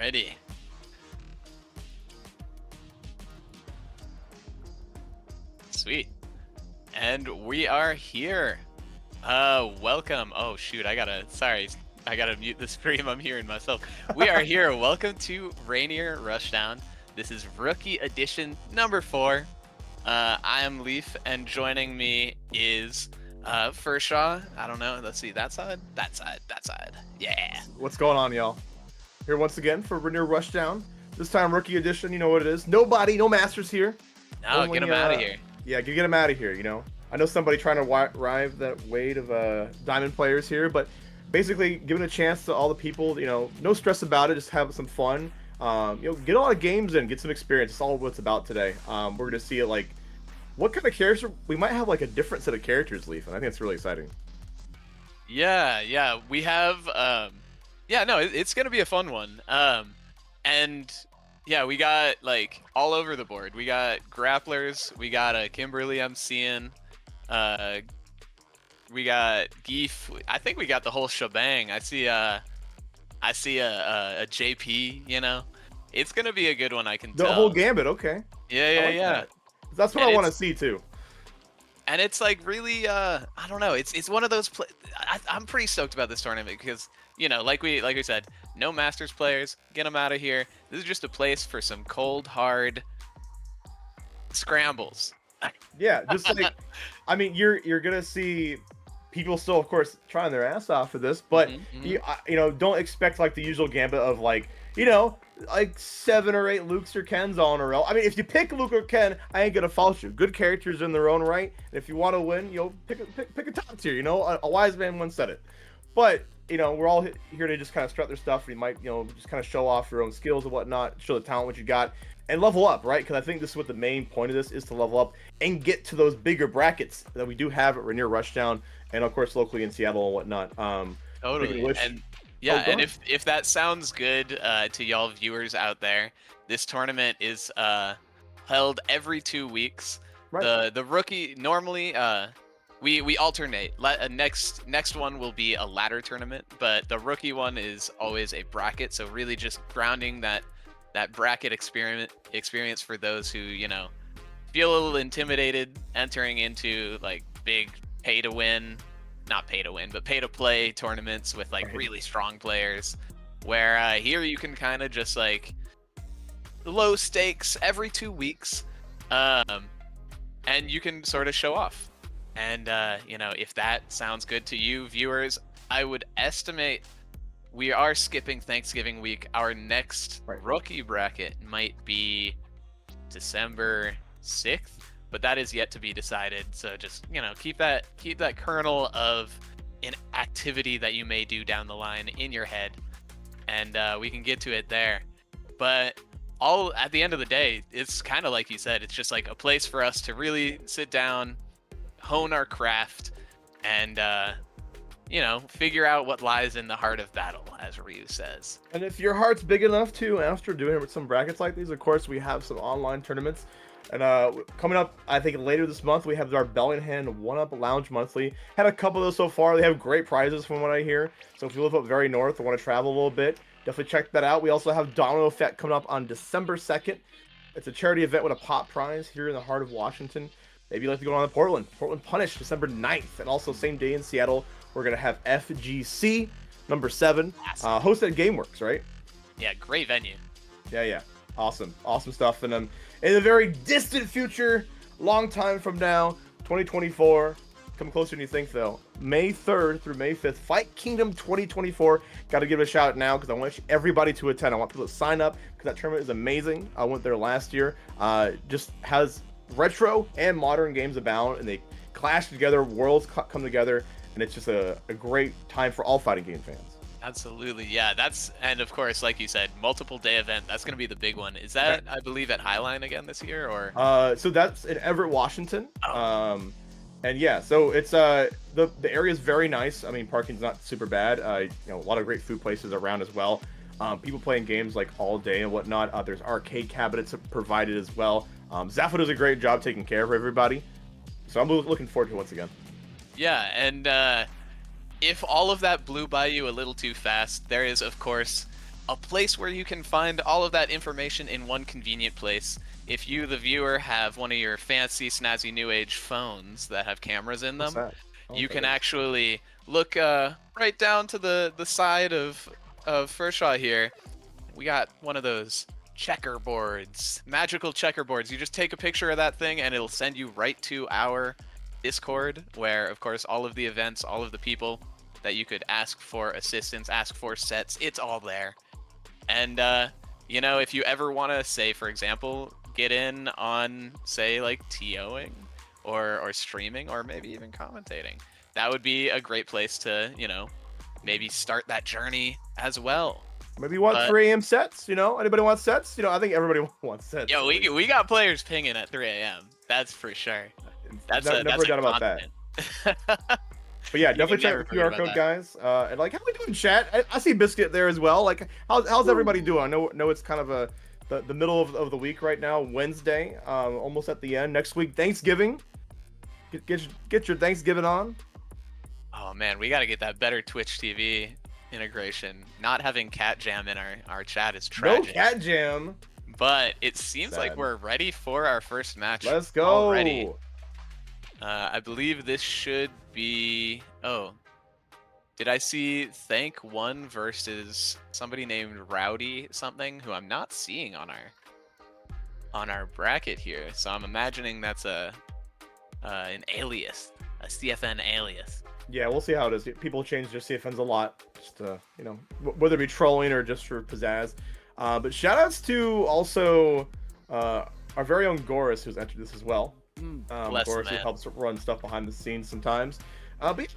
Ready. Sweet. And we are here. Welcome. Oh shoot, I gotta mute the stream. I'm hearing myself. We are here. Welcome to Rainier Rushdown. This is rookie edition number 4. I am Leaf, and joining me is Furshaw. I don't know. Let's see. That side. Yeah. What's going on, y'all? Here once again for Rainier Rushdown. This time rookie edition. You know what it is. No masters here. No, get him out of here. Yeah, get him out of here. You know. I know somebody trying to ride that wave of diamond players here, but basically giving a chance to all the people. You know, no stress about it. Just have some fun. Get a lot of games in, get some experience. It's all what it's about today. We're gonna see like what kind of character we might have, like a different set of characters, Leaf, and I think it's really exciting. Yeah, we have it's gonna be a fun one. And yeah, we got like all over the board. We got grapplers, we got a Kimberly I'm seeing, we got Geef. I think we got the whole shebang. I see a JP, you know. It's gonna be a good one, I can tell. The whole gambit, okay. Yeah. That's what I want to see too. And it's like really, I don't know. It's one of those. I'm pretty stoked about this tournament because, you know, like we said, no Masters players. Get them out of here. This is just a place for some cold hard scrambles. Yeah, just like, I mean, you're gonna see people still, of course, trying their ass off for this, but you know, don't expect like the usual gambit of like, you know, like 7 or 8 Lukes or Kens all in a row. I mean, if you pick Luke or Ken, I ain't gonna fault you. Good characters in their own right, and if you want to win, you'll pick a top tier. You know, a wise man once said it. But you know, we're all here to just kind of strut their stuff. You might, you know, just kind of show off your own skills and whatnot, show the talent what you got, and level up, right? Because I think this is what the main point of this is, to level up and get to those bigger brackets that we do have at Rainier Rushdown, and of course locally in Seattle and whatnot. Totally. And yeah, and if that sounds good to y'all viewers out there, this tournament is held every 2 weeks. Right. The rookie normally we alternate. Next one will be a ladder tournament, but the rookie one is always a bracket. So really just grounding that bracket experience for those who, you know, feel a little intimidated entering into like big pay to play tournaments with like really strong players, where here you can kind of just like low stakes every 2 weeks, and you can sort of show off. And you know, if that sounds good to you viewers, I would estimate we are skipping Thanksgiving week. Our next rookie bracket might be December 6th, but that is yet to be decided. So just, you know, keep that kernel of an activity that you may do down the line in your head, and we can get to it there. But all at the end of the day, it's kind of like you said, it's just like a place for us to really sit down, hone our craft, and you know, figure out what lies in the heart of battle, as Ryu says. And if your heart's big enough to, after doing some brackets like these, of course, we have some online tournaments. And coming up, I think later this month, we have our Bellingham 1-Up Lounge Monthly. Had a couple of those so far. They have great prizes from what I hear. So if you live up very north or want to travel a little bit, definitely check that out. We also have Domino Effect coming up on December 2nd. It's a charity event with a pop prize here in the heart of Washington. Maybe you'd like to go on to Portland Punish, December 9th. And also same day in Seattle, we're going to have FGC number 7, hosted at GameWorks, right? Yeah, great venue. Yeah. Awesome stuff. And in the very distant future, long time from now, 2024, coming closer than you think though, May 3rd through May 5th, Fight Kingdom 2024. Got to give it a shout out now because I want everybody to attend. I want people to sign up because that tournament is amazing. I went there last year. Just has retro and modern games abound, and they clash together, worlds come together, and it's just a great time for all fighting game fans. Absolutely, yeah. And of course, like you said, multiple day event. That's going to be the big one. Is that, I believe, at Highline again this year, or? So that's in Everett, Washington. And yeah, so it's the area is very nice. I mean, parking's not super bad. You know, a lot of great food places around as well. People playing games like all day and whatnot. There's arcade cabinets provided as well. Zaffa does a great job taking care of everybody. So I'm looking forward to it once again. Yeah, and if all of that blew by you a little too fast, there is, of course, a place where you can find all of that information in one convenient place. If you, the viewer, have one of your fancy, snazzy, new age phones that have cameras in them, you can actually look right down to the side of Furshaw here. We got one of those checkerboards, magical checkerboards. You just take a picture of that thing and it'll send you right to our Discord, where, of course, all of the events, all of the people that you could ask for assistance, ask for sets, it's all there. And, you know, if you ever want to, say, for example, get in on, say, like, TOing or streaming or maybe even commentating, that would be a great place to, you know, maybe start that journey as well. Maybe you want 3 a.m. sets, you know? Anybody want sets? You know, I think everybody wants sets. Yo, we got players pinging at 3 a.m. That's for sure. That's never done about that. But yeah, definitely check the QR code, guys. And like, how we doing, chat? I see Biscuit there as well. Like, how's everybody doing? I know it's kind of the middle of the week right now, Wednesday, almost at the end. Next week, Thanksgiving. Get your Thanksgiving on. Oh man, we got to get that better Twitch TV integration. Not having Cat Jam in our chat is tragic. No Cat Jam. But it seems like we're ready for our first match. Let's go. Already. I believe this should be... Oh. Did I see Thank One versus somebody named Rowdy something, who I'm not seeing on our bracket here. So I'm imagining that's an alias, a CFN alias. Yeah, we'll see how it is. People change their CFNs a lot, just you know, whether it be trolling or just for pizzazz. But shoutouts to also our very own Goris, who's entered this as well. Goris, who helps run stuff behind the scenes sometimes. But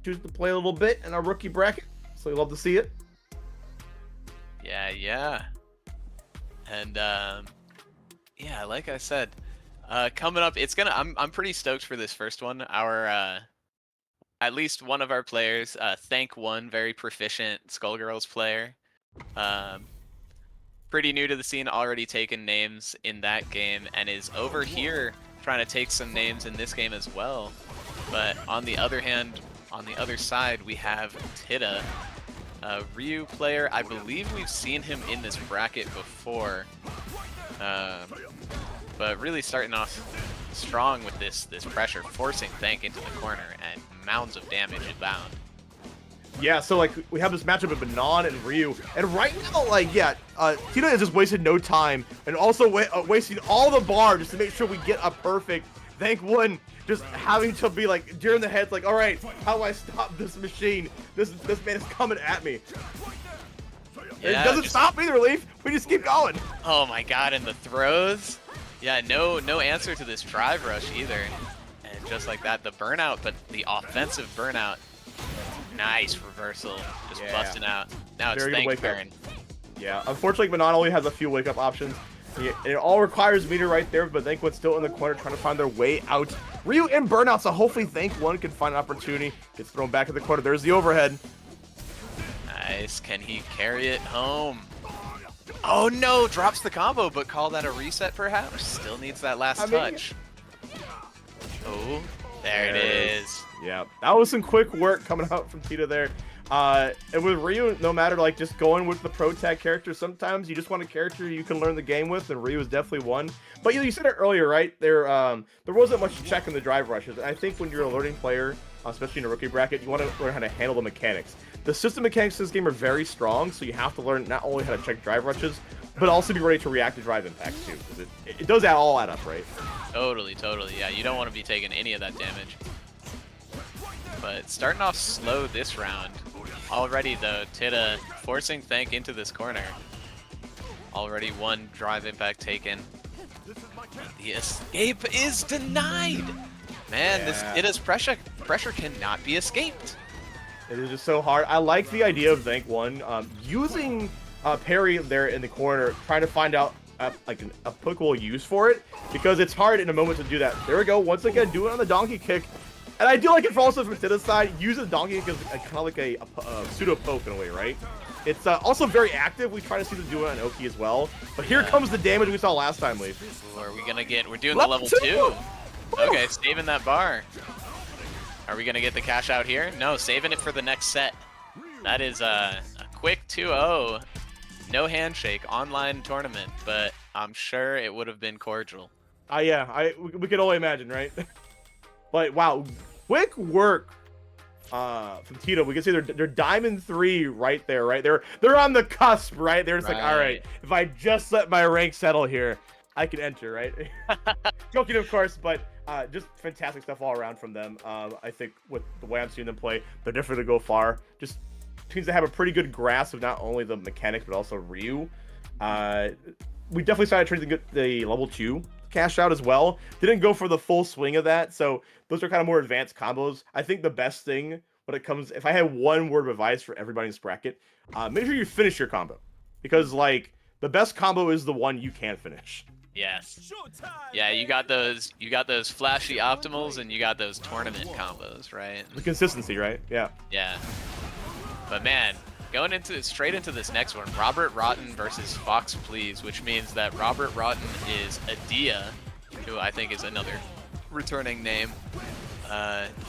choose to play a little bit in our rookie bracket, so we love to see it. Yeah. And yeah, like I said, coming up, it's gonna. I'm pretty stoked for this first one. Our at least one of our players, Thank One, very proficient Skullgirls player. Pretty new to the scene, already taken names in that game, and is over here trying to take some names in this game as well. But on the other hand, on the other side, we have Tidda, a Ryu player. I believe we've seen him in this bracket before, but really starting off strong with this pressure, forcing Thank into the corner, and mounds of damage inbound. Yeah, so like we have this matchup of Banan and Ryu, and right now, like, yeah, Tidda has just wasted no time, and also wasting all the bar just to make sure we get a perfect. Thank One just having to be like during the heads, like, all right, how do I stop this machine? This man is coming at me. Yeah, it doesn't stop either, Leaf. We just keep going. Oh my god, and the throws. Yeah, no answer to this drive rush either. And just like that, the burnout, but the offensive burnout. Nice reversal, just busting out. Now it's Thank turn. Yeah, unfortunately, Banan only has a few wake-up options. It all requires meter right there, but Thank One's still in the corner trying to find their way out. Ryu in burnout, so hopefully Thank One can find an opportunity. Gets thrown back in the corner. There's the overhead. Nice. Can he carry it home? Oh no, drops the combo, but call that a reset perhaps? Still needs that last touch. Oh, there it is. Yeah, that was some quick work coming out from Tidda there. And with Ryu, no matter like just going with the pro tag character, sometimes you just want a character you can learn the game with, and Ryu is definitely one. But you said it earlier, right? There wasn't much to check in the drive rushes. And I think when you're a learning player, especially in a rookie bracket, you want to learn how to handle the mechanics. The system mechanics of this game are very strong, so you have to learn not only how to check drive rushes, but also be ready to react to drive impacts too, because it does all add up, right? Totally. Yeah, you don't want to be taking any of that damage. But starting off slow this round. Already though, Tidda forcing Thank into this corner. Already one drive impact taken. The escape is denied! Man, this Tidda's pressure cannot be escaped. It is just so hard. I like the idea of Thank One using parry there in the corner, trying to find out like an applicable use for it, because it's hard in a moment to do that. There we go. Once again, do it on the donkey kick. And I do like it also from Tidda's side, use the donkey kick as kind of like a pseudo poke in a way, right? It's also very active. We try to see them do it on Oki as well. But here comes the damage we saw last time, Leaf. Ooh, are we gonna get? We're doing the level 2. Okay, saving that bar. Are we gonna get the cash out here? No, saving it for the next set. That is a quick 2-0. no handshake, online tournament, but I'm sure it would have been cordial. Yeah, we can only imagine, right? But wow, quick work from Tidda. We can see they're Diamond 3 right there, right? They're on the cusp, right? They're just like, all right, if I just let my rank settle here, I can enter, right? Joking, of course, but just fantastic stuff all around from them. I think with the way I'm seeing them play, they're definitely going to go far. Just seems to have a pretty good grasp of not only the mechanics, but also Ryu. We definitely started trying to get the level 2 cash out as well. Didn't go for the full swing of that, so those are kind of more advanced combos. I think the best thing when it comes, if I had one word of advice for everybody in this bracket, make sure you finish your combo, because like the best combo is the one you can finish. Yes. Yeah, you got those flashy optimals and you got those tournament combos, right? The consistency, right? Yeah. Yeah. But man, going straight into this next one, Robert Rotten versus FOXPLYS, which means that Robert Rotten is Edea, who I think is another returning name.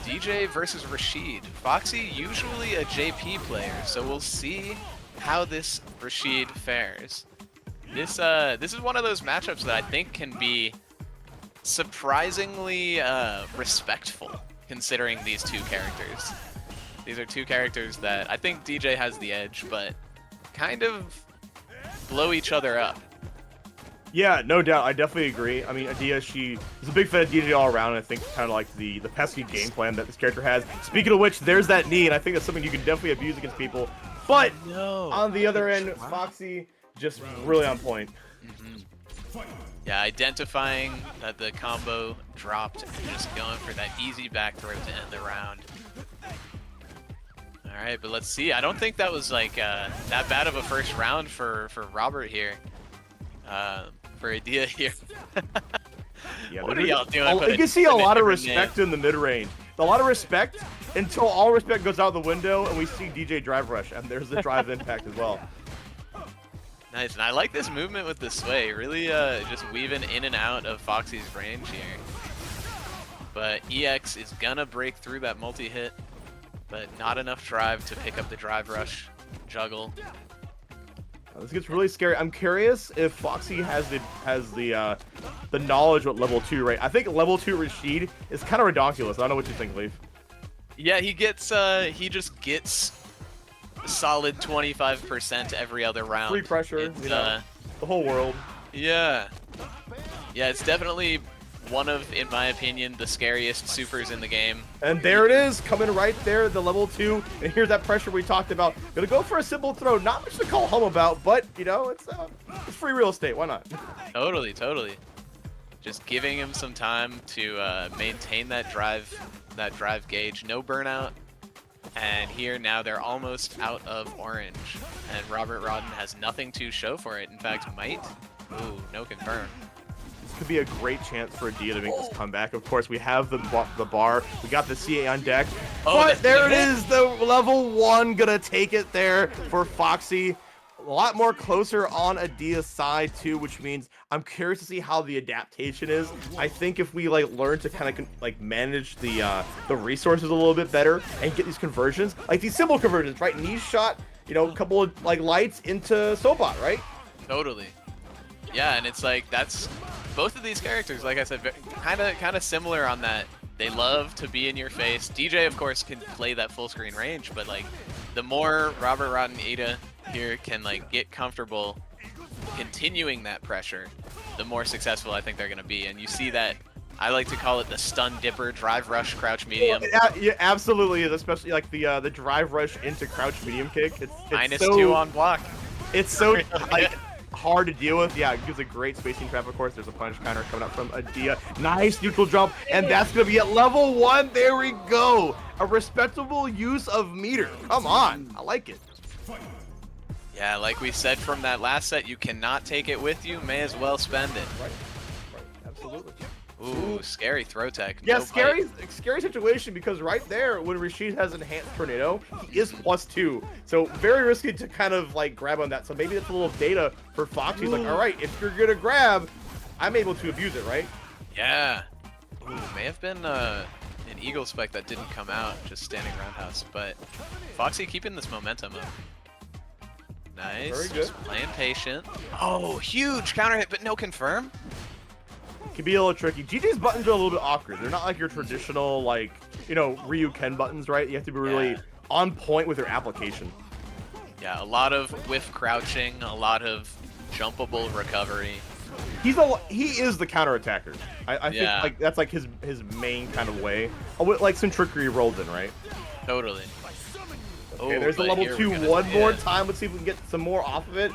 DJ versus Rashid. Foxy usually a JP player, so we'll see how this Rashid fares. This is one of those matchups that I think can be surprisingly respectful, considering these two characters. These are two characters that I think DJ has the edge, but kind of blow each other up. Yeah, no doubt. I definitely agree. I mean, Edea, she is a big fan of DJ all around, and I think kind of like the pesky game plan that this character has. Speaking of which, there's that knee, and I think that's something you can definitely abuse against people. But on the other end, Foxy just really on point. Yeah, identifying that the combo dropped and just going for that easy back throw to end the round. All right, but let's see. I don't think that was like that bad of a first round for Robert here. For Edea here. Yeah, what are y'all doing? You can see a lot of respect in the mid range. A lot of respect until all respect goes out the window and we see DJ drive rush, and there's the drive impact as well. Nice, and I like this movement with the sway. Really just weaving in and out of Foxy's range here. But EX is gonna break through that multi-hit, but not enough drive to pick up the drive rush juggle. This gets really scary. I'm curious if Foxy has the knowledge what level 2, right? I think level 2 Rashid is kind of redonkulous. I don't know what you think, Leaf. Yeah, he just gets solid 25% every other round. Free pressure, you know, the whole world. Yeah. Yeah, it's definitely one of, in my opinion, the scariest supers in the game. And there it is, coming right there, the level 2. And here's that pressure we talked about. Gonna go for a simple throw. Not much to call home about, but, you know, it's free real estate. Why not? Totally, totally. Just giving him some time to maintain that drive gauge. No burnout. And here now they're almost out of orange. And Robert Rotten has nothing to show for it. In fact, might. Ooh, no confirm. Could be a great chance for Edea to make this comeback. Of course, we have the bar. We got the CA on deck. Oh, but there it is, the level 1 gonna take it there for Foxy. A lot more closer on Edea's side too, which means I'm curious to see how the adaptation is. I think if we like learn to kind of like manage the resources a little bit better and get these conversions, like these simple conversions, right? Knee shot, you know, a couple of like lights into Sobot, right? Totally. Yeah, and it's like that's both of these characters, like I said, kind of similar on that. They love to be in your face. DJ, of course, can play that full screen range, but like the more Robert Rotten Edea here can like get comfortable continuing that pressure, the more successful I think they're gonna be. And you see that, I like to call it the stun dipper, drive rush, crouch medium. Yeah, absolutely, especially like the drive rush into crouch medium kick. It's -2 on block. It's so like hard to deal with. Yeah, it gives a great spacing trap. Of course, there's a punish counter coming up from Edea. Nice neutral jump, and that's gonna be at level 1. There we go. A respectable use of meter. Come on, I like it. Yeah, like we said from that last set, you cannot take it with you. May as well spend it. Right, absolutely. Ooh, scary throw tech. Yeah, No scary bite. situation, because right there, when Rashid has enhanced tornado, he is +2. So very risky to kind of like grab on that. So maybe that's a little data for Fox. He's like, all right, if you're gonna grab, I'm able to abuse it, right? Yeah. Ooh, may have been an eagle spike that didn't come out, just standing roundhouse. But Foxy keeping this momentum up. Nice. Very good. Just playing patient. Oh, huge counter hit, but no confirm. Can be a little tricky. GG's buttons are a little bit awkward. They're not like your traditional, like, you know, Ryu Ken buttons, right? You have to be really on point with your application. Yeah, a lot of whiff crouching, a lot of jumpable recovery. He is the counter attacker. I think like that's like his main kind of way. Oh, with like some trickery rolled in, right? Totally. Okay, there's the level 2 one more time. Let's see if we can get some more off of it.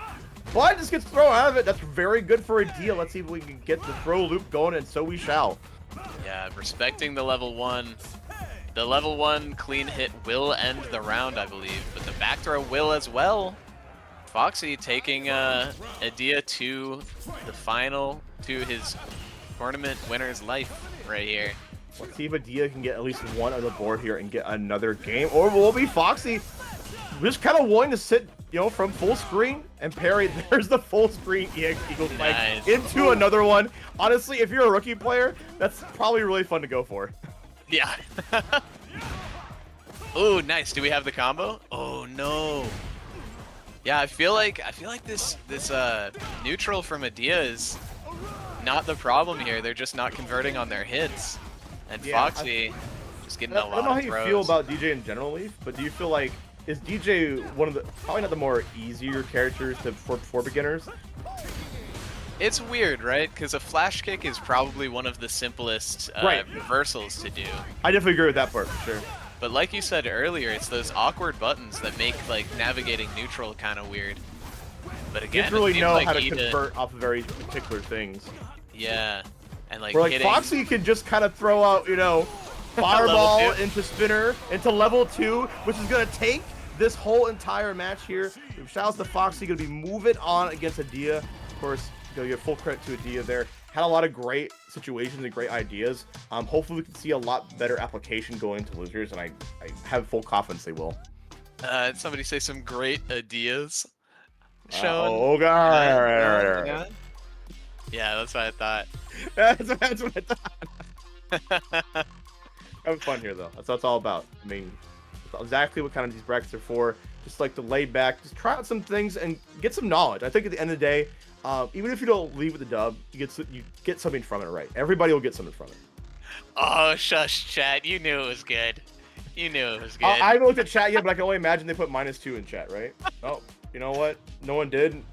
But just gets thrown out of it. That's very good for Edea. Let's see if we can get the throw loop going, and so we shall. Yeah, respecting the level 1. The level 1 clean hit will end the round, I believe, but the back throw will as well. Foxy taking Edea to the final, to his tournament winner's life right here. Let's see if Edea can get at least one on the board here and get another game, or will it be Foxy just kind of willing to sit, you know, from full screen and parry. There's the full screen EX Eagle Spike into another one. Honestly, if you're a rookie player, that's probably really fun to go for. Yeah. Oh, nice. Do we have the combo? Oh no. Yeah, I feel like this neutral from Edea is not the problem here. They're just not converting on their hits. And Foxy just getting a lot of throws. I don't know how you feel about DJ in general, Leaf, but do you feel like, is DJ one of the, probably not the more easier characters for beginners? It's weird, right? Because a flash kick is probably one of the simplest reversals to do. I definitely agree with that part, for sure. But like you said earlier, it's those awkward buttons that make like navigating neutral kind of weird. But again, you have to really know like how to convert off of very particular things. Yeah, and like, Foxy can just kind of throw out, you know, fireball into spinner into level 2, which is gonna take this whole entire match here. Shout out to Foxy, gonna be moving on against Edea. Of course, you give full credit to Edea there. Had a lot of great situations and great ideas. Hopefully we can see a lot better application going into losers, and I have full confidence they will. Somebody say some great ideas. Oh god. Yeah, that's what I thought. that's what I thought. Having fun here though. That's what it's all about. I mean, that's exactly what kind of these brackets are for. Just like to lay back, just try out some things and get some knowledge. I think at the end of the day, even if you don't leave with the dub, you get something from it, right? Everybody will get something from it. Oh, shush, chat. You knew it was good. You knew it was good. I haven't looked at chat yet, but I can only imagine they put -2 in chat, right? Oh, you know what? No one did.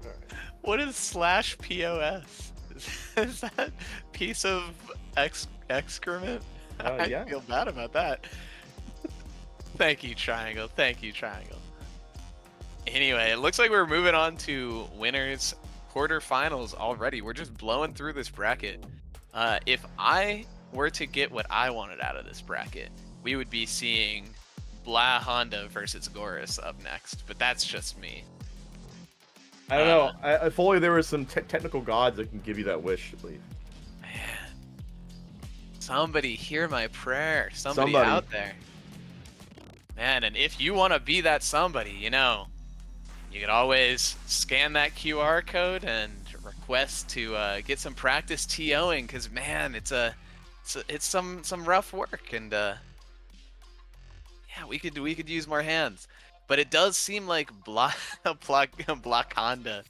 Right. What is /POS? Is that piece of excrement? Yeah. I feel bad about that. Thank you, Triangle. Thank you, Triangle. Anyway, it looks like we're moving on to winners quarterfinals already. We're just blowing through this bracket. If I were to get what I wanted out of this bracket, we would be seeing BLAHkonda versus Goris up next, but that's just me. I don't know. If only there were some technical gods that can give you that wish, at least. Man. Somebody hear my prayer. Somebody out there. Man, and if you want to be that somebody, you know, you can always scan that QR code and request to get some practice TOing, because man, it's some rough work, and yeah, we could use more hands. But it does seem like BLAHkonda.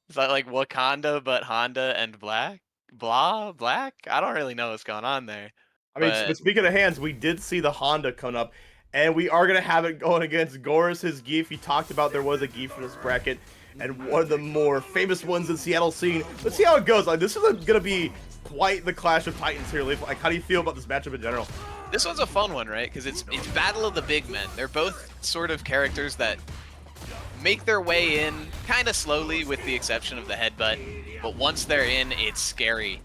Is that like Wakanda but Honda and black? Black? I don't really know what's going on there. I mean, but speaking of hands, we did see the Honda come up. And we are going to have it going against Goris, his Geef. He talked about there was a Geef in this bracket, and one of the more famous ones in Seattle scene. Let's see how it goes. Like, this is going to be quite the clash of titans here, Leaf. Like, how do you feel about this matchup in general? This one's a fun one, right? Because it's battle of the big men. They're both sort of characters that make their way in kind of slowly, with the exception of the headbutt. But once they're in, it's scary.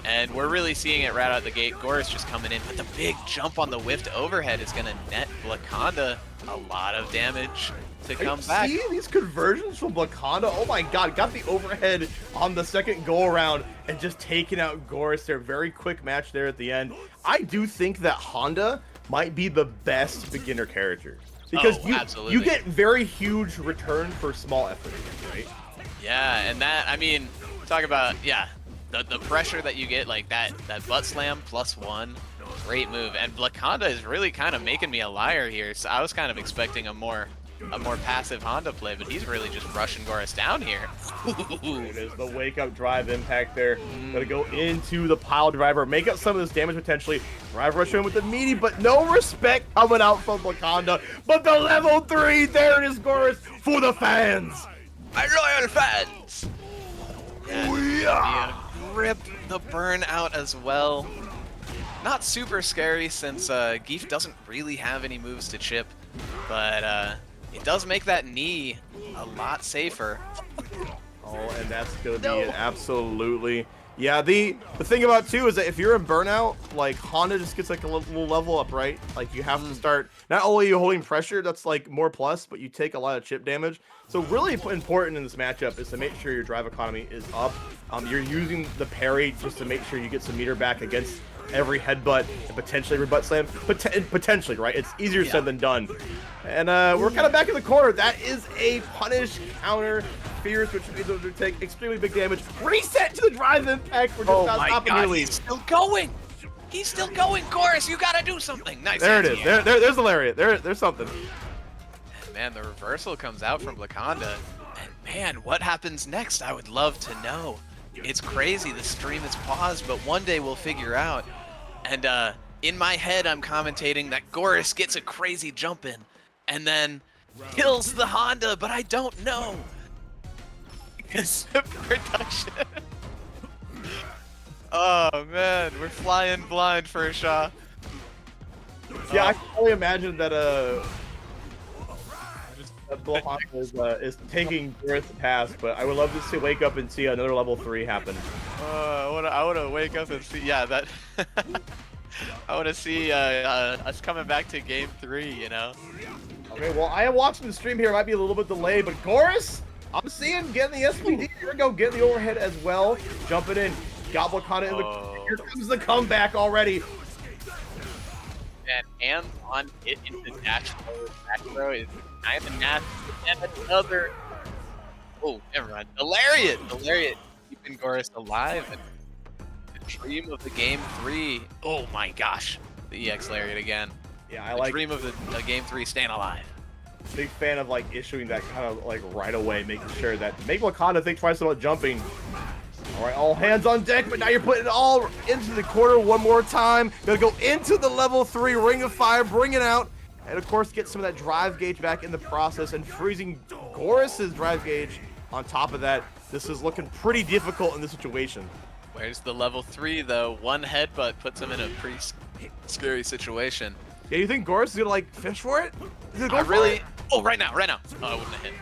And we're really seeing it right out the gate. Goris just coming in, but the big jump on the whiffed overhead is going to net BLAHkonda a lot of damage to come back. See these conversions from BLAHkonda? Oh my god, got the overhead on the second go around and just taking out Goris there. Very quick match there at the end. I do think that Honda might be the best beginner character, because you get very huge return for small effort, right? Yeah, and that, I mean, talk about, yeah. The pressure that you get, like that butt slam +1, great move. And BLAHkonda is really kind of making me a liar here. So I was kind of expecting a more a more passive Honda play, but he's really just rushing Goris down here. It is the wake up drive impact there. Gonna go into the pile driver, make up some of this damage potentially. Drive rush in with the meaty, but no respect coming out from BLAHkonda. But the level 3, there it is, Goris, for the fans. My loyal fans! And Edea rip the burnout as well. Not super scary since Geef doesn't really have any moves to chip, but it does make that knee a lot safer. Oh, and that's gonna be it, absolutely. Yeah, the thing about too is that if you're in burnout, like Honda just gets like a little level up, right? Like you have to start, not only are you holding pressure, that's like more plus, but you take a lot of chip damage. So really important in this matchup is to make sure your drive economy is up. You're using the parry just to make sure you get some meter back against every headbutt and potentially rebutt slam. Potentially, right? It's easier said than done. And we're kind of back in the corner. That is a punish counter fierce, which means those will take extremely big damage. Reset to the drive impact. We're just not stopping your lead. He's still going. He's still going. Goris, you gotta do something. Nice. There it is. There's the lariat. There's something. And man, the reversal comes out from BLAHkonda. And man, what happens next? I would love to know. It's crazy. The stream is paused, but one day we'll figure out. And in my head, I'm commentating that Goris gets a crazy jump in and then kills the Honda, but I don't know. Because of production. Oh man, we're flying blind for a shot. Yeah, I can only imagine that BLAHkonda is taking Goris to task, but I would love to see wake up and see another level 3 happen. I want to wake up and see, yeah, that. I want to see us coming back to game 3, you know. Okay, well, I am watching the stream here. It might be a little bit delayed, but Goris, I'm seeing getting the SPD. Here we go, getting the overhead as well. Jumping in, got BLAHkonda in the. Here comes the comeback already. And hands on it into dash back throw is kind of nasty. And another. Oh, never mind. The lariat keeping Goris alive. And the dream of the game 3. Oh my gosh, the EX lariat again. Yeah, I the like. Dream of the game 3 staying alive. Big fan of like issuing that kind of like right away, making sure that make BLAHkonda think twice about jumping. All right, all hands on deck, but now you're putting it all into the corner one more time. Gonna go into the level 3 ring of fire, bring it out, and of course get some of that drive gauge back in the process and freezing Goris's drive gauge on top of that. This is looking pretty difficult in this situation. Where's the level 3 though? One headbutt puts him in a pretty scary situation. Yeah, you think Goris is gonna like fish for it? I really. Oh, right now. Oh, I wouldn't have hit.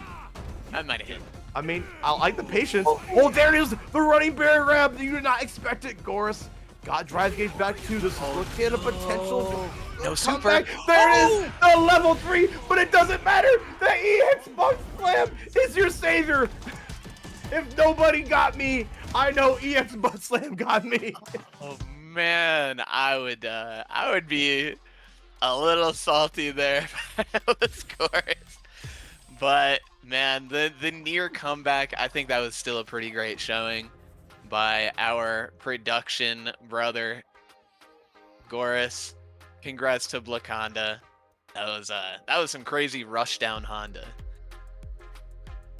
I might have hit. I mean, I like the patience. Oh, there it is, the running bear grab. You did not expect it, Goris. Got drive gauge back too. This is looking at a potential. No super. There it is, the level 3, but it doesn't matter. The EX Bug Slam is your savior. If nobody got me, I know EX Bug Slam got me. Oh man, I would be a little salty there if I was Goris. But man, the near comeback, I think that was still a pretty great showing by our production brother Goris. Congrats to BLAHkonda. That was some crazy rushdown Honda.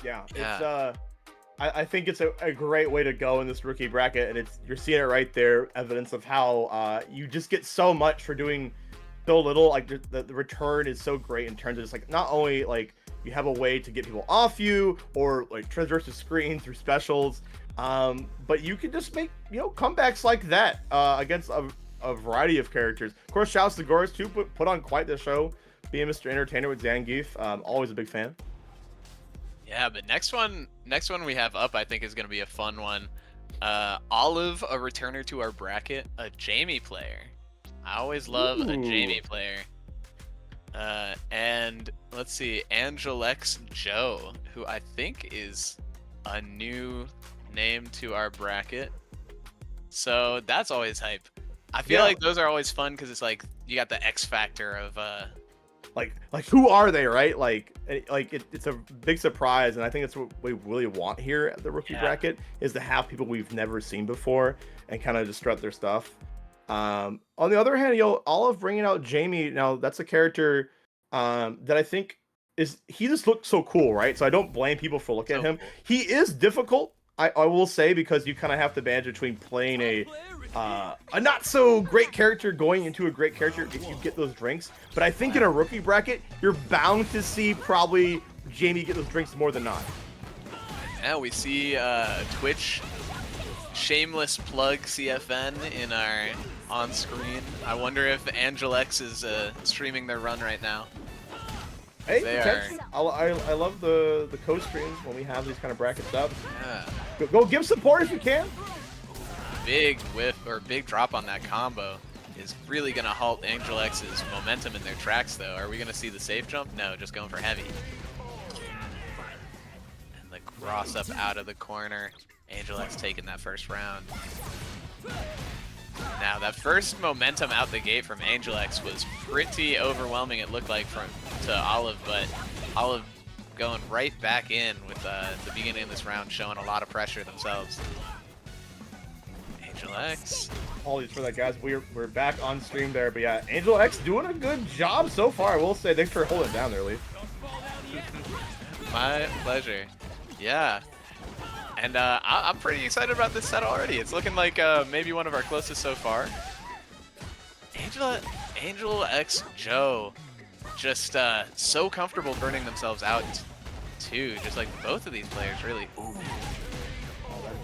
Yeah. It's I think it's a great way to go in this rookie bracket, and you're seeing it right there, evidence of how you just get so much for doing so little. Like the return is so great in terms of just like not only like you have a way to get people off you or like traverse the screen through specials, but you can just make comebacks like that against a variety of characters. Of course, shouts to Goris too, put on quite the show, being Mr. Entertainer with Zangief. Always a big fan. Yeah, but next one we have up, I think is gonna be a fun one. Olive, a returner to our bracket, a Jamie player. I always love a Jamie player. And let's see, AngelxJo, who I think is a new name to our bracket. So that's always hype. I feel like those are always fun because it's like you got the X factor of like who are they, right? Like it's a big surprise, and I think that's what we really want here at the rookie bracket, is to have people we've never seen before and kind of just strut their stuff. On the other hand, Olive bringing out Jamie, now that's a character that I think he just looks so cool, right? So I don't blame people for looking at him. Cool. He is difficult, I will say, because you kind of have to manage between playing a not so great character going into a great character if you get those drinks. But I think in a rookie bracket, you're bound to see probably Jamie get those drinks more than not. Yeah, we see Twitch shameless plug CFN in our on screen. I wonder if AngelxJo is streaming their run right now. Hey, I love the co-streams when we have these kind of brackets up. Yeah. Go give support if you can. Big whiff or big drop on that combo is really gonna halt AngelxJo's momentum in their tracks though. Are we gonna see the safe jump? No, just going for heavy. And the cross up out of the corner. AngelxJo taking that first round. Now that first momentum out the gate from AngelxJo was pretty overwhelming, it looked like, to Olive, but Olive going right back in with the beginning of this round, showing a lot of pressure themselves. AngelxJo. Apologies for that, guys. We're back on stream there, but yeah, AngelxJo doing a good job so far. I will say, thanks for holding it down there, Lee. My pleasure. Yeah. And I'm pretty excited about this set already. It's looking like maybe one of our closest so far. AngelxJo just so comfortable burning themselves out too. Just like both of these players, really. Ooh.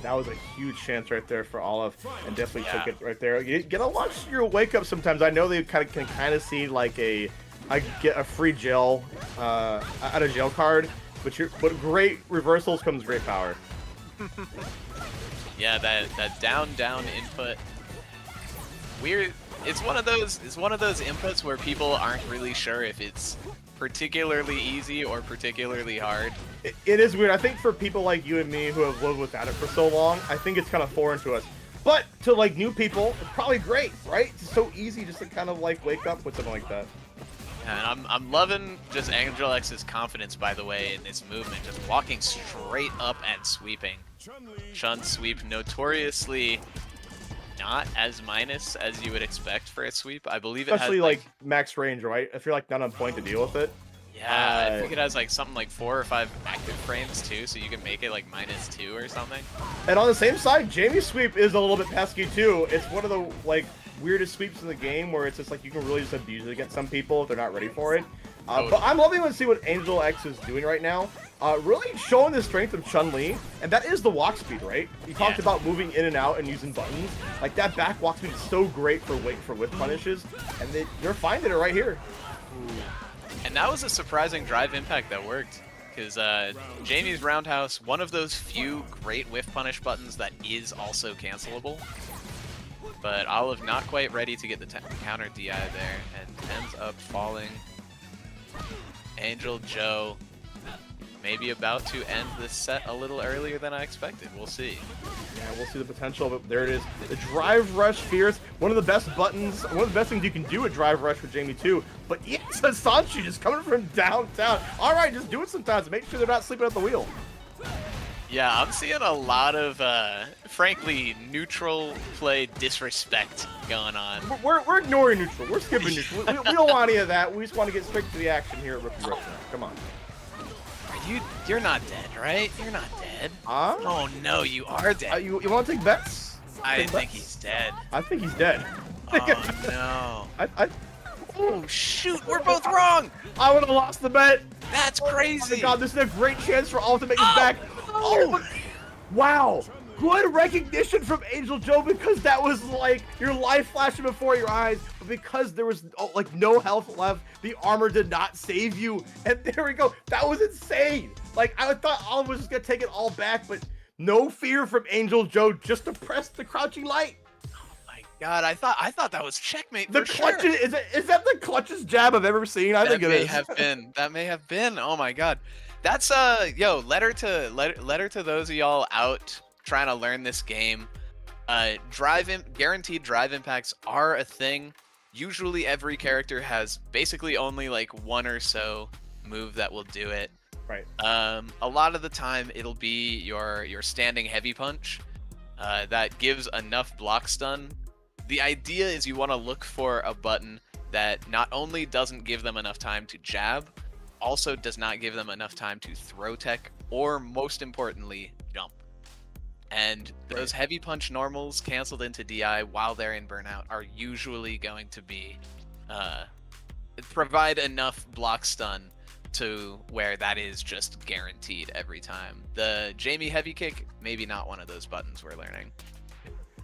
That was a huge chance right there for Olive, and definitely took it right there. You gotta watch your wake up sometimes. I know they can kind of see like a free jail out of jail card, but great reversals comes great power. Yeah, that down input. Weird. It's one of those inputs where people aren't really sure if it's particularly easy or particularly hard. It is weird. I think for people like you and me who have lived without it for so long, I think it's kind of foreign to us. But to like new people, it's probably great, right? It's so easy just to kind of like wake up with something like that. And I'm loving just AngelxJo's confidence, by the way, in this movement, just walking straight up and sweeping. Chun's sweep notoriously not as minus as you would expect for a sweep. I believe especially it has like max range, right? If you're like not on point to deal with it. Yeah, I think it has like something like 4 or 5 active frames too, so you can make it like -2 or something. And on the same side, Jamie's sweep is a little bit pesky too. It's one of the like weirdest sweeps in the game where it's just like you can really just abuse it against some people if they're not ready for it. But I'm loving to see what AngelxJo is doing right now. Really showing the strength of Chun-Li, and that is the walk speed, right? You talked about moving in and out and using buttons. Like that back walk speed is so great for whiff punishes, and you're finding it right here. Ooh. And that was a surprising drive impact that worked, because Jamie's roundhouse, one of those few great whiff punish buttons that is also cancelable. But Olive not quite ready to get the counter DI there, and ends up falling. AngelxJo maybe about to end this set a little earlier than I expected. We'll see. Yeah, we'll see the potential, but there it is. The drive rush fierce, one of the best buttons, one of the best things you can do at drive rush with Jamie too. But yes, Sanchi just coming from downtown. All right, just do it sometimes. Make sure they're not sleeping at the wheel. Yeah, I'm seeing a lot of, frankly, neutral play disrespect going on. We're ignoring neutral. We're skipping neutral. We don't want any of that. We just want to get straight to the action here at Rookie Rushdown. Come on. You're not dead, right? You're not dead. Oh no, you are dead. You want to take bets? I think he's dead. I think he's dead. Oh no. Oh shoot, we're both wrong. I would have lost the bet. That's crazy. Oh my god, this is a great chance for Olive to make it back. Oh, wow. Good recognition from AngelxJo, because that was like your life flashing before your eyes, but because there was like no health left, the armor did not save you, and there we go. That was insane. Like I thought Olive was just gonna take it all back, but no fear from AngelxJo, just to press the crouching light. Oh my god, I thought that was checkmate. The clutch is that the clutchest jab I've ever seen? I think it is. That may have been. Oh my god, that's yo, letter to those of y'all out trying to learn this game. Guaranteed drive impacts are a thing. Usually every character has basically only like one or so move that will do it. Right. A lot of the time it'll be your standing heavy punch that gives enough block stun. The idea is you want to look for a button that not only doesn't give them enough time to jab, also does not give them enough time to throw tech or, most importantly, jump. And those heavy punch normals canceled into DI while they're in burnout are usually going to be provide enough block stun to where that is just guaranteed every time. The Jamie heavy kick, maybe not one of those buttons we're learning.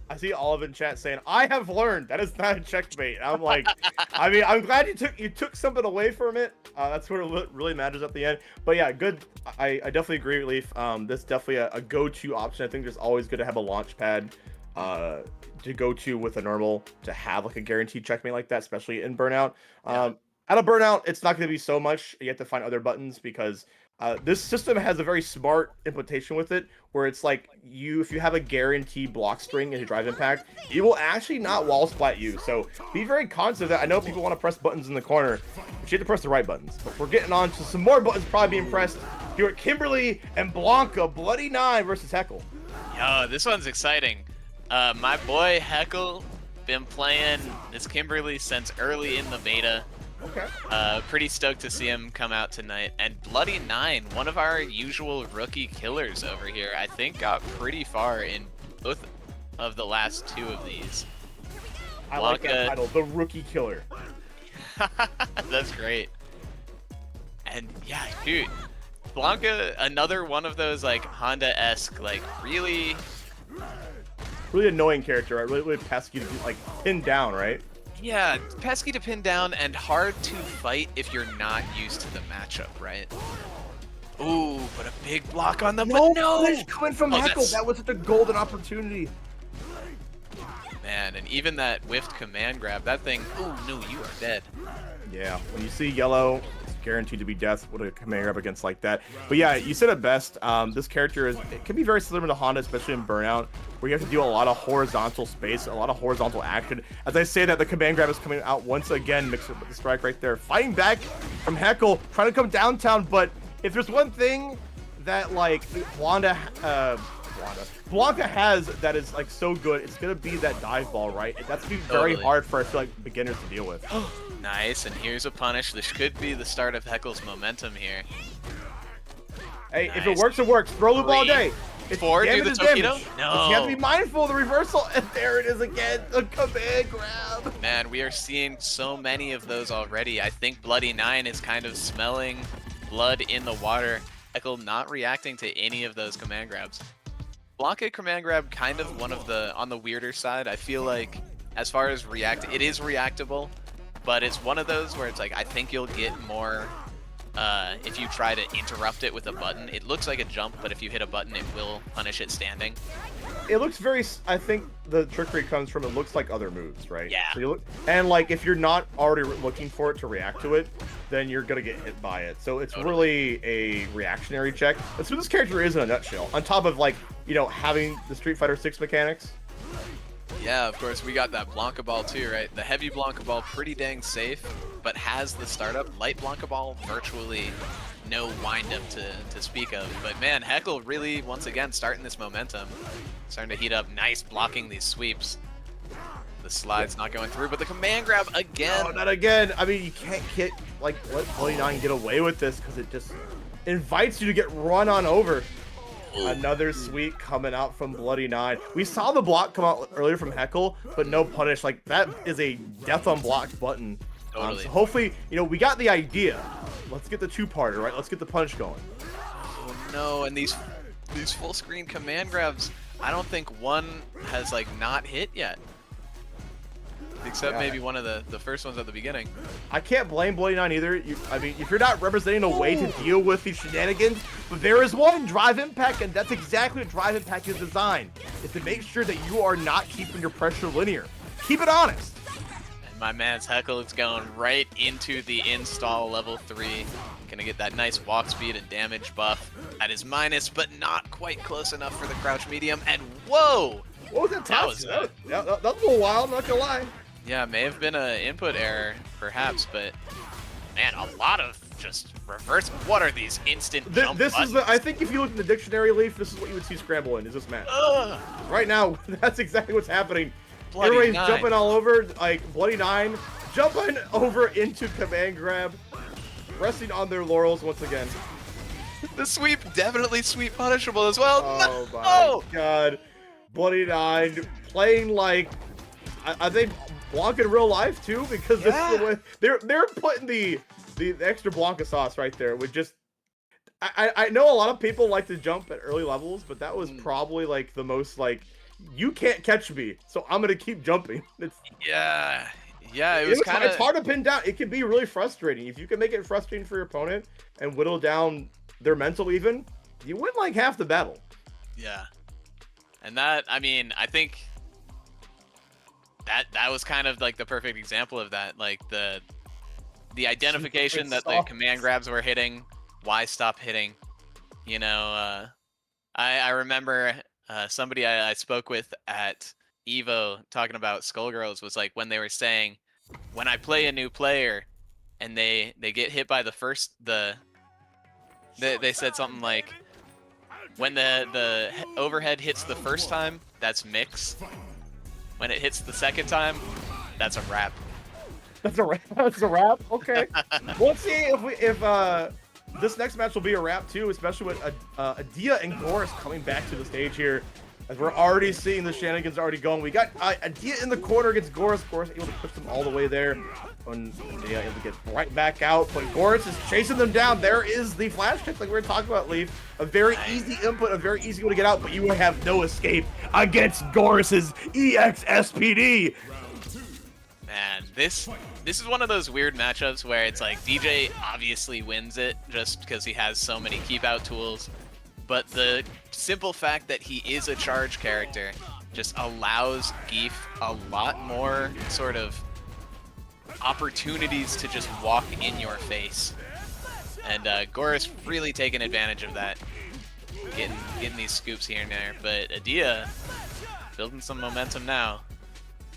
I see Olive in chat saying, "I have learned that is not a checkmate." I'm like, I mean, I'm glad you took something away from it. That's what really matters at the end. But yeah, good. I definitely agree, Leaf. This is definitely a go-to option. I think there's always good to have a launch pad to go to with a normal to have like a guaranteed checkmate like that, especially in burnout. Out of burnout, it's not going to be so much. You have to find other buttons because this system has a very smart implementation with it, where it's like if you have a guaranteed block string in drive impact, it will actually not wall splat you. So be very conscious of that. I know people want to press buttons in the corner, but you have to press the right buttons. But we're getting on to some more buttons probably being pressed here at Kimberly and BLAHkonda, Bloody 9 versus Hekl. Yo, this one's exciting. My boy Hekl been playing this Kimberly since early in the beta. Okay. Pretty stoked to see him come out tonight. And Bloody 9, one of our usual rookie killers over here, I think got pretty far in both of the last two of these. I like that title, the rookie killer. That's great. And yeah, dude, BLAHkonda, another one of those like Honda-esque, like really annoying character, right? Really pesky to like pin down, right? Yeah, pesky to pin down and hard to fight if you're not used to the matchup, right? Ooh, but a big block on them, but no! It's coming from Hekl. That was such a golden opportunity. Man, and even that whiffed command grab, that thing, ooh, no, you are dead. Yeah, when you see yellow, it's guaranteed to be death with a command grab against like that. But yeah, you said it best. This character it can be very similar to Honda, especially in Burnout, where you have to do a lot of horizontal space, a lot of horizontal action. As I say that, the command grab is coming out once again, mixed with the strike right there. Fighting back from Hekl, trying to come downtown, but if there's one thing that like BLAHkonda has that is like so good, it's gonna be that dive ball, right? That's gonna be very hard for I feel like beginners to deal with. Nice, and here's a punish. This could be the start of Hekl's momentum here. Hey, nice. If it works, it works. Throw loop all day. It's Four, do the torpedo? No. But you have to be mindful of the reversal, and there it is again, the command grab. Man, we are seeing so many of those already. I think Bloody 9 is kind of smelling blood in the water. Hekl not reacting to any of those command grabs. BLAHkonda command grab kind of one of the on the weirder side. I feel like as far as it is reactable, but it's one of those where it's like I think you'll get more if you try to interrupt it with a button. It looks like a jump, but if you hit a button, it will punish it standing. It looks very, I think the trickery comes from it looks like other moves, right? Yeah. So and like if you're not already looking for it to react to it, then you're gonna get hit by it. So it's really a reactionary check. That's what this character is in a nutshell. On top of like, you know, having the Street Fighter 6 mechanics. Yeah, of course, we got that BLAHkonda ball too, right? The heavy BLAHkonda ball pretty dang safe, but has the startup. Light BLAHkonda ball, virtually no windup to speak of. But man, Hekl really, once again, starting this momentum. Starting to heat up. Nice blocking these sweeps. The slide's not going through, but the command grab again. No, not again. I mean, you can't let Bloody 9 get away with this because it just invites you to get run on over. Another sweep coming out from Bloody 9. We saw the block come out earlier from Hekl, but no punish. Like, that is a death on blocked button. Totally. So hopefully, you know, we got the idea. Let's get the two-parter, right? Let's get the punch going. Oh no, and these full screen command grabs, I don't think one has like not hit yet. Except maybe one of the first ones at the beginning. I can't blame Bloody 9 either. I mean, if you're not representing a way to deal with these shenanigans, but there is one, Drive Impact, and that's exactly what Drive Impact is designed, is to make sure that you are not keeping your pressure linear. Keep it honest. And my man's Hekl is going right into the install level 3. Gonna get that nice walk speed and damage buff. That is minus, but not quite close enough for the crouch medium. And whoa! What was that toss? That was a little wild, not gonna lie. Yeah, may have been an input error, perhaps, but man, a lot of just reverse. What are these instant jump buttons? I think if you look at the dictionary, Leaf, this is what you would see scramble in, is this match. Right now, that's exactly what's happening. Everybody's jumping all over, like Bloody 9, jumping over into command grab. resting on their laurels once again. The sweep, definitely sweep punishable as well. Oh my god. Bloody Nine playing like, I think Blanc in real life too, because this is the way they're putting the extra Blanca sauce right there with just. I know a lot of people like to jump at early levels, but that was probably like the most like, you can't catch me, so I'm gonna keep jumping. Yeah, it was kind of. It's hard to pin down. It can be really frustrating if you can make it frustrating for your opponent and whittle down their mental. Even you win like half the battle. Yeah, and that, I mean, I think that was kind of like the perfect example of that. Like the identification that the command grabs were hitting. Why stop hitting? You know, I remember somebody I spoke with at Evo talking about Skullgirls was like when they were saying, when I play a new player and they get hit by the first they said something like, when the overhead hits the first time, that's mix. When it hits the second time, that's a wrap. That's a wrap. That's a wrap. Okay. We'll see if this next match will be a wrap too, especially with Edea and Goris coming back to the stage here. As we're already seeing the shenanigans already going. We got Edea in the corner against Goris. Goris able to push them all the way there. When Edea able to get right back out. But Goris is chasing them down. There is the flash kick like we were talking about, Leaf. A very easy input, a very easy way to get out, but you will have no escape against Goris's EX SPD. Man, this is one of those weird matchups where it's like DJ obviously wins it just because he has so many keep out tools, but the simple fact that he is a charge character just allows Geef a lot more sort of opportunities to just walk in your face. And Goris really taking advantage of that, getting these scoops here and there. But Edea building some momentum now.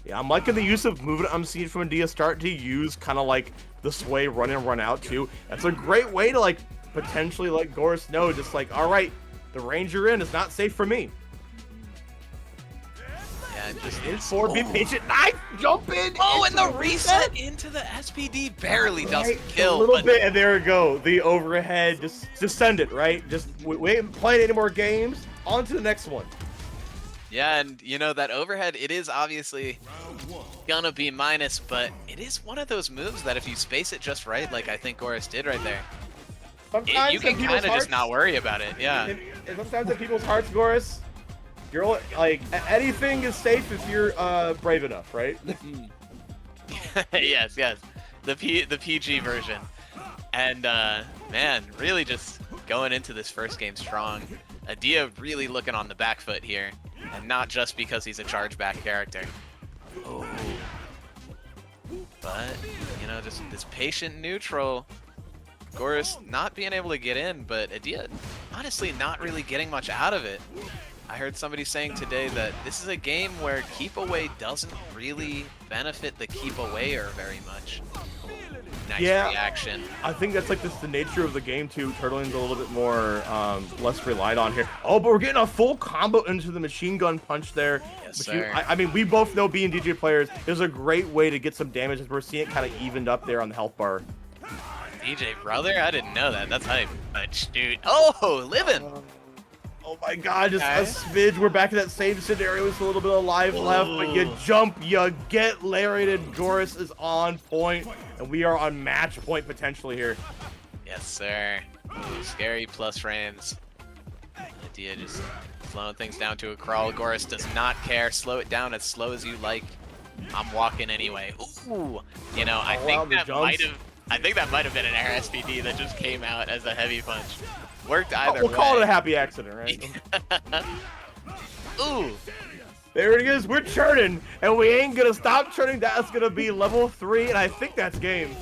Yeah, I'm liking the use of movement I'm seeing from Edea, start to use kind of like the sway run and run out too. That's a great way to like potentially let Goris know, just like, all right, the range you're in is not safe for me. Yeah, just be patient. Nice jump in. Oh, and the reset into the SPD barely doesn't kill. A little bit, and there we go. The overhead, just send it, right? Just wait and play any more games. On to the next one. Yeah, and you know, that overhead, it is obviously gonna be minus, but it is one of those moves that if you space it just right, like I think Goris did right there, you can kind of just not worry about it. Yeah. And sometimes in people's hearts, Goris, you're like, anything is safe if you're brave enough, right? Yes. The PG version. And man, really just going into this first game strong. Edea really looking on the back foot here, and not just because he's a charge back character. Oh. But, you know, just this patient neutral. Goris not being able to get in, but Edea honestly not really getting much out of it. I heard somebody saying today that this is a game where keep away doesn't really benefit the keep awayer very much. Nice reaction. I think that's like the nature of the game too. Turtling's a little bit more less relied on here. Oh, but we're getting a full combo into the machine gun punch there. Yes, sir. I mean, we both know being DJ players, there's a great way to get some damage as we're seeing it kind of evened up there on the health bar. DJ brother? I didn't know that. That's hype. But dude. Oh, living. Oh my god, just a smidge. We're back in that same scenario with a little bit of life left, but you jump, you get lariated. Goris is on point, and we are on match point potentially here. Yes, sir. Ooh, scary plus frames. Edea just slowing things down to a crawl. Goris does not care. Slow it down as slow as you like. I'm walking anyway. Ooh. You know, I think that might have been an air SPD that just came out as a heavy punch. Worked either way. We'll call it a happy accident, right? Ooh. There it is. We're churning, and we ain't gonna stop churning. That's gonna be level 3, and I think that's game.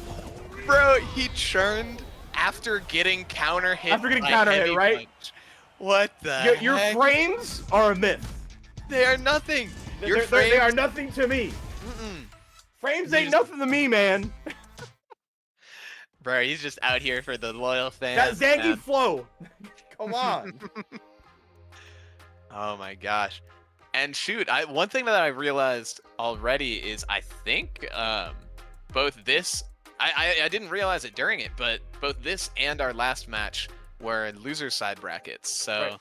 Bro, he churned after getting counter hit. After getting counter hit, right? Punch. What the heck? Your frames are a myth. They are nothing. They are nothing to me. Frames ain't nothing to me, man. Bro, he's just out here for the loyal fans. That Zangy flow. Come on. Oh my gosh. And shoot, one thing that I realized already is I think both this, I didn't realize it during it, but both this and our last match were loser side brackets. So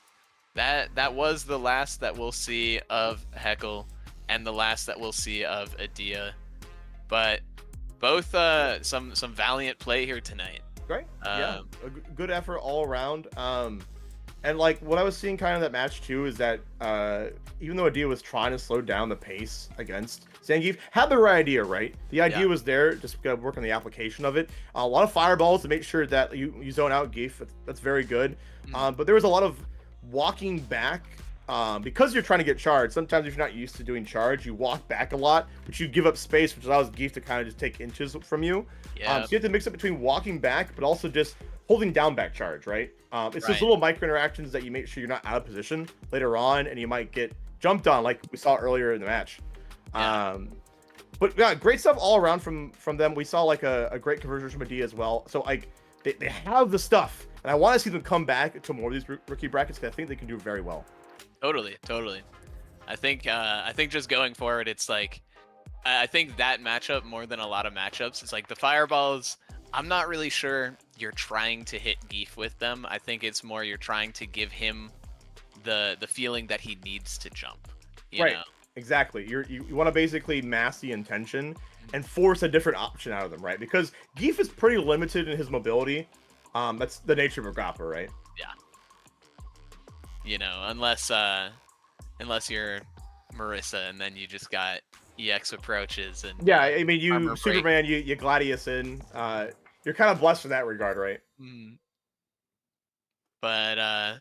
that was the last that we'll see of Hekl and the last that we'll see of Edea. But both some valiant play here tonight. Great. Yeah, a good effort all around. And like what I was seeing kind of that match too is that even though Edea was trying to slow down the pace against Zangief, had the right idea, right? The idea was there, just gotta work on the application of it. A lot of fireballs to make sure that you zone out Gief. That's very good. But there was a lot of walking back because you're trying to get charged. Sometimes if you're not used to doing charge, you walk back a lot, but you give up space, which allows Gief to kind of just take inches from you. So you have to mix it between walking back, but also just holding down back charge, right? It's those little micro interactions that you make sure you're not out of position later on, and you might get jumped on like we saw earlier in the match. But yeah, great stuff all around from them. We saw like a great conversion from Edea as well. So like they have the stuff, and I want to see them come back to more of these rookie brackets because I think they can do very well. Totally. I think just going forward, it's like I think that matchup more than a lot of matchups. It's like the fireballs. I'm not really sure you're trying to hit Gief with them. I think it's more you're trying to give him the feeling that he needs to jump. You know? Exactly. You want to basically mask the intention and force a different option out of them, right? Because Gief is pretty limited in his mobility. That's the nature of a grappler, right? Yeah. You know, unless you're Marissa and then you just got EX approaches and I mean you Superman, you Gladius in. You're kind of blessed in that regard, right? But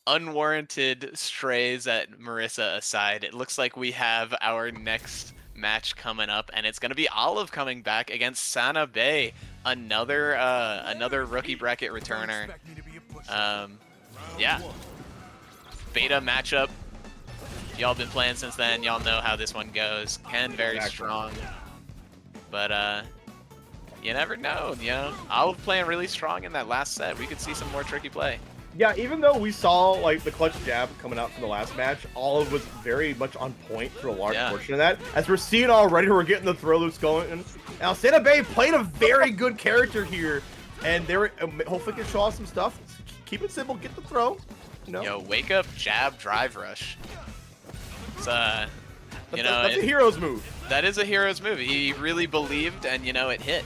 unwarranted strays at Marissa aside, it looks like we have our next match coming up, and it's gonna be Olive coming back against SanaBae, another rookie bracket returner. Beta matchup. Y'all been playing since then. Y'all know how this one goes. Ken very strong, but you never know. You know, Olive playing really strong in that last set. We could see some more tricky play. Yeah, even though we saw like the clutch jab coming out from the last match, Olive was very much on point for a large portion of that. As we're seeing already, we're getting the throw loops going. Now SanaBae played a very good character here, and they were hopefully can show off some stuff. Keep it simple, get the throw. Yo, wake up, jab, drive rush. It's that's a hero's move. That is a hero's move. He really believed, and it hit.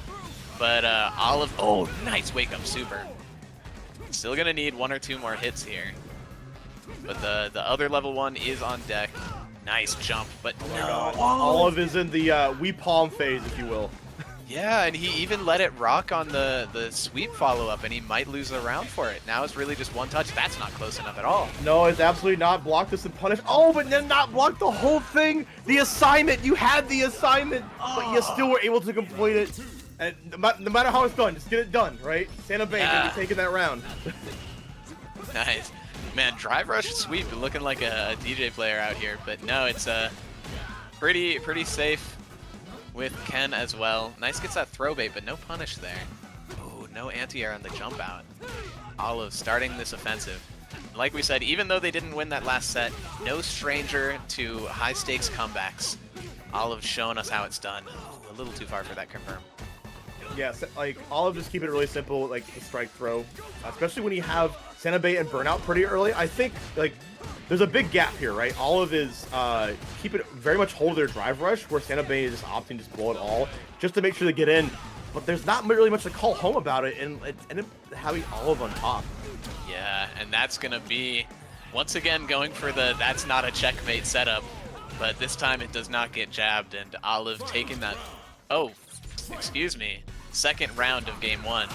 But Olive, nice wake up super. Still gonna need one or two more hits here. But the other level one is on deck. Nice jump, but no. Olive is in the we palm phase, if you will. Yeah, and he even let it rock on the sweep follow-up, and he might lose the round for it. Now it's really just one touch. That's not close enough at all. No, it's absolutely not. Block this and punish. Oh, but then not block the whole thing. The assignment. You had the assignment, but you still were able to complete it. And no matter how it's done, just get it done, right? SanaBae gonna be taking that round. Nice. Man, drive rush sweep looking like a DJ player out here, but no, it's pretty safe with Ken as well. Nice gets that throw bait, but no punish there. Oh, no anti-air on the jump out. Olive starting this offensive. Like we said, even though they didn't win that last set, no stranger to high stakes comebacks. Olive showing us how it's done. Oh, a little too far for that confirm. Yeah, like Olive just keep it really simple, like the strike throw, especially when you have SanaBae and Burnout pretty early. I think like there's a big gap here, right? Olive is keep it very much hold their drive rush, where SanaBae is just opting to just blow it all just to make sure they get in. But there's not really much to call home about it, and it's ended up having Olive on top. Yeah, and that's gonna be once again going for the that's not a checkmate setup, but this time it does not get jabbed, and Olive taking that. Oh, excuse me. Second round of game one.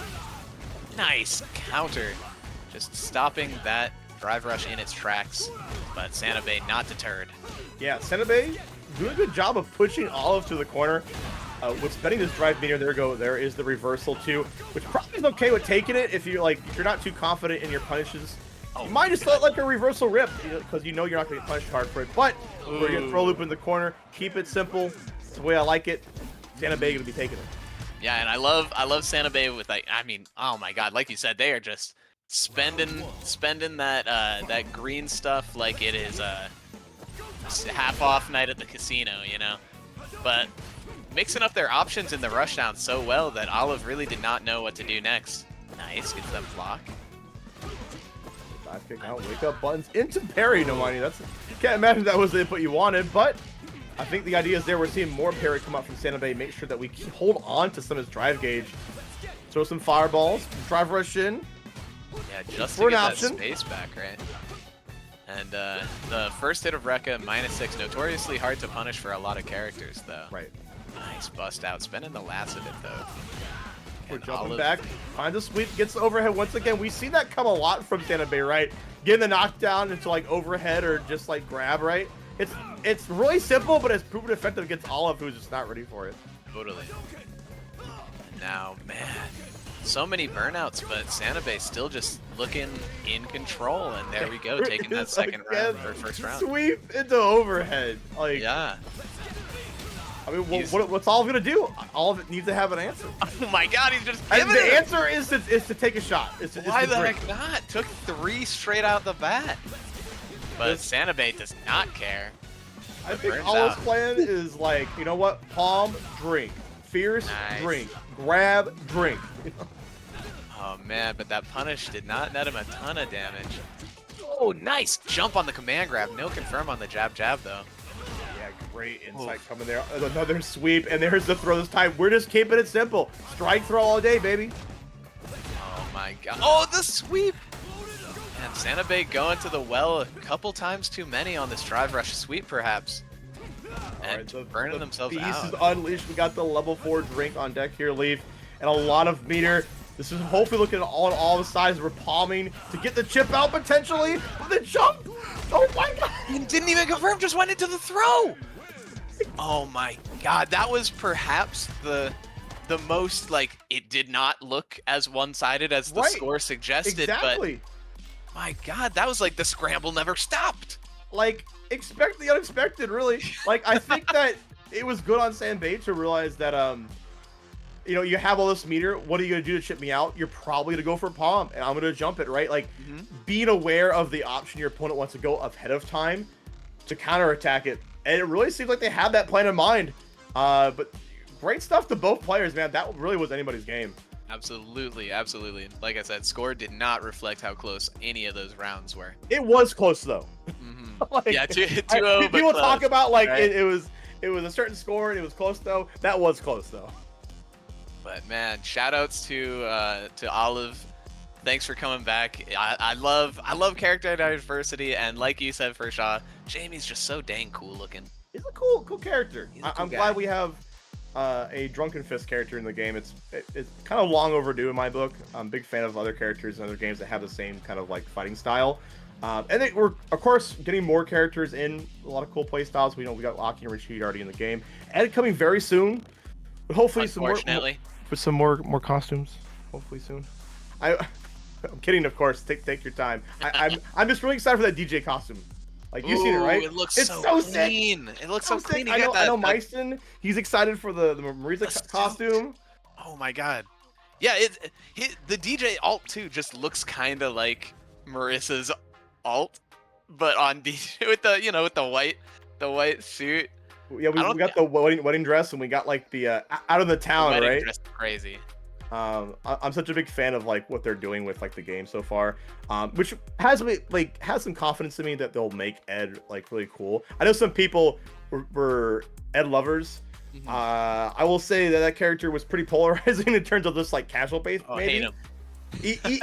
Nice counter. Just stopping that drive rush in its tracks. But SanaBae not deterred. Yeah, SanaBae doing a good job of pushing Olive to the corner. With spending this drive meter, there is the reversal too, which probably is okay with taking it if you're not too confident in your punishes. You might just let like a reversal rip because you know you're not going to get punished hard for it. But we're going to throw a loop in the corner. Keep it simple. That's the way I like it. SanaBae going to be taking it. Yeah, and I love SanaBae with like, I mean, oh my god, like you said, they are just spending that that green stuff like it is half off night at the casino, But mixing up their options in the rushdown so well that Olive really did not know what to do next. Nice, gets that block. Dive kick out, wake up buttons into parry, no money. That's can't imagine that was the input you wanted, but I think the idea is there. We're seeing more parry come out from SanaBae. Make sure that we hold on to some of his drive gauge. Throw some fireballs, drive rush in. Yeah, just to get that space back, right? And the first hit of Rekka, -6, notoriously hard to punish for a lot of characters, though. Right. Nice bust out, spending the last of it, though. We're jumping back, finds a sweep, gets the overhead once again. We see that come a lot from SanaBae, right? Getting the knockdown into like overhead or just like grab, right? It's really simple, but it's proven effective against Olive, who's just not ready for it. Totally. Now, man, so many burnouts, but SanaBae still just looking in control, and there we go, taking that second round or first round. Sweep into overhead. Like, yeah. I mean, what's Olive gonna do? Olive needs to have an answer. Oh my God, he's just giving it. The answer is to take a shot. Why the heck not? Took 3 straight out the bat. But SanaBae does not care. I think Olive's plan is like, you know what? Palm, drink. Fierce, drink. Grab, drink. Oh man, but that punish did not net him a ton of damage. Oh, nice jump on the command grab. No confirm on the jab though. Yeah, great insight coming there. Another sweep, and there's the throw this time. We're just keeping it simple. Strike throw all day, baby. Oh my God. Oh, the sweep. And SanaBae going to the well a couple times too many on this drive rush sweep, perhaps. And burning themselves out. Beast is unleashed. We got the level 4 drink on deck here, Leaf, and a lot of meter. This is hopefully looking at all the sides. We're palming to get the chip out potentially. But the jump! Oh my God! He didn't even confirm. Just went into the throw. Oh my God! That was perhaps the most like it did not look as one-sided as the score suggested. Exactly. But my God, that was like the scramble never stopped. Like, expect the unexpected, really. Like, I think that it was good on SanaBae to realize that, you know, you have all this meter. What are you going to do to chip me out? You're probably going to go for palm, and I'm going to jump it, right? Like, being aware of the option your opponent wants to go ahead of time to counterattack it. And it really seems like they have that plan in mind. But great stuff to both players, man. That really was anybody's game. Absolutely, absolutely. Like I said, score did not reflect how close any of those rounds were. It was close, though. Like, yeah, 2-0. People talk about like it was a certain score and it was close though. That was close though. But man, shoutouts to Olive. Thanks for coming back. I love character diversity, and like you said, for Shaw, Jamie's just so dang cool looking. He's a cool character. I'm glad we have a Drunken Fist character in the game. It's kind of long overdue in my book. I'm a big fan of other characters in other games that have the same kind of like fighting style. And we're of course getting more characters in a lot of cool play styles. We know we got Aki and Rashid already in the game, and coming very soon. But hopefully some more costumes. Hopefully soon. I'm kidding, of course. Take your time. I'm just really excited for that DJ costume. Like, you've seen it, right? It looks so clean. It looks so clean. I know Myson, he's excited for the Marisa costume. Oh my God. Yeah, the DJ alt too just looks kind of like Marissa's alt, but on DJ with the white suit. Yeah, we got the wedding dress, and we got like the out of the town, the right? Dress crazy. I'm such a big fan of like what they're doing with like the game so far, which has some confidence in me that they'll make Ed like really cool. I know some people were Ed lovers. I will say that character was pretty polarizing in terms of just like casual base. Maybe. Hate him.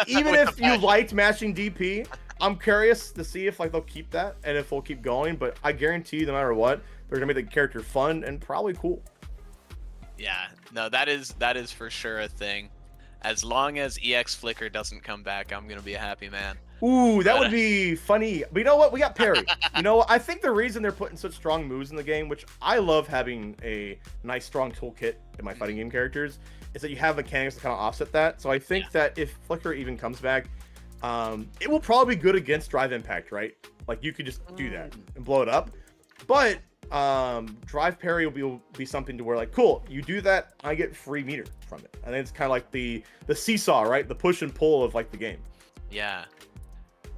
Even if you liked matching DP, I'm curious to see if like they'll keep that and if we'll keep going. But I guarantee you, no matter what, they're gonna make the character fun and probably cool. Yeah, no, that is for sure a thing. As long as EX Flicker doesn't come back, I'm gonna be a happy man. Ooh, that would be funny. But you know what? We got parry. You know, I think the reason they're putting such strong moves in the game, which I love having a nice strong toolkit in my fighting game characters, is that you have mechanics to kind of offset that. So I think that if Flicker even comes back, it will probably be good against drive impact, right? Like you could just do that and blow it up. But drive parry will be something to where like, cool, you do that, I get free meter from it. I think it's kind of like the seesaw, right? The push and pull of like the game. Yeah.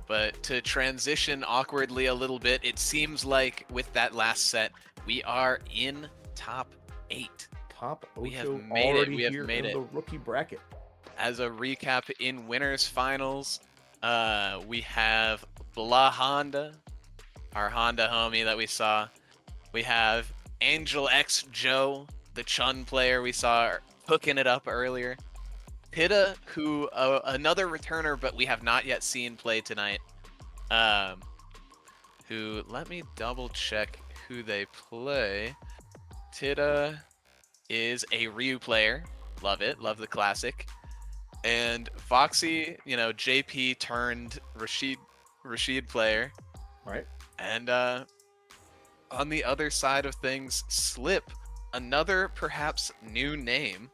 But to transition awkwardly a little bit, it seems like with that last set, we are in top 8. top We have Ocho made it. already We have here made in it. the rookie bracket. As a recap, in winners finals, we have BLAHkonda, our Honda homie that we saw. We have AngelxJo, the Chun player we saw hooking it up earlier. Tidda, who another returner, but we have not yet seen play tonight. Who, let me double check who they play. Tidda is a Ryu player. Love it. Love the classic. And Foxy, you know, JP turned Rashid player. Right. And on the other side of things, Slip, another perhaps new name.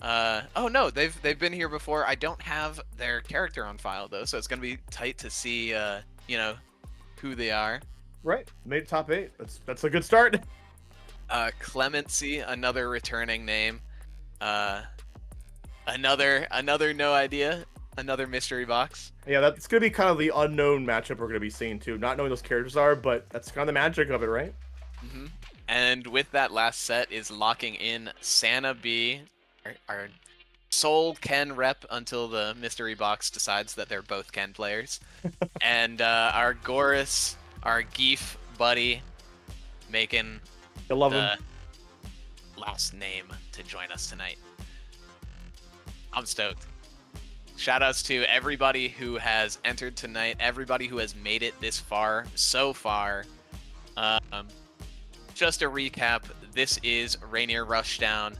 Oh no, they've been here before. I don't have their character on file though, so it's gonna be tight to see you know, who they are. Right. Made top 8. That's a good start. Clemency, another returning name. Another no idea, another mystery box. Yeah, that's gonna be kind of the unknown matchup we're gonna be seeing too. Not knowing those characters are, but that's kind of the magic of it, right? Mm-hmm. And with that last set is locking in SanaBae, our sole Ken rep until the mystery box decides that they're both Ken players, and our Goris, our Geef buddy, making I love the him. last name to join us tonight. I'm stoked. Shoutouts to everybody who has entered tonight, everybody who has made it this far, so far. Just a recap, this is Rainier Rushdown.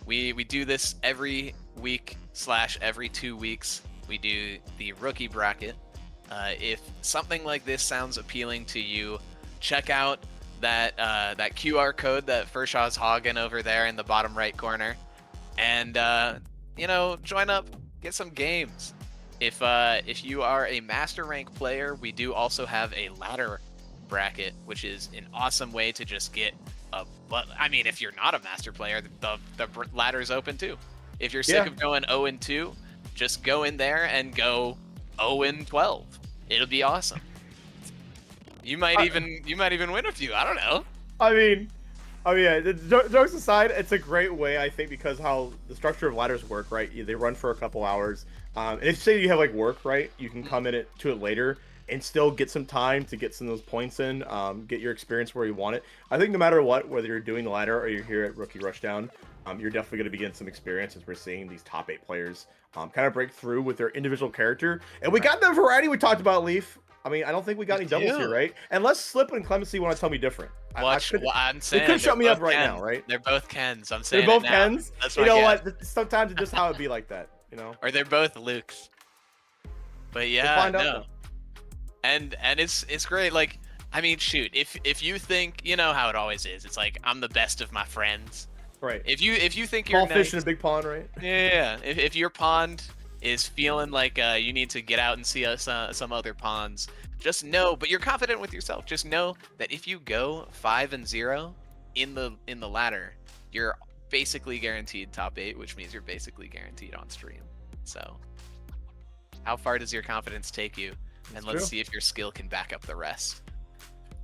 We do this every week / every 2 weeks. We do the rookie bracket. If something like this sounds appealing to you, check out that QR code that Fershaw's hogging over there in the bottom right corner, and you know, join up, get some games. If you are a master rank player, we do also have a ladder bracket, which is an awesome way to just get a. But I mean, if you're not a master player, the ladder's open too. If you're sick of going 0-2, just go in there and go 0-12. It'll be awesome. You might even win a few. I don't know. I mean, yeah, jokes aside, it's a great way, I think, because how the structure of ladders work, right? They run for a couple hours. And if say you have like work, right, you can come to it later and still get some time to get some of those points in, get your experience where you want it. I think no matter what, whether you're doing the ladder or you're here at Rookie Rushdown, you're definitely going to be getting some experience as we're seeing these top 8 players kind of break through with their individual character. And we got the variety we talked about, Leaf. I mean, I don't think we got any doubles here, right? Unless Slip and Clemency want to tell me different. I'm saying they could shut me up right now, right? They're both Kens. I'm saying they're both it now. Kens. That's you know what? Sometimes it's just how it be like that, you know. Or they're both Lukes. But yeah, we'll find no. out, and it's great. Like, I mean, shoot, if you think, you know how it always is. It's like, I'm the best of my friends. Right. If you think you're small fish in a big pond, right? Yeah. If your pond is feeling like you need to get out and see some other ponds, just know, but you're confident with yourself. Just know that if you go 5-0 in the ladder, you're basically guaranteed top 8, which means you're basically guaranteed on stream. So, how far does your confidence take you? And let's see if your skill can back up the rest.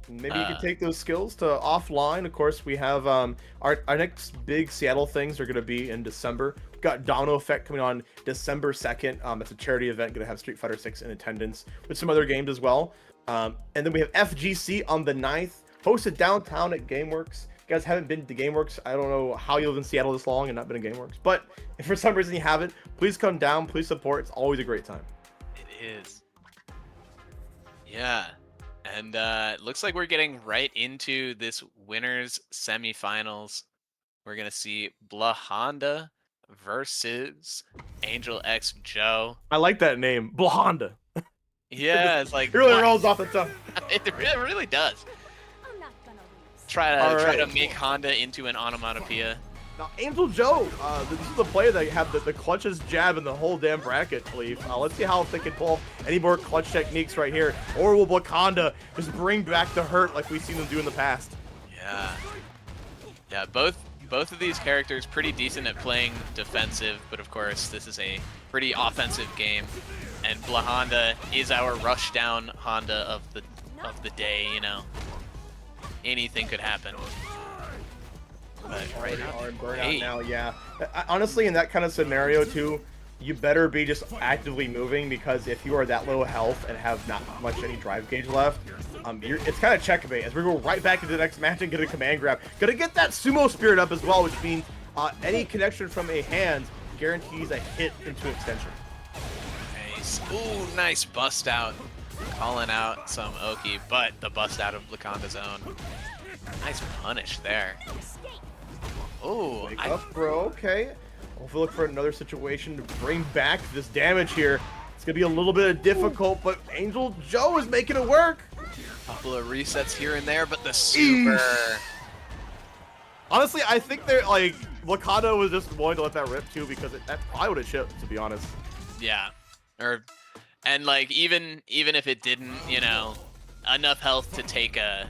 Maybe you can take those skills to offline. Of course, we have our next big Seattle things are going to be in December. We've got Domino Effect coming on December 2nd. It's a charity event, going to have Street Fighter 6 in attendance with some other games as well. And then we have FGC on the 9th, hosted downtown at GameWorks. If you guys haven't been to GameWorks, I don't know how you live in Seattle this long and not been to GameWorks. But if for some reason you haven't, please come down. Please support. It's always a great time. It is. Yeah. And it looks like we're getting right into this winners semifinals. We're going to see BLAHkonda versus AngelxJo. I like that name, BLAHkonda. Yeah, it's like... It really rolls off the tongue. It really does. Try to make Honda into an onomatopoeia. Now, AngelxJo, this is the player that have the clutchest jab in the whole damn bracket, Leaf. Let's see how if they can pull any more clutch techniques right here. Or will BLAHkonda just bring back the hurt like we've seen them do in the past? Yeah. Yeah, both of these characters pretty decent at playing defensive, but of course this is a pretty offensive game. And BLAHkonda is our rushdown Honda of the day, you know. Anything could happen. But right now, burnout now, yeah. Honestly, in that kind of scenario too, you better be just actively moving, because if you are that low health and have not much any drive gauge left, it's kind of checkmate. As we go right back into the next match and get a command grab, gonna get that sumo spirit up as well, which means any connection from a hand guarantees a hit into extension. Nice. Ooh, nice bust out. Calling out some Oki, but the bust out of BLAHkonda's own. Nice punish there. Ooh, Wake up, bro. Okay. Hopefully look for another situation to bring back this damage here. It's gonna be a little bit difficult, but AngelxJo is making it work. Couple of resets here and there, but the super. Honestly, I think they're like BLAHkonda was just willing to let that rip too, because that probably would have chipped, to be honest. Yeah, and like even if it didn't, you know, enough health to take a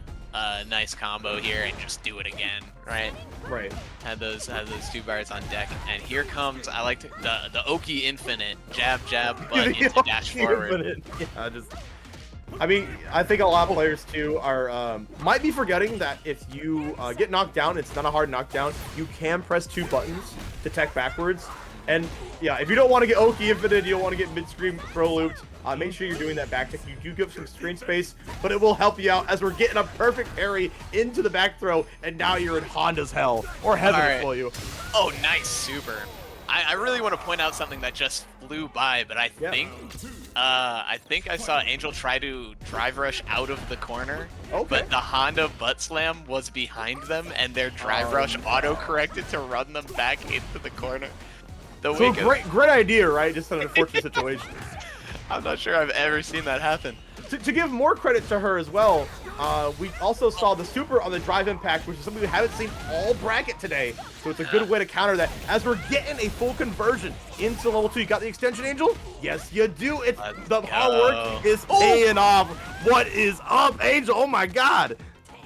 nice combo here and just do it again, right? Right. Had those 2 bars on deck, and here comes the Oki infinite jab, but into dash forward. Yeah, I mean, I think a lot of players too are might be forgetting that if you get knocked down, it's not a hard knockdown. You can press 2 buttons to tech backwards, and yeah, if you don't want to get Oki infinite, you don't want to get mid-screen pro looped. Make sure you're doing that back tech. You do give some screen space, but it will help you out as we're getting a perfect parry into the back throw, and now you're in Honda's hell, or heaven for you. Oh, nice super. I really want to point out something that just flew by, but I think I saw Angel try to drive rush out of the corner, but the Honda butt slam was behind them, and their drive rush auto-corrected to run them back into the corner. So great idea, right? Just an unfortunate situation. I'm not sure I've ever seen that happen. To give more credit to her as well, we also saw the super on the drive impact, which is something we haven't seen all bracket today. So it's a good way to counter that as we're getting a full conversion into level 2. You got the extension, Angel? Yes, you do. It's the hard work is paying off. What is up, Angel? Oh my God.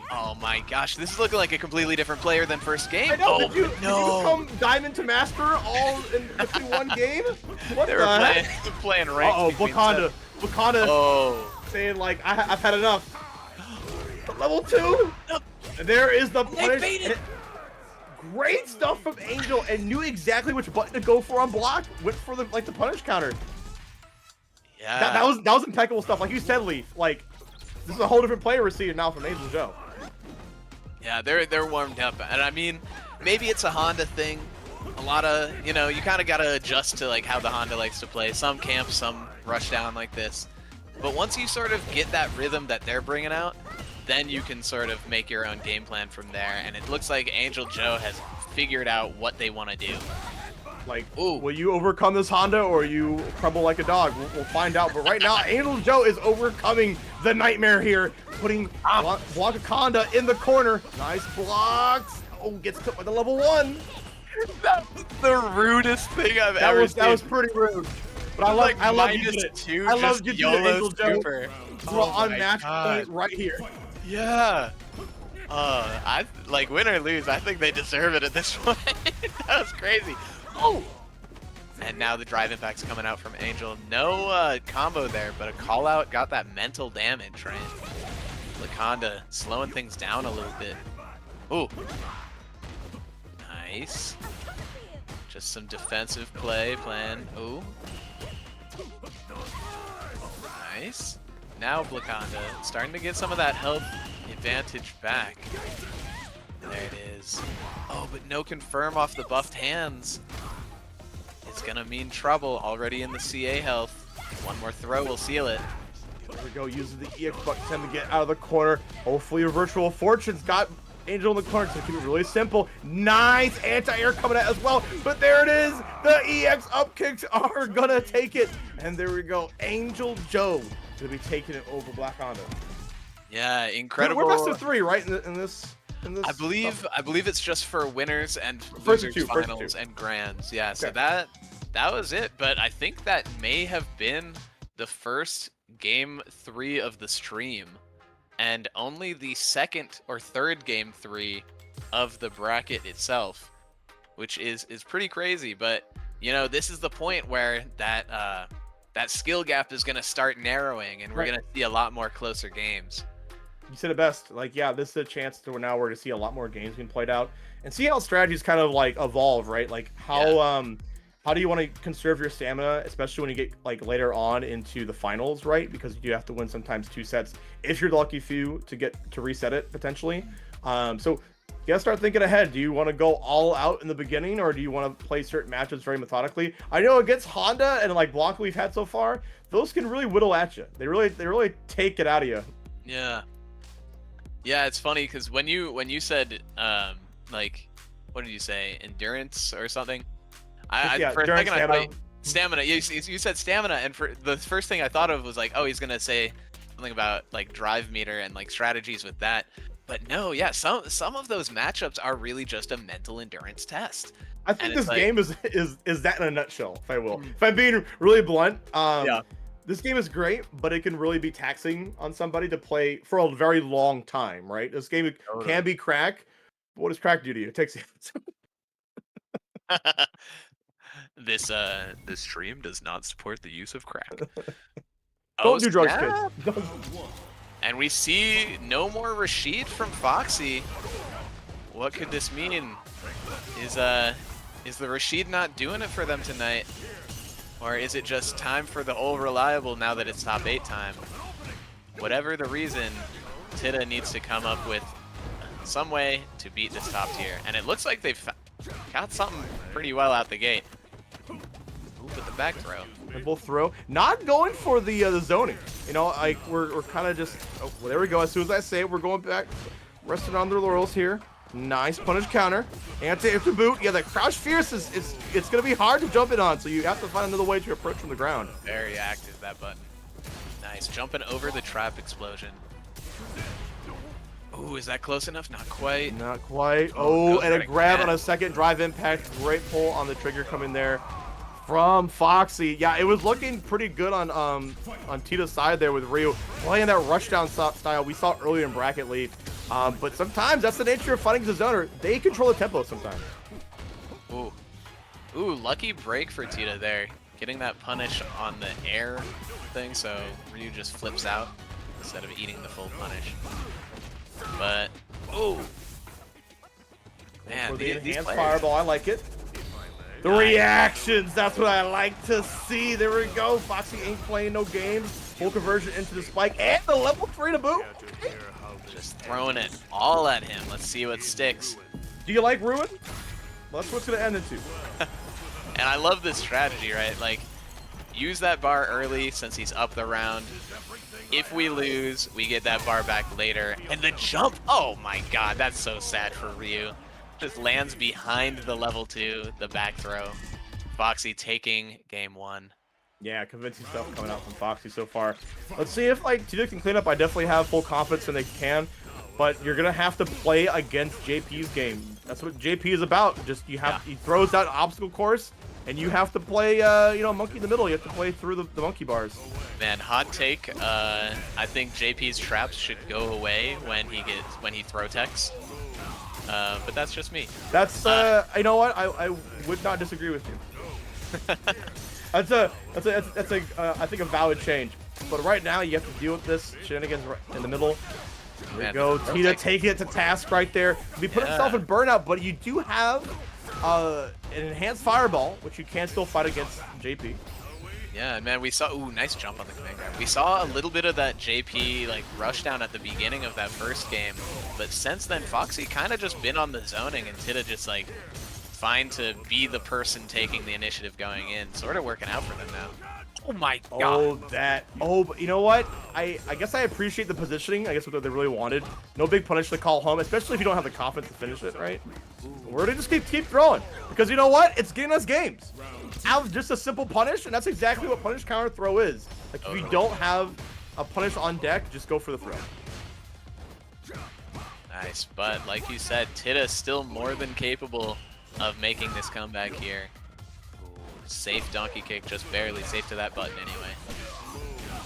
Oh my gosh, this is looking like a completely different player than first game. I know, did you become Diamond to Master all in between one game? What they were playing ranked. Uh-oh, BLAHkonda saying like, I've had enough. Level 2? There is the punish. Great stuff from Angel, and knew exactly which button to go for on block. Went for the punish counter. Yeah. That was impeccable stuff. Like you said, Leaf, like this is a whole different player we're seeing now from AngelxJo. Yeah, they're warmed up, and I mean, maybe it's a Honda thing. A lot of, you know, you kind of gotta adjust to like how the Honda likes to play. Some camp, some rush down like this. But once you sort of get that rhythm that they're bringing out, then you can sort of make your own game plan from there. And it looks like AngelxJo has figured out what they want to do. Like, will you overcome this Honda, or you crumble like a dog? We'll find out. But right now, AngelxJo is overcoming the nightmare here, putting BLAHkonda in the corner. Nice blocks. Oh, gets took by the level 1. That was the rudest thing I've ever seen. That was pretty rude. But I love you did it. I love you did AngelxJo. We're on match point right here. Yeah. I like, win or lose, I think they deserve it at this point. That was crazy. Oh! And now the drive impact's coming out from Angel. No combo there, but a call out got that mental damage, right? BLAHkonda slowing things down a little bit. Ooh. Nice. Just some defensive plan. Ooh. Nice. Now BLAHkonda starting to get some of that health advantage back. There it is. Oh, but no confirm off the buffed hands. It's gonna mean trouble already in the CA health. One more throw will seal it. There we go, using the EX button 10 to get out of the corner. Hopefully your Virtual Fortune's got Angel in the corner to keep it really simple. Nice anti-air coming out as well. But there it is. The EX up kicks are gonna take it. And there we go. AngelxJo gonna be taking it over BLAHkonda. Yeah, incredible. We're best of 3, right? In this I believe it's just for winners and losers finals and grands. Yeah, so that was it. But I think that may have been the first game 3 of the stream, and only the second or third game 3 of the bracket itself, which is pretty crazy. But you know, this is the point where that skill gap is going to start narrowing, and we're going to see a lot more closer games. you said it best. Like, yeah, this is a chance to now we're to see a lot more games being played out and see how strategies kind of like evolve, right? Like how do you want to conserve your stamina, especially when you get like later on into the finals, right? Because you have to win sometimes 2 sets if you're the lucky few to get to reset it potentially. So you gotta start thinking ahead. Do you want to go all out in the beginning, or do you want to play certain matches very methodically? I know against Honda and like BLAHkonda we've had so far, those can really whittle at you. They really take it out of you. Yeah. Yeah, it's funny because when you said like, what did you say, endurance or something? Yeah, for a second stamina. I thought stamina. You said stamina, and for the first thing I thought of was like, oh, he's gonna say something about like drive meter and like strategies with that. But no, yeah, some of those matchups are really just a mental endurance test. I think this game is that in a nutshell, if I will. If I'm being really blunt, yeah. This game is great, but it can really be taxing on somebody to play for a very long time, right? This game can be crack. But what does crack do to you? It takes you. This stream does not support the use of crack. Don't do drugs, snap. kids. And we see no more Rashid from Foxy. What could this mean? Is the Rashid not doing it for them tonight? Or is it just time for the old reliable now that it's top 8 time? Whatever the reason, Tidda needs to come up with some way to beat this top tier. And it looks like they've got something pretty well out the gate. Ooh, with the back throw. Triple throw. Not going for the zoning. You know, like we're kind of just. Oh, well, there we go. As soon as I say it, we're going back, resting on their laurels here. Nice punish counter. Anti-after boot. Yeah, that crouch fierce it's gonna be hard to jump it on, so you have to find another way to approach from the ground. Very active, that button. Nice, jumping over the trap explosion. Ooh, is that close enough? Not quite. Not quite. Oh, and a grab on a second drive impact. Great pull on the trigger coming there from Foxy. Yeah, it was looking pretty good on Tidda's side there with Ryu playing that rushdown style we saw earlier in bracket lead. But sometimes that's the nature of fighting the zoner. They control the tempo sometimes. Ooh. Ooh, lucky break for Tidda there. Getting that punish on the air thing, so Ryu just flips out instead of eating the full punish. But, ooh. Man, for the these enhanced players. fireball, I like it. The reactions, that's what I like to see. There we go. Foxy ain't playing no games. Full conversion into the spike and the level 3 to boot. Just throwing it all at him. Let's see what sticks. Do you like Ruin? Well, that's what's going to end into. And I love this strategy, right? Like, use that bar early since he's up the round. If we lose, we get that bar back later. And the jump, oh my god, that's so sad for Ryu. Just lands behind the level 2, the back throw. Foxy taking game 1. Yeah, convincing stuff coming out from Foxy so far. Let's see if like Tidda can clean up. I definitely have full confidence and they can, but you're gonna have to play against JP's game. That's what JP is about. Just he throws that obstacle course, and you have to play you know, monkey in the middle. You have to play through the monkey bars. Man, hot take. I think JP's traps should go away when he throw techs. But that's just me. That's you know what? I would not disagree with you. That's I think a valid change. But right now you have to deal with this shenanigans right in the middle. There we go. Tidda taking it to task right there. He put himself in burnout, but you do have an enhanced fireball, which you can still fight against JP. Yeah, man, we saw, ooh, nice jump on the command grab. We saw a little bit of that JP, like, rushdown at the beginning of that first game, but since then, Foxy kind of just been on the zoning, and Tidda just, like, fine to be the person taking the initiative going in. Sort of working out for them now. Oh my god. Oh, but you know what? I guess I appreciate the positioning. I guess what they really wanted. No big punish to call home, especially if you don't have the confidence to finish it, right? We're gonna just keep throwing. Because you know what? It's getting us games. Have just a simple punish, and that's exactly what punish counter throw is. Like, if you don't have a punish on deck, just go for the throw. Nice, but like you said, Tidda still more than capable of making this comeback here. Ooh, safe donkey kick, just barely safe to that button anyway.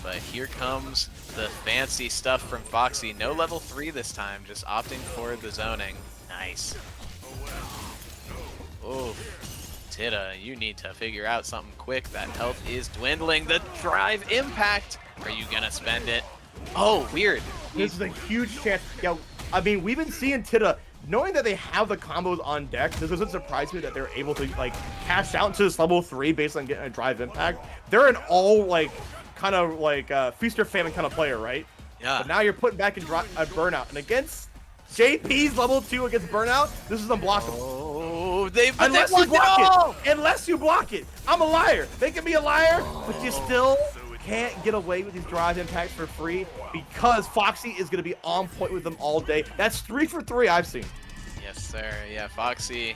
But here comes the fancy stuff from Foxy. No level 3 this time, just opting for the zoning. Nice. Oof. Tidda, you need to figure out something quick. That health is dwindling. The drive impact. Are you gonna spend it? Oh, weird. This is a huge chance. Yeah, I mean, we've been seeing Tidda, knowing that they have the combos on deck, this doesn't surprise me that they're able to, like, cash out into this level 3 based on getting a drive impact. They're an all, like, kind of, like, feast or famine kind of player, right? Yeah. But now you're putting back in burnout. And against JP's level 2 against burnout, this is unblockable. Oh, unless you block it. Unless you block it. I'm a liar. They can be a liar, but you still can't get away with these drive impacts for free because Foxy is going to be on point with them all day. That's 3 for 3 I've seen. Yes, sir. Yeah, Foxy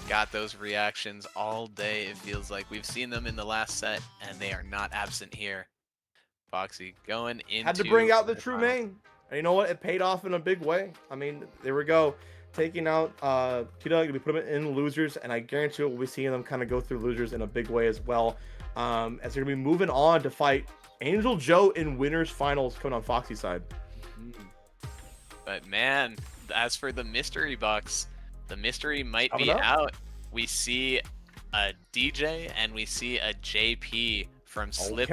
got those reactions all day. It feels like we've seen them in the last set, and they are not absent here. Foxy going into... Had to bring out the true main. And you know what? It paid off in a big way. I mean, there we go. Taking out Tidda, we put them in losers, and I guarantee we'll be seeing them kind of go through losers in a big way as well. As they're going to be moving on to fight AngelxJo in winners finals coming on Foxy's side. But man, as for the mystery box, the mystery might be Coming up. out. We see a DJ and we see a JP from Slip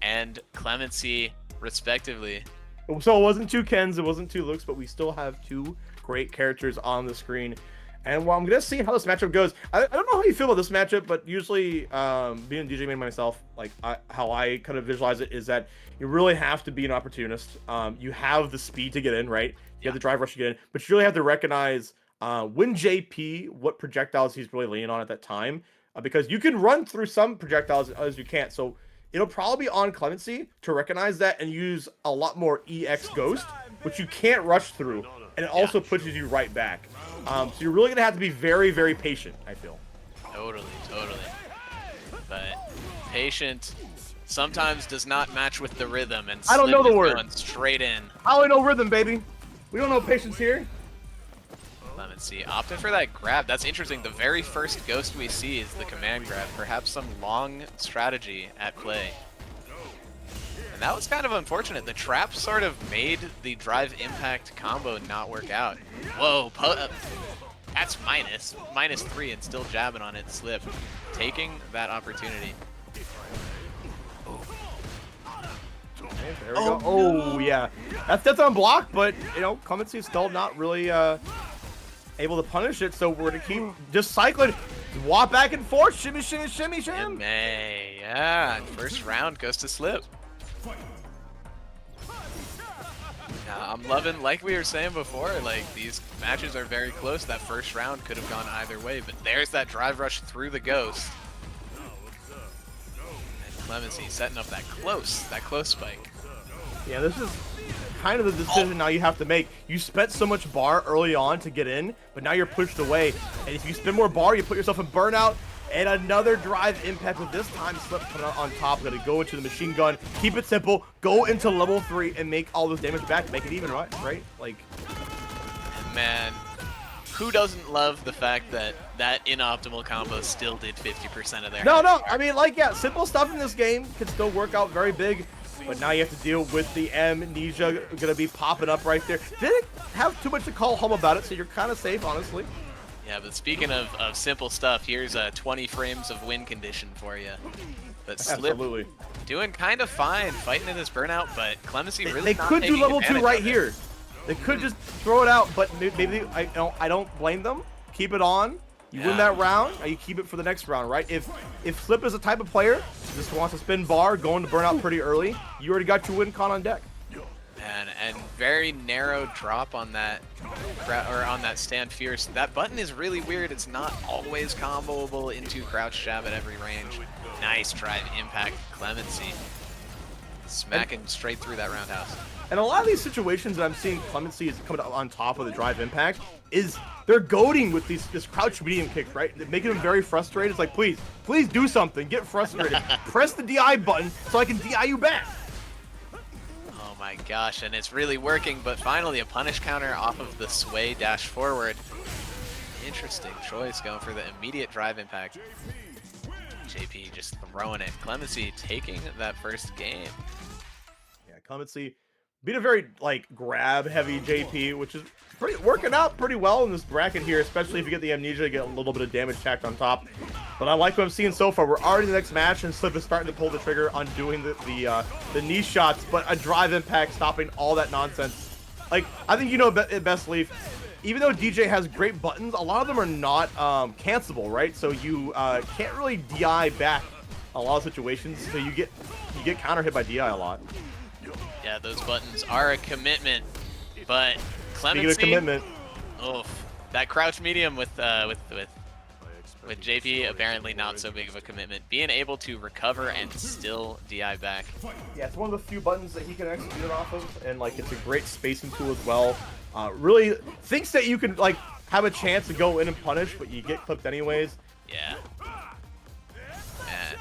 and Clemency, respectively. So it wasn't 2 Kens, it wasn't 2 Lukes, but we still have 2 great characters on the screen. And while I'm going to see how this matchup goes, I don't know how you feel about this matchup, but usually being DJ main myself, like how I kind of visualize it is that you really have to be an opportunist. You have the speed to get in, right? You have the drive rush to get in, but you really have to recognize when JP, what projectiles he's really leaning on at that time, because you can run through some projectiles as you can't. So it'll probably be on Clemency to recognize that and use a lot more EX Ghost, which you can't rush through, and it also pushes you right back. So you're really going to have to be very, very patient, I feel. Totally. But patient sometimes does not match with the rhythm, and I don't know the word. Going straight in. How do I know rhythm, baby? We don't know patience here. Clemency opted for that grab. That's interesting. The very first ghost we see is the command grab. Perhaps some long strategy at play. And that was kind of unfortunate. The trap sort of made the drive impact combo not work out. Whoa, that's -3 and still jabbing on it. Slip taking that opportunity. There we go. Oh, yeah. That's on block, but, you know, Clemency is still not really able to punish it, so we're going to keep just cycling. Walk back and forth. Shimmy, shimmy, shimmy, shim. Yeah. First round goes to Slip. I'm loving, like we were saying before, like these matches are very close. That first round could have gone either way, but there's that drive rush through the ghost. And Clemency setting up that close spike. Yeah, this is kind of the decision now you have to make. You spent so much bar early on to get in, but now you're pushed away. And if you spend more bar, you put yourself in burnout. And another drive impact with this time Slip coming out on top. Gonna go into the machine gun, keep it simple, go into level 3 and make all this damage back, make it even, right? Like, man, who doesn't love the fact that that inoptimal combo still did 50% of their No, I mean, like, yeah, simple stuff in this game can still work out very big, but now you have to deal with the amnesia gonna be popping up right there. Didn't have too much to call home about it, so you're kind of safe, honestly. Yeah, but speaking of simple stuff, here's a 20 frames of win condition for you. But Slip doing kind of fine, fighting in this burnout, but Clemency really They could do level 2 right here. They could just throw it out, but maybe I don't blame them. Keep it on. You win that round, you keep it for the next round, right? If Slip is a type of player just wants to spin bar, going to burnout pretty early, you already got your win con on deck. And very narrow drop on that, or on that stand fierce. That button is really weird. It's not always comboable into crouch jab at every range. Nice drive impact, Clemency. Smacking straight through that roundhouse. And a lot of these situations that I'm seeing Clemency is coming on top of the drive impact is they're goading with this crouch medium kick, right? They're making them very frustrated. It's like, please do something. Get frustrated. Press the DI button so I can DI you back. Oh my gosh, and it's really working, but finally a punish counter off of the sway dash forward. Interesting choice, going for the immediate drive impact. JP just throwing it. Clemency taking that first game. Yeah, Clemency beat a very, like, grab-heavy JP, which is working out pretty well in this bracket here, especially if you get the amnesia, get a little bit of damage tacked on top. But I like what I'm seeing so far. We're already in the next match, and Slip is starting to pull the trigger on doing the knee shots, but a drive impact stopping all that nonsense. Like, I think you know best, Leaf. Even though DJ has great buttons, a lot of them are not cancelable, right? So you can't really DI back a lot of situations, so you get counter hit by DI a lot. Yeah, those buttons are a commitment, but Clemency. Speaking of commitment, oof, that crouch medium with JP apparently not so big of a commitment. Being able to recover and still DI back. Yeah, it's one of the few buttons that he can execute it off of, and like it's a great spacing tool as well. Really thinks that you can like have a chance to go in and punish, but you get clipped anyways. Yeah. And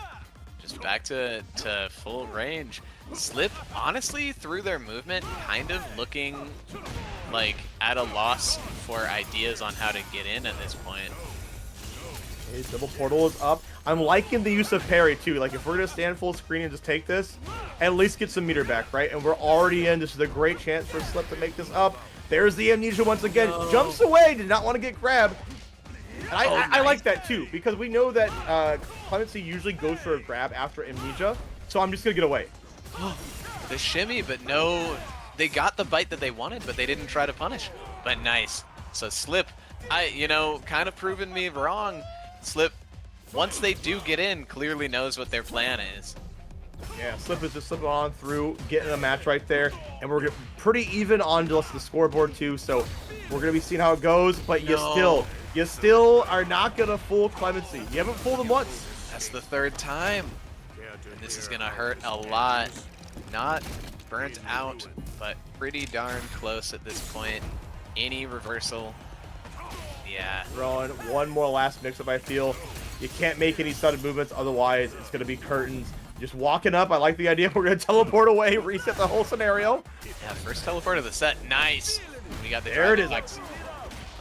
just back to full range. Slip, honestly, through their movement, kind of looking like at a loss for ideas on how to get in at this point. Okay, double portal is up. I'm liking the use of parry too. Like if we're gonna stand full screen and just take this, at least get some meter back, right? And we're already in. This is a great chance for Slip to make this up. There's the amnesia once again. No. Jumps away, did not want to get grabbed. And I like that too, because we know that Clemency usually goes for a grab after amnesia. So I'm just gonna get away. The shimmy, but no, they got the bite that they wanted, but they didn't try to punish. But nice. So Slip, kind of proven me wrong. Slip, once they do get in, clearly knows what their plan is. Yeah, Slip is just slipping on through, getting a match right there, and we're pretty even on just the scoreboard too. So we're gonna be seeing how it goes, but you still are not gonna fool Clemency. You haven't fooled him once. That's the third time. And this is gonna hurt a lot. Not burnt out, but pretty darn close at this point. Any reversal. Yeah. Throwing one more last mix-up, I feel. You can't make any sudden movements, otherwise it's gonna be curtains. Just walking up, I like the idea. We're gonna teleport away, reset the whole scenario. Yeah, first teleport of the set. Nice. We got the there it is. Let's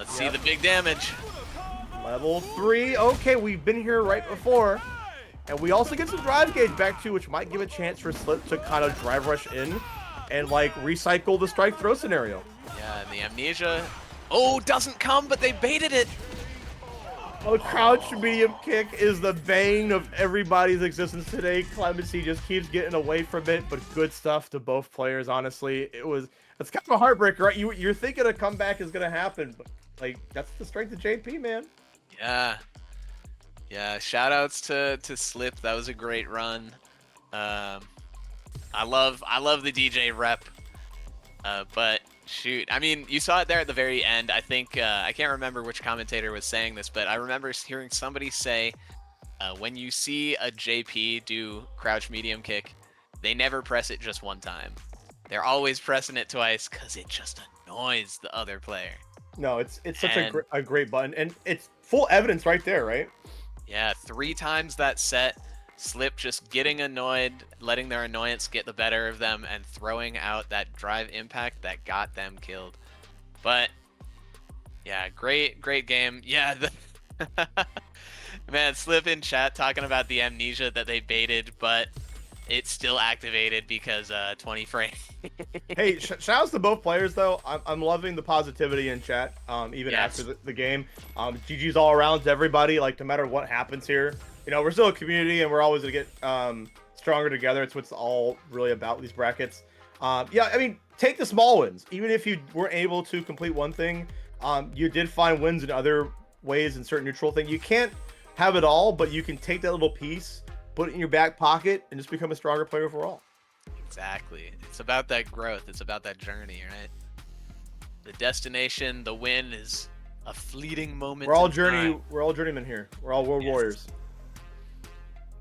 see the big damage. Level 3. Okay, we've been here right before. And we also get some drive gauge back too, which might give a chance for Slip to kind of drive rush in and like recycle the strike throw scenario. Yeah, and the amnesia. Oh, doesn't come, but they baited it. Oh, crouch medium kick is the bane of everybody's existence today. Clemency just keeps getting away from it, but good stuff to both players, honestly. It's kind of a heartbreaker, right? You're thinking a comeback is going to happen, but like that's the strength of JP, man. Yeah. Yeah, shout outs to Slip. That was a great run. I love the DJ rep. But shoot, I mean, you saw it there at the very end. I think I can't remember which commentator was saying this, but I remember hearing somebody say when you see a JP do crouch medium kick, they never press it just one time. They're always pressing it twice because it just annoys the other player. No, it's such a great button, and it's full evidence right there, right? Yeah, 3 times that set. Slip just getting annoyed, letting their annoyance get the better of them, and throwing out that drive impact that got them killed. But yeah, great game. Yeah, man, Slip in chat talking about the amnesia that they baited, but it's still activated because 20 frame. Hey, shouts to both players though. I'm loving the positivity in chat, even after the game. GG's all around to everybody. Like no matter what happens here, you know we're still a community and we're always gonna get stronger together. It's what's all really about with these brackets. Yeah, I mean take the small wins. Even if you weren't able to complete one thing, you did find wins in other ways in certain neutral things. You can't have it all, but you can take that little piece, put it in your back pocket, and just become a stronger player overall. Exactly. It's about that growth. It's about that journey, right? The destination, the win is a fleeting moment. We're all journeymen here. We're all world warriors.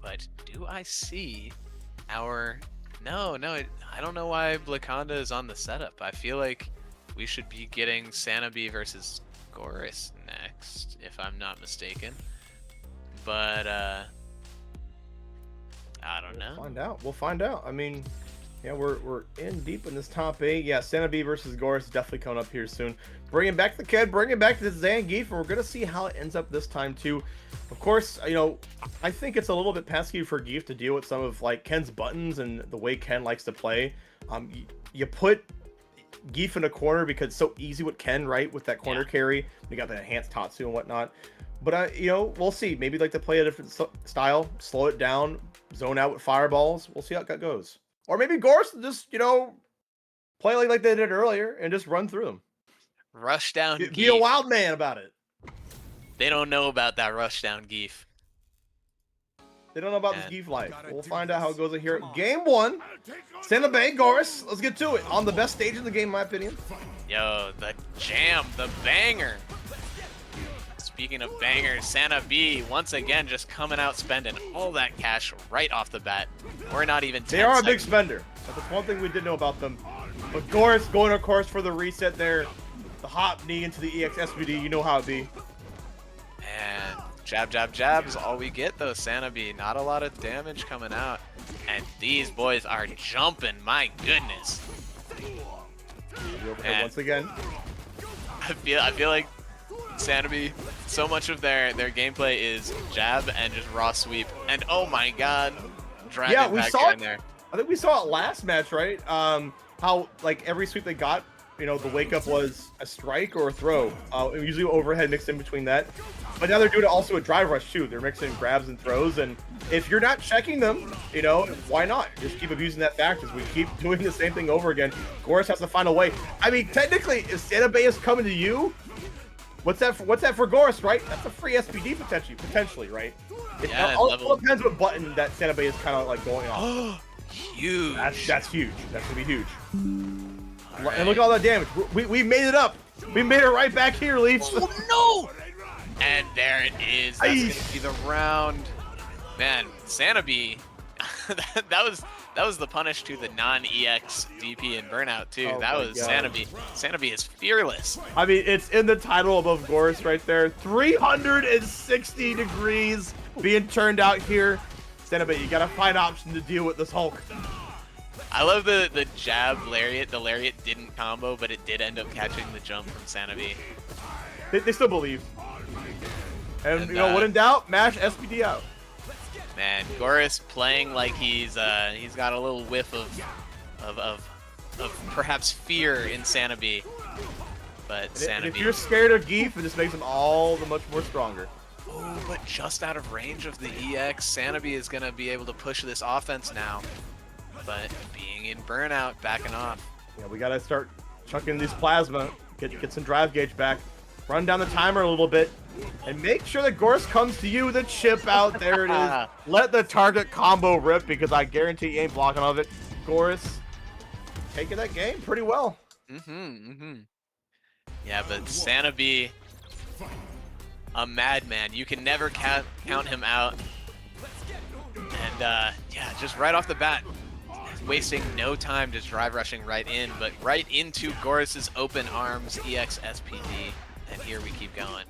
But do I see our... No, I don't know why BLAHkonda is on the setup. I feel like we should be getting SanaBae versus Goris next, if I'm not mistaken. But, I don't know. We'll find out. I mean, yeah, we're in deep in this top 8. Yeah, SanaBae versus Goris is definitely coming up here soon. Bringing back the kid, bringing back the Zangief, and we're gonna see how it ends up this time too. Of course, you know, I think it's a little bit pesky for Geef to deal with some of like Ken's buttons and the way Ken likes to play. You put Geef in a corner because it's so easy with Ken, right? With that corner carry, we got the enhanced Tatsu and whatnot. But you know, we'll see. Maybe like to play a different style, slow it down, zone out with fireballs. We'll see how it goes. Or maybe Goris just, you know, play like they did earlier and just run through them. Rushdown Be a Geef. wild man about it. They don't know about that Rushdown Geef. They don't know about this Geef life. We'll find out how it goes in here. Game 1. SanaBae, Goris. Let's get to it. On the best stage in the game, in my opinion. Yo, the jam, the banger. Speaking of bangers, SanaBae once again just coming out spending all that cash right off the bat. We're not even 10 They are a seconds. big spender. That's one thing we did know about them. But Goris going, of course, for the reset there. The hop knee into the EX SBD. You know how it be. And jab, jab, jab is all we get though, SanaBae. Not a lot of damage coming out. And these boys are jumping, my goodness. And once again. I feel like SanaBae, so much of their gameplay is jab and just raw sweep. And oh my god, dragging Yeah, we back saw in there. I think we saw it last match, right? How like every sweep they got, you know, the wake up was a strike or a throw. Usually overhead mixed in between that. But now they're doing it also with drive rush too. They're mixing grabs and throws, and if you're not checking them, you know, why not? Just keep abusing that fact as we keep doing the same thing over again. Goris has to find a way. I mean, technically, if SanaBae is coming to you, what's that for Goris, right? That's a free SPD potentially, right? It Yeah, all depends what button that SanaBae is kind of like going off. Huge. That's huge. That's gonna be huge. Right. And look at all that damage. We made it up. We made it right back here, Leafs. Oh no! And there it is. That's gonna be the round. Man, SanaBae. that was the punish to the non-EX DP and burnout too. Oh that my was God. SanaBae. SanaBae is fearless. I mean, it's in the title above Goris right there. 360 degrees being turned out here. SanaBae, you gotta find option to deal with this Hulk. I love the jab lariat. The lariat didn't combo, but it did end up catching the jump from SanaBae. They still believe. And you know, when in doubt, mash SPD out. Man, Goris playing like he's got a little whiff of perhaps fear in SanaBae. But And if SanaBae. you're scared of Geef, it just makes him all the much more stronger. Oh, but just out of range of the EX, SanaBae is gonna be able to push this offense now. But being in burnout, backing off. Yeah, we gotta start chucking these plasma, get some drive gauge back, run down the timer a little bit, and make sure that Goris comes to you with a chip out. There it is. Let the target combo rip, because I guarantee you ain't blocking all of it. Goris taking that game pretty well. Yeah, but SanaBae, a madman. You can never count him out. And yeah, just right off the bat, wasting no time just drive rushing right in, but right into Goris's open arms EX SPD. And here we keep going.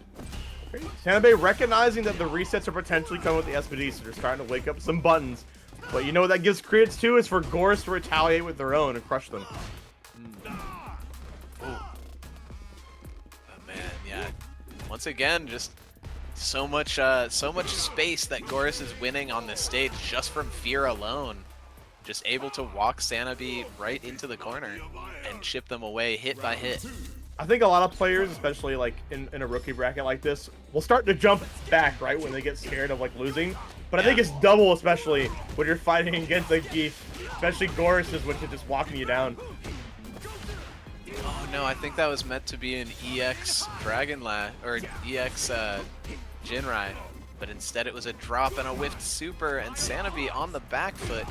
SanaBae recognizing that the resets are potentially coming with the SPD, so they're starting to wake up some buttons. But you know what that gives credence to is for Goris to retaliate with their own and crush them. Oh man, yeah. Once again, just so much space that Goris is winning on this stage just from fear alone. Just able to walk SanaBae right into the corner and chip them away hit by hit. I think a lot of players, especially like in a rookie bracket like this, will start to jump back, right, when they get scared of like losing. But I think it's double, especially when you're fighting against like Geef, especially Goris is when he's just walking you down. Oh no, I think that was meant to be an EX Dragon Lash or EX Jinrai, but instead it was a drop and a whiffed super and SanaBae on the back foot.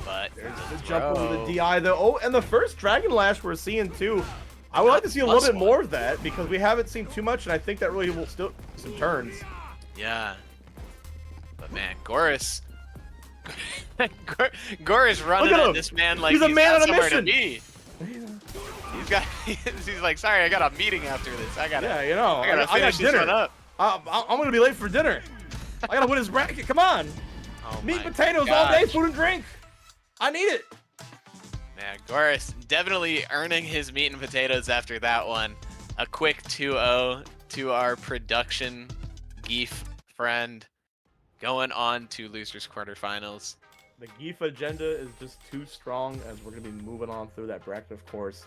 But there's the jump over the DI though. Oh, and the first Dragon Lash we're seeing too. I would like to see a little bit more of that because we haven't seen too much, and I think that really will still some turns. Yeah. But man, Goris. Goris running at this man like he's a man on a somewhere to mission. be. He's like, sorry, I got a meeting after this. I gotta finish this one up. I'm gonna be late for dinner. I gotta win his bracket. Come on. Oh meat, potatoes all day, food and drink. I need it. Man, Goris definitely earning his meat and potatoes after that one. A quick 2-0 to our production Geef friend. Going on to losers quarterfinals. The Geef agenda is just too strong as we're going to be moving on through that bracket, of course.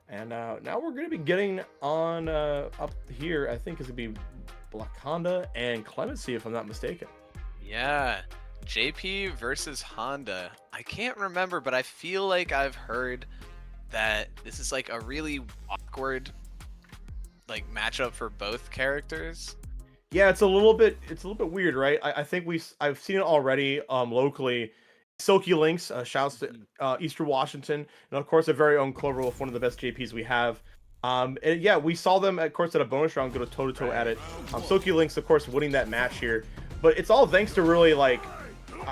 And now we're going to be getting on up here. I think it's going to be BLAHkonda and Clemency, if I'm not mistaken. Yeah, JP versus Honda. I can't remember, but I feel like I've heard that this is like a really awkward like matchup for both characters. Yeah, it's a little bit weird, right? I think I've seen it already locally. Silky Links, shouts to Eastern Washington, and of course, our very own Cloverwolf, one of the best JPs we have. And yeah, we saw them, of course, at a bonus round go to toe-to-toe at it. Silky Links, of course, winning that match here. But it's all thanks to really, like,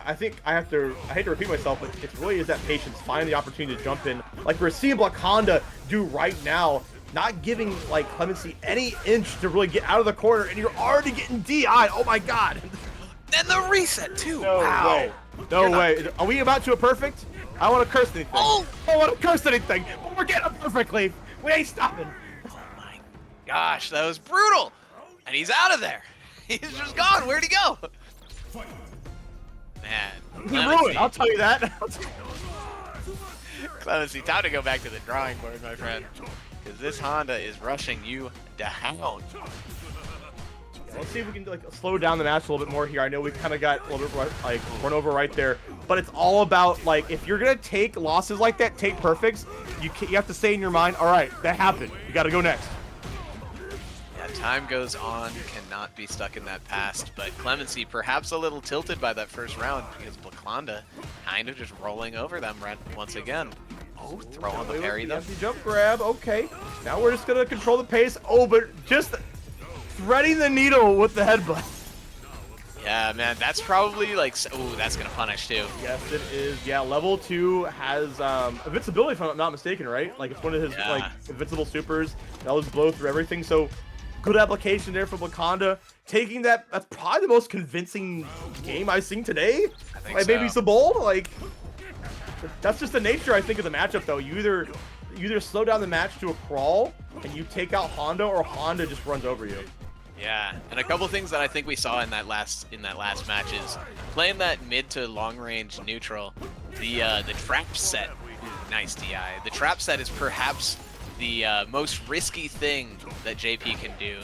I think I hate to repeat myself, but it really is that patience, finding the opportunity to jump in. Like we're seeing BLAHkonda do right now, not giving, like, Clemency any inch to really get out of the corner, and you're already getting DI'd. Oh my god. And the reset, too. No wow. way. No way. Are we about to a perfect? I don't want to curse anything. Oh! I don't want to curse anything. But we're getting a perfect lead. We ain't stopping. Oh my gosh, that was brutal. And he's out of there. He's just gone. Where'd he go? Man. He ruined. I'll tell you that. Clemency, time to go back to the drawing board, my friend. Because this Honda is rushing you down. Let's see if we can like slow down the match a little bit more here. I know we kind of got a little bit like run over right there, but it's all about like if you're gonna take losses like that, take perfects. You have to say in your mind, all right, that happened. You got to go next. Yeah, time goes on, cannot be stuck in that past. But Clemency perhaps a little tilted by that first round because BLAHkonda kind of just rolling over them once again. Oh, throw on the parry though. Jump grab. Okay, now we're just gonna control the pace. Oh, but just threading the needle with the headbutt. Yeah, man, that's probably like, oh, that's gonna punish too. Yes, it is. Yeah, level 2 has invincibility, if I'm not mistaken, right? Like it's one of his like invincible supers. That'll just blow through everything. So good application there for BLAHkonda. Taking that, that's probably the most convincing game I've seen today. I think like so. maybe Sabol. Like that's just the nature, I think, of the matchup though. You either slow down the match to a crawl and you take out Honda, or Honda just runs over you. Yeah, and a couple things that I think we saw in that last match is playing that mid to long range neutral. The trap set, ooh, nice DI. The trap set is perhaps the most risky thing that JP can do,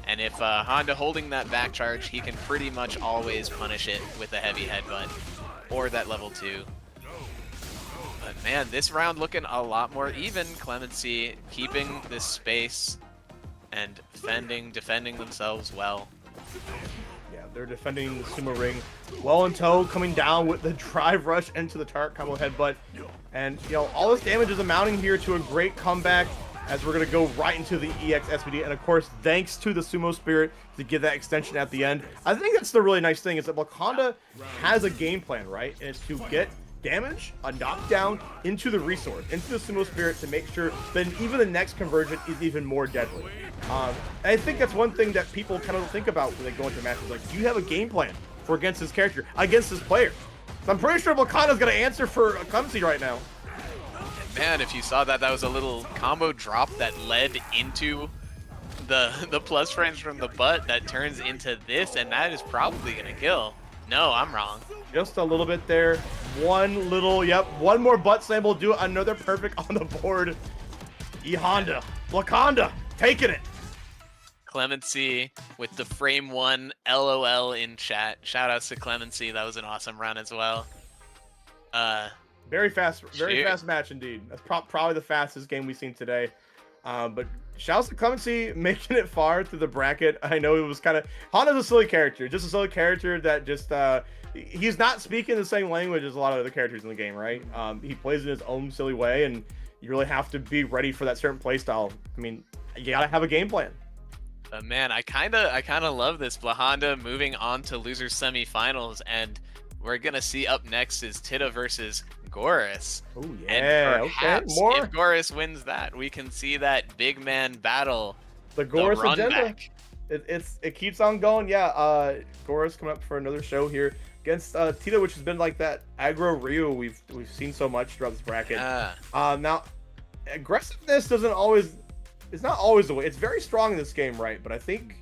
and if Honda holding that back charge, he can pretty much always punish it with a heavy headbutt or that level 2. But man, this round looking a lot more even. Clemency keeping this space and defending themselves well. Yeah, they're defending the sumo ring well in tow, coming down with the drive rush into the target combo headbutt. And, you know, all this damage is amounting here to a great comeback as we're going to go right into the EX SPD. And, of course, thanks to the sumo spirit to get that extension at the end. I think that's the really nice thing is that BLAHkonda has a game plan, right? And it's to get damage, a knockdown into the resource, into the sumo spirit to make sure that even the next conversion is even more deadly. And I think that's one thing that people kind of think about when they go into matches. Like, do you have a game plan for against this character, against this player? So I'm pretty sure BLAHkonda's going to answer for Clemency right now. Man, if you saw that, that was a little combo drop that led into the plus frames from the butt that turns into this, and that is probably going to kill. No, I'm wrong. Just a little bit there. One little, yep, one more butt slam will do another perfect on the board. Honda, BLAHkonda, taking it. Clemency with the frame 1 LOL in chat. Shout outs to Clemency. That was an awesome run as well. Very fast match indeed. That's probably the fastest game we've seen today. But shouts to Clemency making it far through the bracket. I know it was kind of, Honda's a silly character, just a silly character that just he's not speaking the same language as a lot of other characters in the game, right? He plays in his own silly way, and you really have to be ready for that certain play style. I mean, you gotta have a game plan. Man, I kind of love this. BLAHkonda moving on to losers semifinals, and we're gonna see up next is Tidda versus Goris. Oh yeah, and perhaps okay. More. If Goris wins that, we can see that big man battle. The Goris run agenda. Back. It keeps on going. Yeah, Goris coming up for another show here against Tidda, which has been like that aggro Ryu we've seen so much throughout this bracket. Now, aggressiveness it's not always the way. It's very strong in this game, right? But I think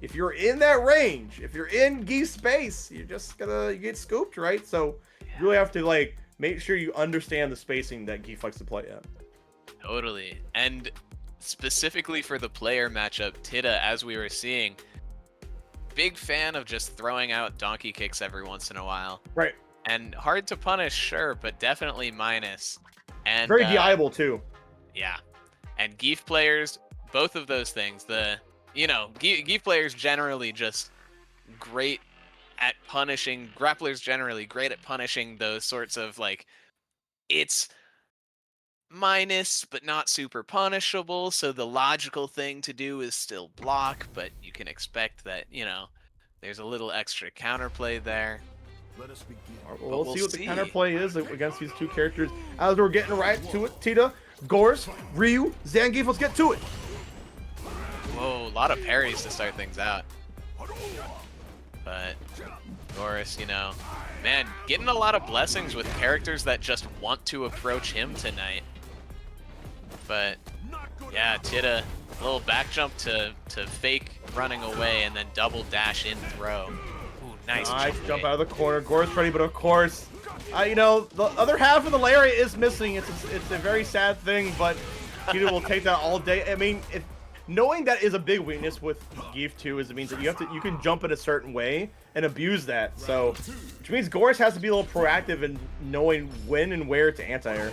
if you're in that range, if you're in Gee's space, you get scooped, right? So you really have to like make sure you understand the spacing that Gee likes to play at. Totally. And specifically for the player matchup, Tidda, as we were seeing, big fan of just throwing out donkey kicks every once in a while. Right. And hard to punish, sure, but definitely minus. And very DIable too. Yeah. And Geef players, both of those things. Geef players generally just great at punishing, grapplers generally great at punishing those sorts of like, it's minus but not super punishable, so the logical thing to do is still block, but you can expect that, there's a little extra counterplay there. Let us begin. Well, we'll see what the counterplay is against these two characters. As we're getting right to it, Tidda, Goris, Ryu, Zangief, let's get to it. Whoa, a lot of parries to start things out. But Goris, man, getting a lot of blessings with characters that just want to approach him tonight. But yeah, Tidda, a little back jump to fake running away and then double dash in throw. Ooh, nice jump out of the corner. Goris ready, but of course, the other half of the lariat is missing. It's a very sad thing, but Tidda will take that all day. I mean, knowing that is a big weakness with Geef too, is it means that you can jump in a certain way and abuse that. So, which means Goris has to be a little proactive in knowing when and where to anti-air.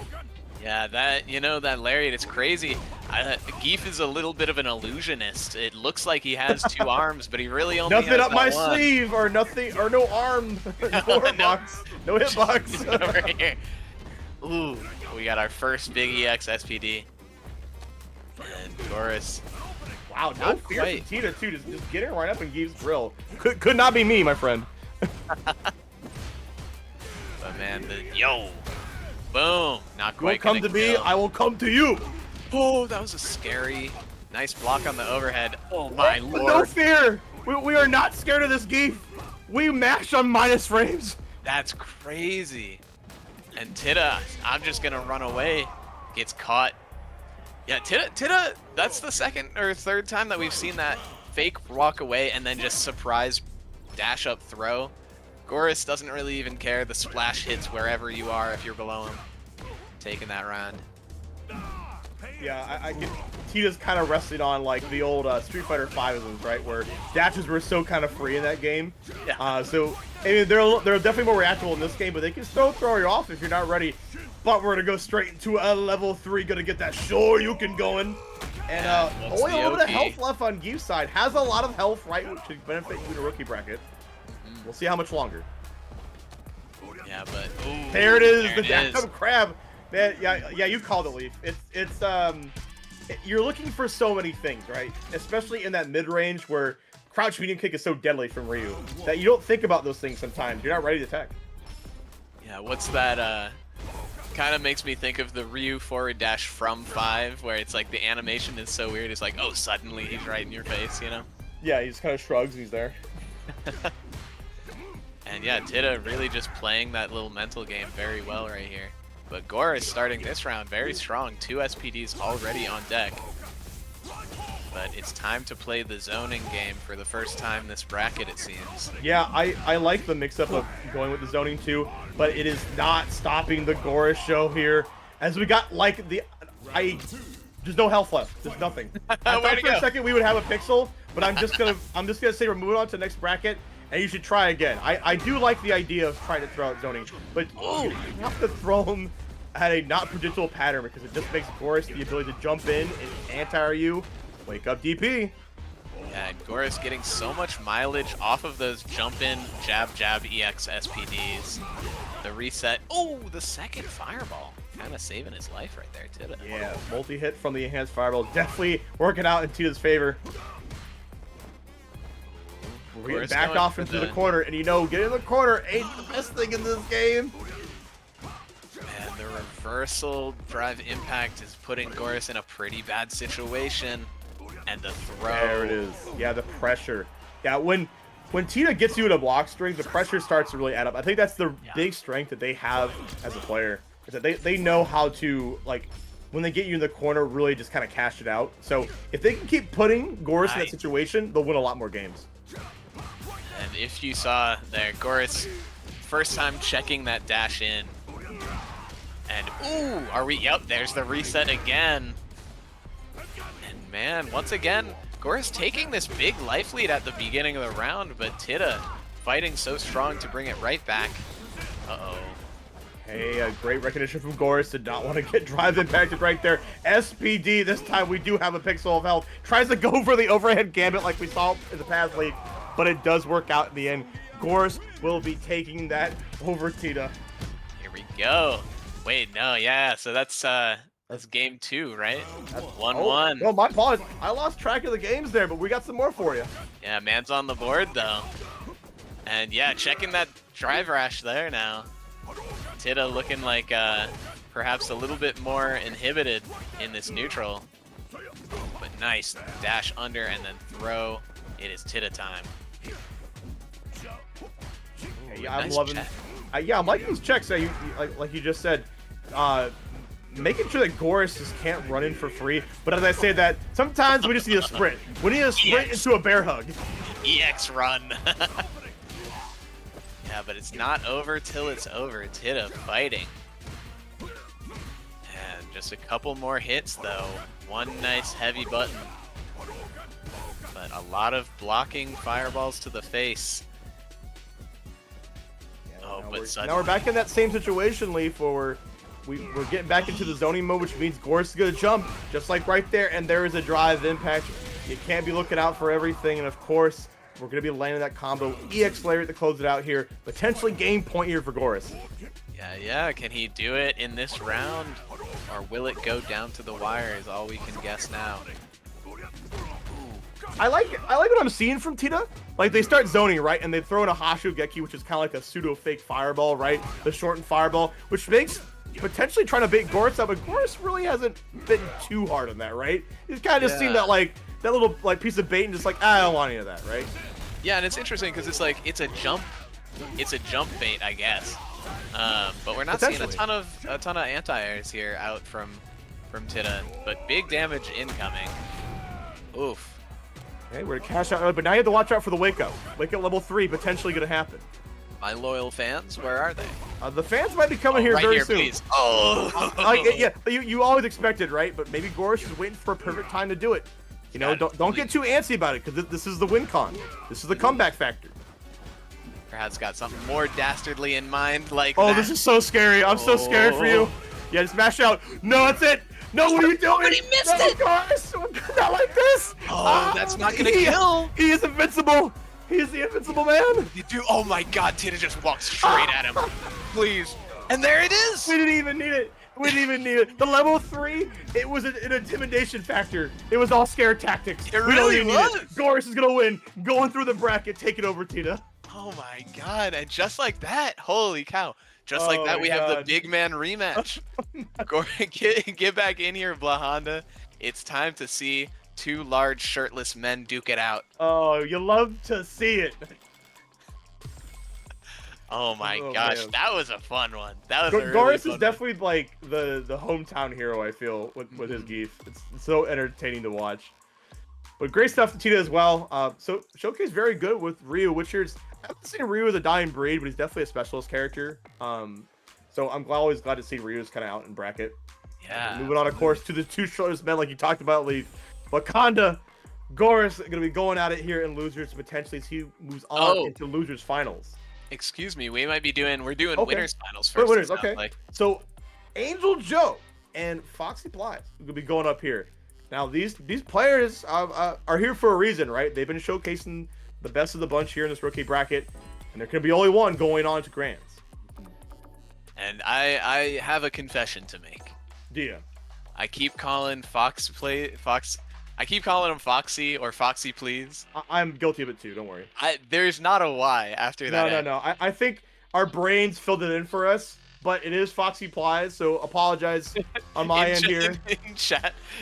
Yeah, that lariat, it's crazy. Geef is a little bit of an illusionist. It looks like he has two arms, but he really only nothing has up my one. Sleeve, or nothing, or no arm, no hitbox, no hitbox. Over here. Ooh, we got our first big EX SPD. And Goris. Wow, no fear from Tidda too, just getting right up in Geef's grill. Could not be me, my friend. But man, boom, not quite. You will come to me, I will come to you. Oh, that was a scary, nice block on the overhead. Oh my lord. No fear. We are not scared of this Geef. We mash on minus frames. That's crazy. And Tidda, I'm just gonna run away. Gets caught. Yeah, Tidda, that's the second or third time that we've seen that fake walk away and then just surprise dash up throw. Goris doesn't really even care. The splash hits wherever you are if you're below him. Taking that round. Yeah, I get Tidda's kind of rested on like the old Street Fighter 5 right, where dashes were so kind of free in that game. Yeah. So I mean, they're definitely more reactable in this game, but they can still throw you off if you're not ready. But we're gonna go straight into a level 3, gonna get that sure you can going. And only a little bit of health left on Geef's side. Has a lot of health, right, which should benefit you in the rookie bracket. We'll see how much longer. Yeah, but ooh, there it is, the damn crab. Man, yeah, you called it, Leaf. It's you're looking for so many things, right? Especially in that mid-range where crouch medium kick is so deadly from Ryu that you don't think about those things sometimes. You're not ready to attack. Yeah, what's that? Kind of makes me think of the Ryu forward dash from 5, where it's like the animation is so weird. It's like, oh, suddenly he's right in your face, Yeah, he just kind of shrugs and he's there. And yeah, Tidda really just playing that little mental game very well right here. But Goris starting this round very strong. 2 SPDs already on deck. But it's time to play the zoning game for the first time this bracket, it seems. Yeah, I like the mix-up of going with the zoning too, but it is not stopping the Goris show here. As we got like there's no health left. There's nothing. I thought for a second we would have a pixel, but I'm just gonna say we're moving on to the next bracket, and you should try again. I do like the idea of trying to throw out zoning, but you have to throw him at a not predictable pattern because it just makes Goris the ability to jump in and anti you. Wake up, DP. Yeah, Goris getting so much mileage off of those jump in, jab, EX SPDs. The reset. Oh, the second fireball. Kind of saving his life right there, Tidda. Yeah, multi-hit from the enhanced fireball. Definitely working out in Tidda's favor. We're getting back off into the corner, and getting in the corner ain't the best thing in this game. Man, the reversal drive impact is putting Goris in a pretty bad situation. And the throw. There it is. Yeah, the pressure. Yeah, when Tidda gets you in a block string, the pressure starts to really add up. I think that's the big strength that they have as a player. Is that they know how to, like, when they get you in the corner, really just kind of cash it out. So if they can keep putting Goris in that situation, they'll win a lot more games. And if you saw there, Goris, first time checking that dash in. And, ooh, yep, there's the reset again. And man, once again, Goris taking this big life lead at the beginning of the round, but Tidda fighting so strong to bring it right back. Uh-oh. Hey, a great recognition from Goris. Did not want to get drive impacted right there. SPD, this time we do have a pixel of health. Tries to go for the overhead gambit like we saw in the past league, but it does work out in the end. Goris will be taking that over Tidda. Here we go. Wait, no, yeah, so that's game 2, right? That's 1-1. Oh, my apologies. I lost track of the games there, but we got some more for you. Yeah, man's on the board, though. And yeah, checking that drive rash there now. Tidda looking like perhaps a little bit more inhibited in this neutral. But nice dash under and then throw. It is Tidda time. Yeah, I'm nice loving. I'm liking these checks. Like you just said, making sure that Goris just can't run in for free. But as I say that, sometimes we just need a sprint. We need a sprint into a bear hug. EX run. Yeah, but it's not over till it's over. Tidda fighting. And just a couple more hits, though. One nice heavy button. But a lot of blocking fireballs to the face. Oh, but now we're back in that same situation, Leaf, where we're getting back into the zoning mode, which means Goris is going to jump, just like right there, and there is a drive impact. You can't be looking out for everything, and of course, we're going to be landing that combo. EX layer to close it out here. Potentially game point here for Goris. Yeah. Can he do it in this round? Or will it go down to the wire is all we can guess now. I like what I'm seeing from Tidda. Like, they start zoning, right? And they throw in a Hashu Geki, which is kind of like a pseudo-fake fireball, right? The shortened fireball, which makes potentially trying to bait Goris up, but Goris really hasn't been too hard on that, right? He's kind of just seen that, like, that little like piece of bait and just like, I don't want any of that, right? Yeah, and it's interesting because it's like it's a jump bait, I guess. But we're not seeing a ton of anti-airs here out from Tidda, but big damage incoming. Oof. Okay, we're gonna cash out, but now you have to watch out for the wake up. Wake up level 3 potentially gonna happen. My loyal fans, where are they? The fans might be coming here right very here, soon. Please. Oh. Yeah, you always expected, right? But maybe Goris is waiting for a perfect time to do it. You know, don't get too antsy about it, because this is the win con. This is the comeback factor. Perhaps got something more dastardly in mind, like oh, that. This is so scary. I'm so scared for you. Yeah, just mash out. No, that's it. No, what are you doing? But he missed it. Goris, not like this. Oh, that's not gonna kill. He is invincible. He is the invincible man. Oh my God, Tidda just walked straight at him. Please. And there it is. We didn't even need it. We didn't even need it. The level 3, it was an intimidation factor. It was all scare tactics. It really was. Goris is gonna win. Going through the bracket, take it over, Tidda. Oh my God! And just like that, holy cow! Just like that, we have the big man rematch. Get back in here, BLAHkonda. It's time to see two large shirtless men duke it out. Oh, you love to see it. Oh my gosh, man. That was a fun one. That was a really Goris fun is definitely like the hometown hero, I feel, with his geef. It's so entertaining to watch. But great stuff to Tidda as well. So Showcase very good with Ryu, which is I haven't seen Ryu as a dying breed, but he's definitely a specialist character. So I'm always glad to see Ryu's kind of out in bracket. Yeah. Moving on, of course, to the two shoulders men, like you talked about, Leaf. BLAHkonda, Goris are going to be going at it here in losers potentially as he moves on into losers finals. Excuse me, we're doing winners finals first. Wait, winners, okay. Like. So AngelxJo and FOXPLYS are going to be going up here. Now these players are here for a reason, right? They've been showcasing the best of the bunch here in this rookie bracket, and there can be only one going on to Grands. And I have a confession to make. Yeah. I keep calling I keep calling him Foxy or FOXPLYS. I'm guilty of it too, don't worry. There's not a Y after that. No. I think our brains filled it in for us, but it is FOXPLYS, so apologize on my end here.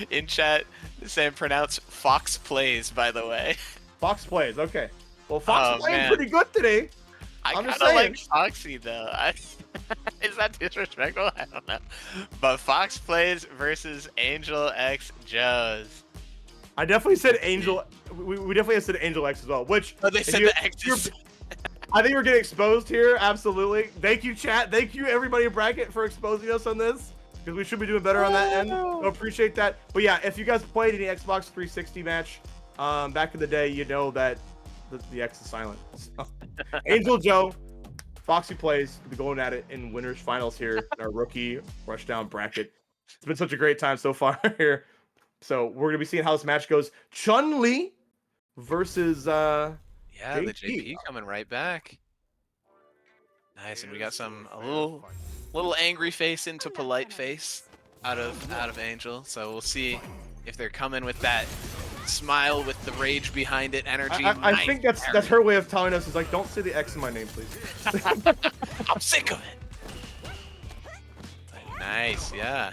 In chat, Sam pronounced FOXPLYS, by the way. FOXPLYS, okay. Well, Fox playing pretty good today. I kind of like Foxy, though. Is that disrespectful? I don't know. But FOXPLYS versus AngelxJo's. I definitely said Angel. We definitely said AngelX as well. Which they said the X's. I think we're getting exposed here. Absolutely. Thank you, chat. Thank you, everybody in bracket, for exposing us on this. because we should be doing better on that end. So appreciate that. But yeah, if you guys played any Xbox 360 match back in the day, you know that the X is silent. So, AngelxJo, FOXPLYS, will be going at it in winners finals here in our rookie rushdown bracket. It's been such a great time so far here. So we're gonna be seeing how this match goes. Chun-Li versus yeah, JP. the JP coming right back. Nice, and we got a little angry face into polite face out of Angel. So we'll see if they're coming with that smile with the rage behind it energy. I think that's her way of telling us is like, don't say the X in my name, please. I'm sick of it. Nice, yeah.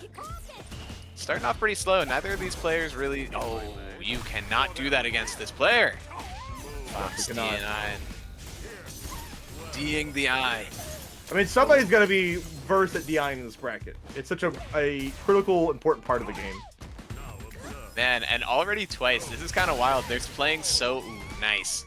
Starting off pretty slow. Neither of these players really. Oh, you cannot do that against this player. Fox D'ing the eye. I mean, somebody's gonna be versed at DIing in this bracket. It's such a critical, important part of the game. Man, and already twice. This is kind of wild. They're playing so nice.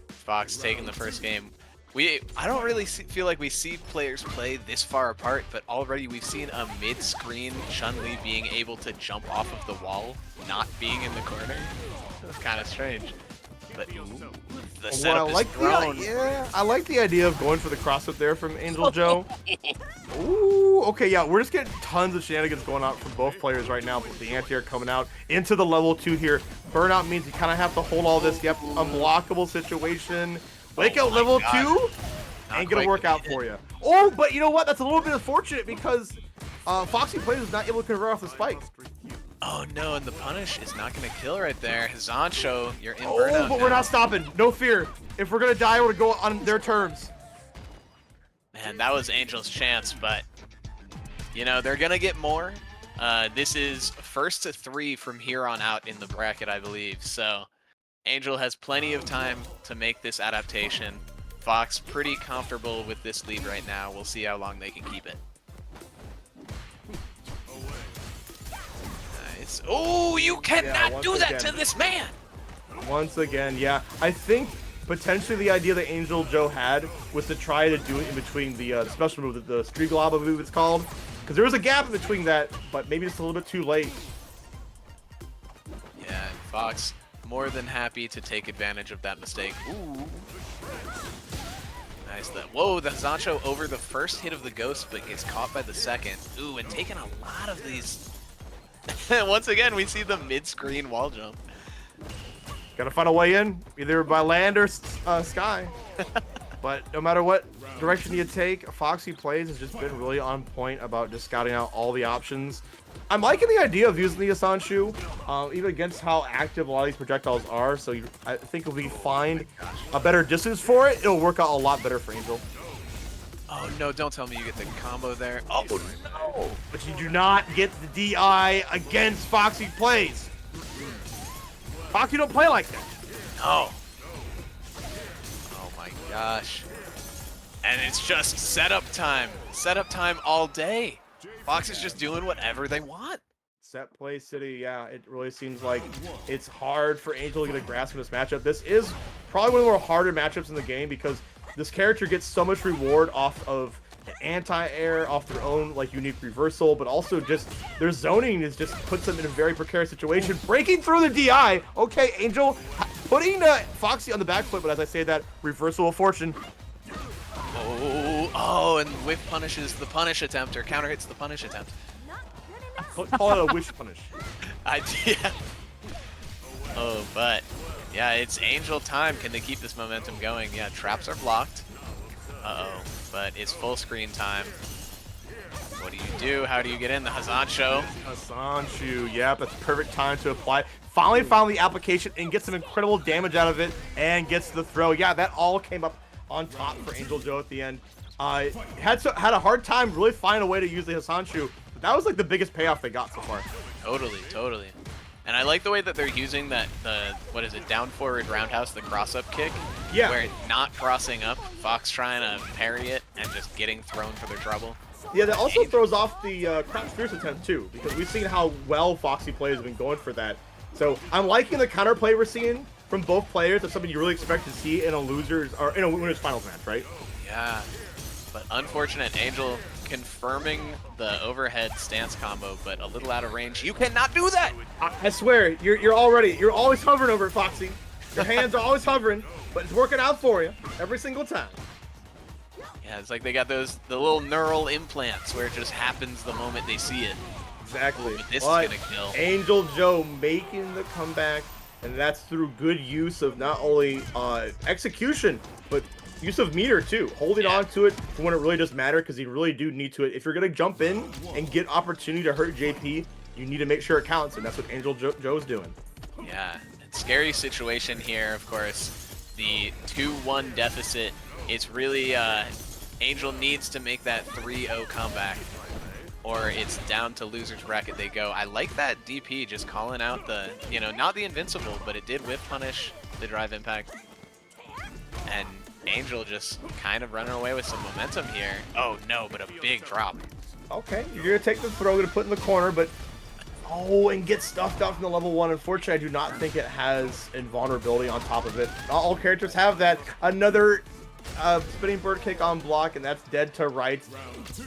Fox taking the first game. I don't really feel like we see players play this far apart, but already we've seen a mid-screen Chun-Li being able to jump off of the wall, not being in the corner. That's kind of strange. But ooh, the setup is thrown. I like the idea of going for the cross-up there from AngelxJo. Ooh, okay, yeah, we're just getting tons of shenanigans going on from both players right now. The anti-air coming out into the level 2 here. Burnout means you kind of have to hold all this. Yep, unblockable situation. Wake out level 2 ain't gonna work out for you. Oh, but you know what? That's a little bit unfortunate because FOXPLYS is not able to convert off the spike. Oh no, and the punish is not gonna kill right there. Zancho, you're in burnout. Oh, but we're not stopping. No fear. If we're gonna die, we're gonna go on their terms. Man, that was Angel's chance, but you know they're gonna get more. This is first to 3 from here on out in the bracket, I believe. So Angel has plenty of time to make this adaptation. Fox pretty comfortable with this lead right now. We'll see how long they can keep it. Nice. Oh, you cannot do that to this man! Once again, yeah. I think potentially the idea that AngelxJo had was to try to do it in between the special move, the Strigloba move it's called. Because there was a gap in between that, but maybe it's a little bit too late. Yeah, Fox more than happy to take advantage of that mistake. Ooh. Nice. Whoa, the Zancho over the first hit of the ghost, but gets caught by the second. Ooh, and taking a lot of these. Once again, we see the mid-screen wall jump. Gotta find a way in, either by land or sky. But no matter what direction you take, FOXPLYS has just been really on point about just scouting out all the options. I'm liking the idea of using the Asanshu, even against how active a lot of these projectiles are. So I think if we find a better distance for it, it'll work out a lot better for Angel. Oh no, don't tell me you get the combo there. Oh no! But you do not get the DI against FOXPLYS. Fox, you don't play like that. No. Oh my gosh. And it's just setup time. Setup time all day. Fox is just doing whatever they want. Set play city, yeah, it really seems like it's hard for Angel to get a grasp of this matchup. This is probably one of the more harder matchups in the game because this character gets so much reward off of anti-air, off their own like unique reversal, but also just their zoning is just puts them in a very precarious situation. Breaking through the DI. Okay, Angel putting Foxy on the back foot, but as I say that, reversal of fortune. Oh, and whiff punishes the punish attempt, or counter hits the punish attempt. Call it a wish punish. Yeah. Oh, but yeah, it's Angel time. Can they keep this momentum going? Yeah, traps are blocked. Uh-oh, but it's full screen time. What do you do? How do you get in? The Zancho. Asanshu, yep, that's perfect time to apply. Finally found the application and gets some incredible damage out of it and gets the throw. Yeah, that all came up on top for AngelxJo at the end. Had a hard time really finding a way to use the Asanshu, but that was like the biggest payoff they got so far. Totally. And I like the way that they're using that, what is it, down forward roundhouse, the cross-up kick. Yeah. Where not crossing up, Fox trying to parry it and just getting thrown for their trouble. Yeah, that also throws off the Crap Fierce attempt too, because we've seen how well FOXPLYS has been going for that. So I'm liking the counterplay we're seeing from both players. That's something you really expect to see in a losers or in a winners finals match, right? Yeah. But unfortunate, Angel confirming the overhead stance combo, but a little out of range. You cannot do that! I swear, you're always hovering over it, Foxy. Your hands are always hovering, but it's working out for you every single time. Yeah, it's like they got the little neural implants where it just happens the moment they see it. Exactly. But this is gonna kill. AngelxJo making the comeback, and that's through good use of not only execution, but use of meter too. Holding on to it for when it really does matter, because you really do need to. If you're gonna jump in and get opportunity to hurt JP, you need to make sure it counts, and that's what AngelxJo's doing. Yeah, scary situation here, of course. The 2-1 deficit. It's really Angel needs to make that 3-0 comeback, or it's down to loser's bracket they go. I like that DP just calling out the, you know, not the invincible, but it did whip punish the drive impact. And Angel just kind of running away with some momentum here. Oh no, but a big drop. Okay, you're gonna take the throw, gonna put in the corner, but oh, and get stuffed out from the level 1. Unfortunately, I do not think it has invulnerability on top of it. Not all characters have that. Another spinning bird kick on block, and that's dead to rights.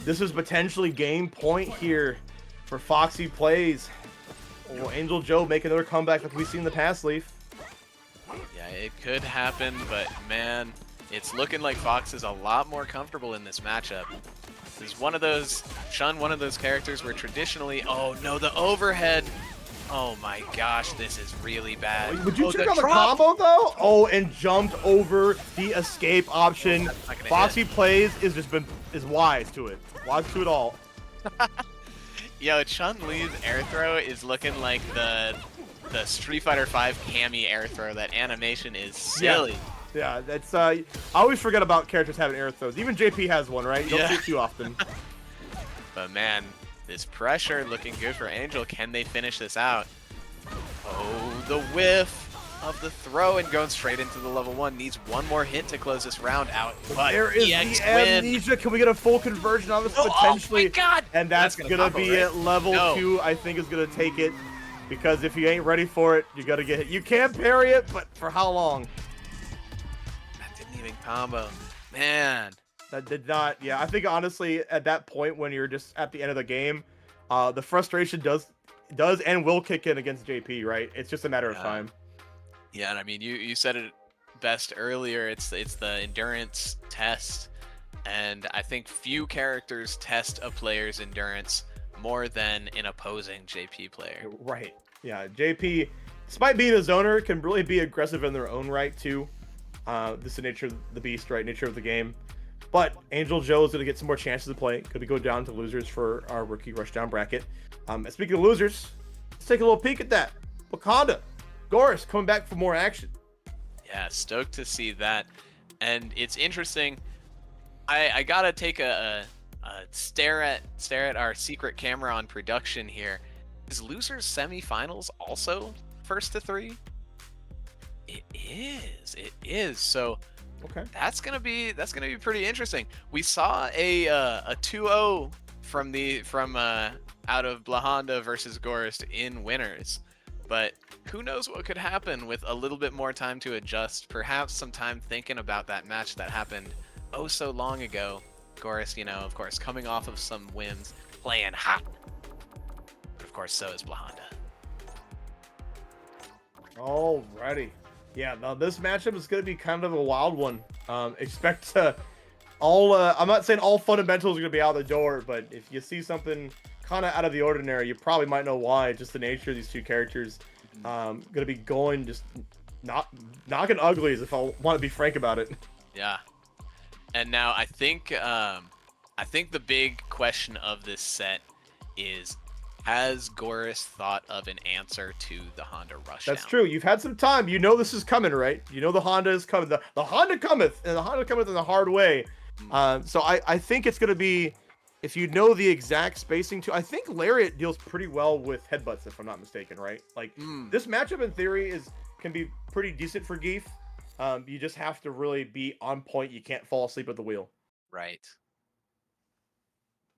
This is potentially game point here for FOXPLYS. Will AngelxJo make another comeback like we've seen in the past, Leaf? Yeah, it could happen, but man, it's looking like Fox is a lot more comfortable in this matchup. This is one of those characters where traditionally, oh no, the overhead. Oh my gosh, this is really bad. Would you check out the combo though? Oh, and jumped over the escape option. FOXPLYS is wise to it. Wise to it all. Yo, Chun-Li's air throw is looking like the Street Fighter V Cammy air throw. That animation is silly. Yeah, that's I always forget about characters having air throws. Even JP has one, right? You don't see it too often. But man, this pressure looking good for Angel. Can they finish this out? Oh, the whiff of the throw and going straight into the level 1. Needs one more hit to close this round out. But there is the amnesia. Can we get a full conversion on this potentially? Oh my God! And that's gonna be right? At level 2. I think is gonna take it, because if you ain't ready for it, you gotta get hit. You can parry it, but for how long? That didn't even combo. Man. That did not. Yeah, I think honestly at that point when you're just at the end of the game, the frustration does and will kick in against JP, right? It's just a matter of time. Yeah, and I mean you said it best earlier. It's the endurance test, and I think few characters test a player's endurance more than an opposing JP player. Right. Yeah, JP, despite being a zoner, can really be aggressive in their own right too. This is the nature of the beast, right? Nature of the game. But AngelxJo is going to get some more chances to play. Going to go down to losers for our rookie rushdown bracket. Speaking of losers, let's take a little peek at that. BLAHkonda, Goris coming back for more action. Yeah, stoked to see that. And it's interesting. I gotta take a stare at our secret camera on production here. Is losers semifinals also first to 3? It is. So. Okay. That's gonna be pretty interesting. We saw a 2-0 from out of BLAHkonda versus Goris in winners, but who knows what could happen with a little bit more time to adjust. Perhaps some time thinking about that match that happened oh so long ago. Goris, you know, of course, coming off of some wins, playing hot. But of course, so is BLAHkonda. Alrighty. Yeah, now this matchup is going to be kind of a wild one. Expect all, I'm not saying all fundamentals are going to be out the door, but if you see something kind of out of the ordinary, you probably might know why. Just the nature of these two characters. Going to be going just knocking uglies, if I want to be frank about it. Yeah. And now I think the big question of this set is, has Goris thought of an answer to the Honda Rushdown? That's true. You've had some time. You know this is coming, right? You know the Honda is coming. The Honda cometh, and the Honda cometh in the hard way. So I think it's going to be, if you know the exact spacing too, I think Lariat deals pretty well with headbutts, if I'm not mistaken, right? Like, this matchup in theory can be pretty decent for Geef. You just have to really be on point. You can't fall asleep at the wheel. Right.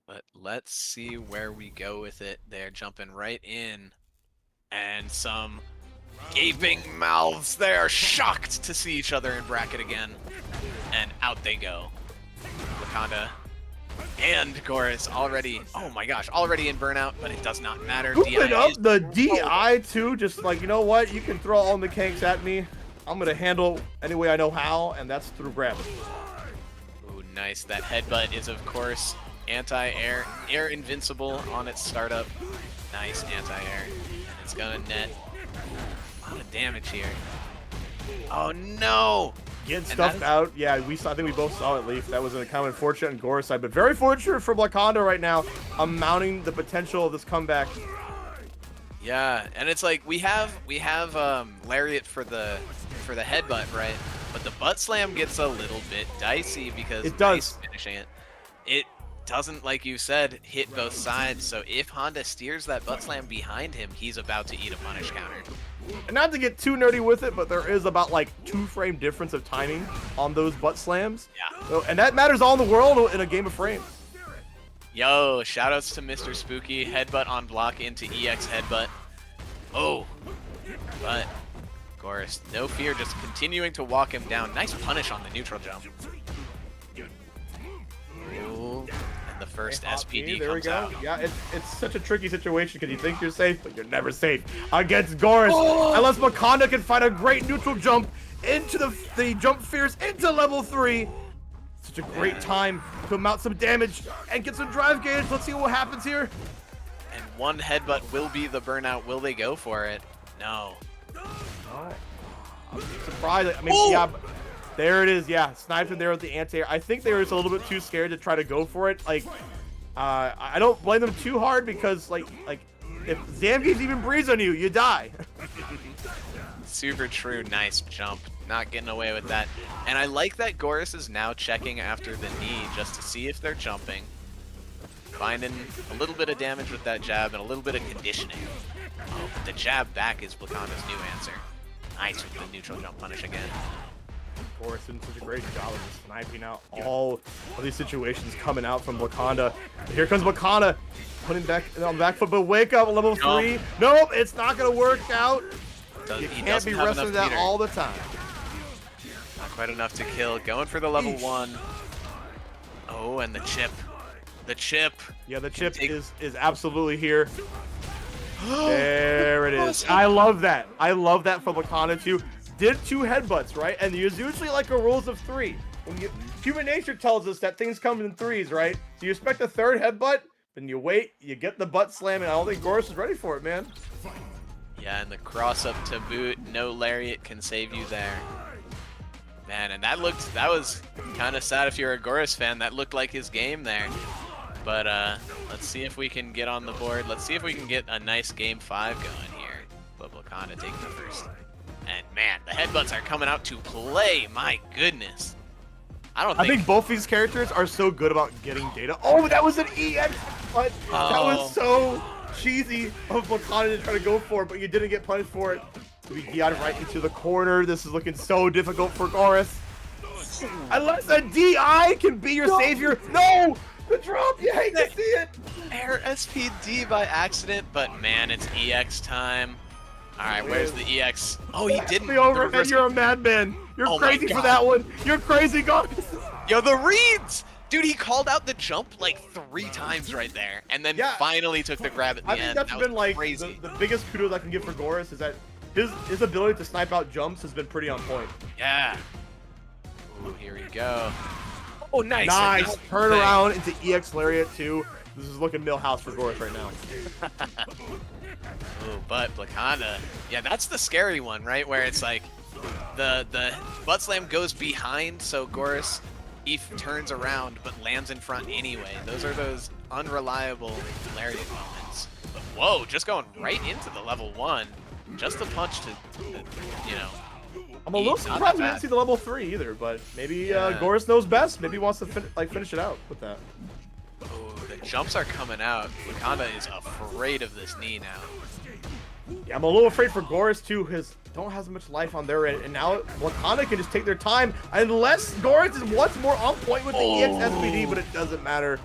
But let's see where we go with it. They're jumping right in. And some gaping mouths. They are shocked to see each other in bracket again. And out they go. BLAHkonda And Goris already, oh my gosh, already in burnout, but it does not matter. Scooping up the DI too, just like, you know what? You can throw all the kanks at me. I'm going to handle any way I know how, and that's through gravity. Ooh, nice. That headbutt is, of course, anti-air, air invincible on its startup. Nice anti-air. And it's going to net a lot of damage here. Oh, no! Getting stuffed out. Yeah, I think we both saw it, Leaf. That was a kind of unfortunate on Goris' side, but very fortunate for BLAHkonda right now, mounting the potential of this comeback. Yeah, and it's like we have Lariat for the headbutt, right? But the butt slam gets a little bit dicey because it does finishing it. It doesn't, like you said, hit both sides. So if Honda steers that butt slam behind him, he's about to eat a punish counter. And not to get too nerdy with it, but there is about like 2-frame difference of timing on those butt slams. Yeah. So, and that matters all in the world in a game of frames. Yo, shoutouts to Mr. Spooky. Headbutt on block into EX headbutt. Oh, but Goris, no fear, just continuing to walk him down. Nice punish on the neutral jump. Ooh, and the first SPD there we comes go. out. Yeah, it's such a tricky situation because you think you're safe, but you're never safe against Goris. Unless BLAHkonda can find a great neutral jump into the jump fierce into level 3. Such a great time to mount some damage and get some drive gauge. Let's see what happens here. And one headbutt will be the burnout. Will they go for it? No. Oh, I'm surprised. I mean, yeah, there it is. Yeah, sniped him there with the anti-air. I think they were just a little bit too scared to try to go for it. Like, I don't blame them too hard because, like if Zamge's even breathes on you, you die. Super true. Nice jump. Not getting away with that. And I like that Goris is now checking after the knee just to see if they're jumping. Finding a little bit of damage with that jab and a little bit of conditioning. Oh, but the jab back is BLAHkonda's new answer. Nice with the neutral jump punish again. Goris doing such a great job of just sniping out all of these situations coming out from BLAHkonda. Here comes BLAHkonda, putting back on the back foot, but wake up, level 3. Nope, it's not gonna work out. You can't be wrestling that all the time. Not quite enough to kill. Going for the level 1. Oh, and the chip. The chip. Yeah, the chip is absolutely here. There it is. I love that. I love that from BLAHkonda too. Did 2 headbutts, right? And there's usually like a rules of 3. Human nature tells us that things come in 3s, right? So you expect a 3rd headbutt, then you wait, you get the butt slam, and I don't think Goris is ready for it, man. Yeah, and the cross up to boot. No lariat can save you there. Man, and that was kind of sad if you're a Goris fan. That looked like his game there. But let's see if we can get on the board. Let's see if we can get a nice game 5 going here. BLAHkonda taking the first. And man, the headbutts are coming out to play. My goodness. I think both these characters are so good about getting data. Oh, that was an EX punch. That was so cheesy of BLAHkonda to try to go for it, but you didn't get punished for it. We got right into the corner. This is looking so difficult for Goris. Unless a DI can be your savior. No! The drop! You hate to see it! Air SPD by accident, but man, it's EX time. Alright, where's the EX? Oh, he didn't. The overhead, you're a madman. You're crazy for that one. You're crazy, Goris. Yo, the reads! Dude, he called out the jump like 3 times right there, and then finally took the grab at the end. I think that's been like the biggest kudos I can give for Goris is that his ability to snipe out jumps has been pretty on point. Yeah. Ooh, here we go. Oh, nice. Nice. Turn around into EX Lariat too. This is looking Millhouse for Goris right now. Ooh, but BLAHkonda, yeah, that's the scary one, right? Where it's like the butt slam goes behind, so Goris turns around but lands in front anyway. Those are those unreliable Lariat moments. But whoa, just going right into the level 1. Just a punch to, you know. I'm a little surprised we didn't see the level 3 either, but maybe Goris knows best. Maybe he wants to finish it out with that. Oh, the jumps are coming out. BLAHkonda is afraid of this knee now. Yeah, I'm a little afraid for Goris too, because don't have as much life on their end, and now BLAHkonda can just take their time, unless Goris is once more on point with the EX SPD, but it doesn't matter.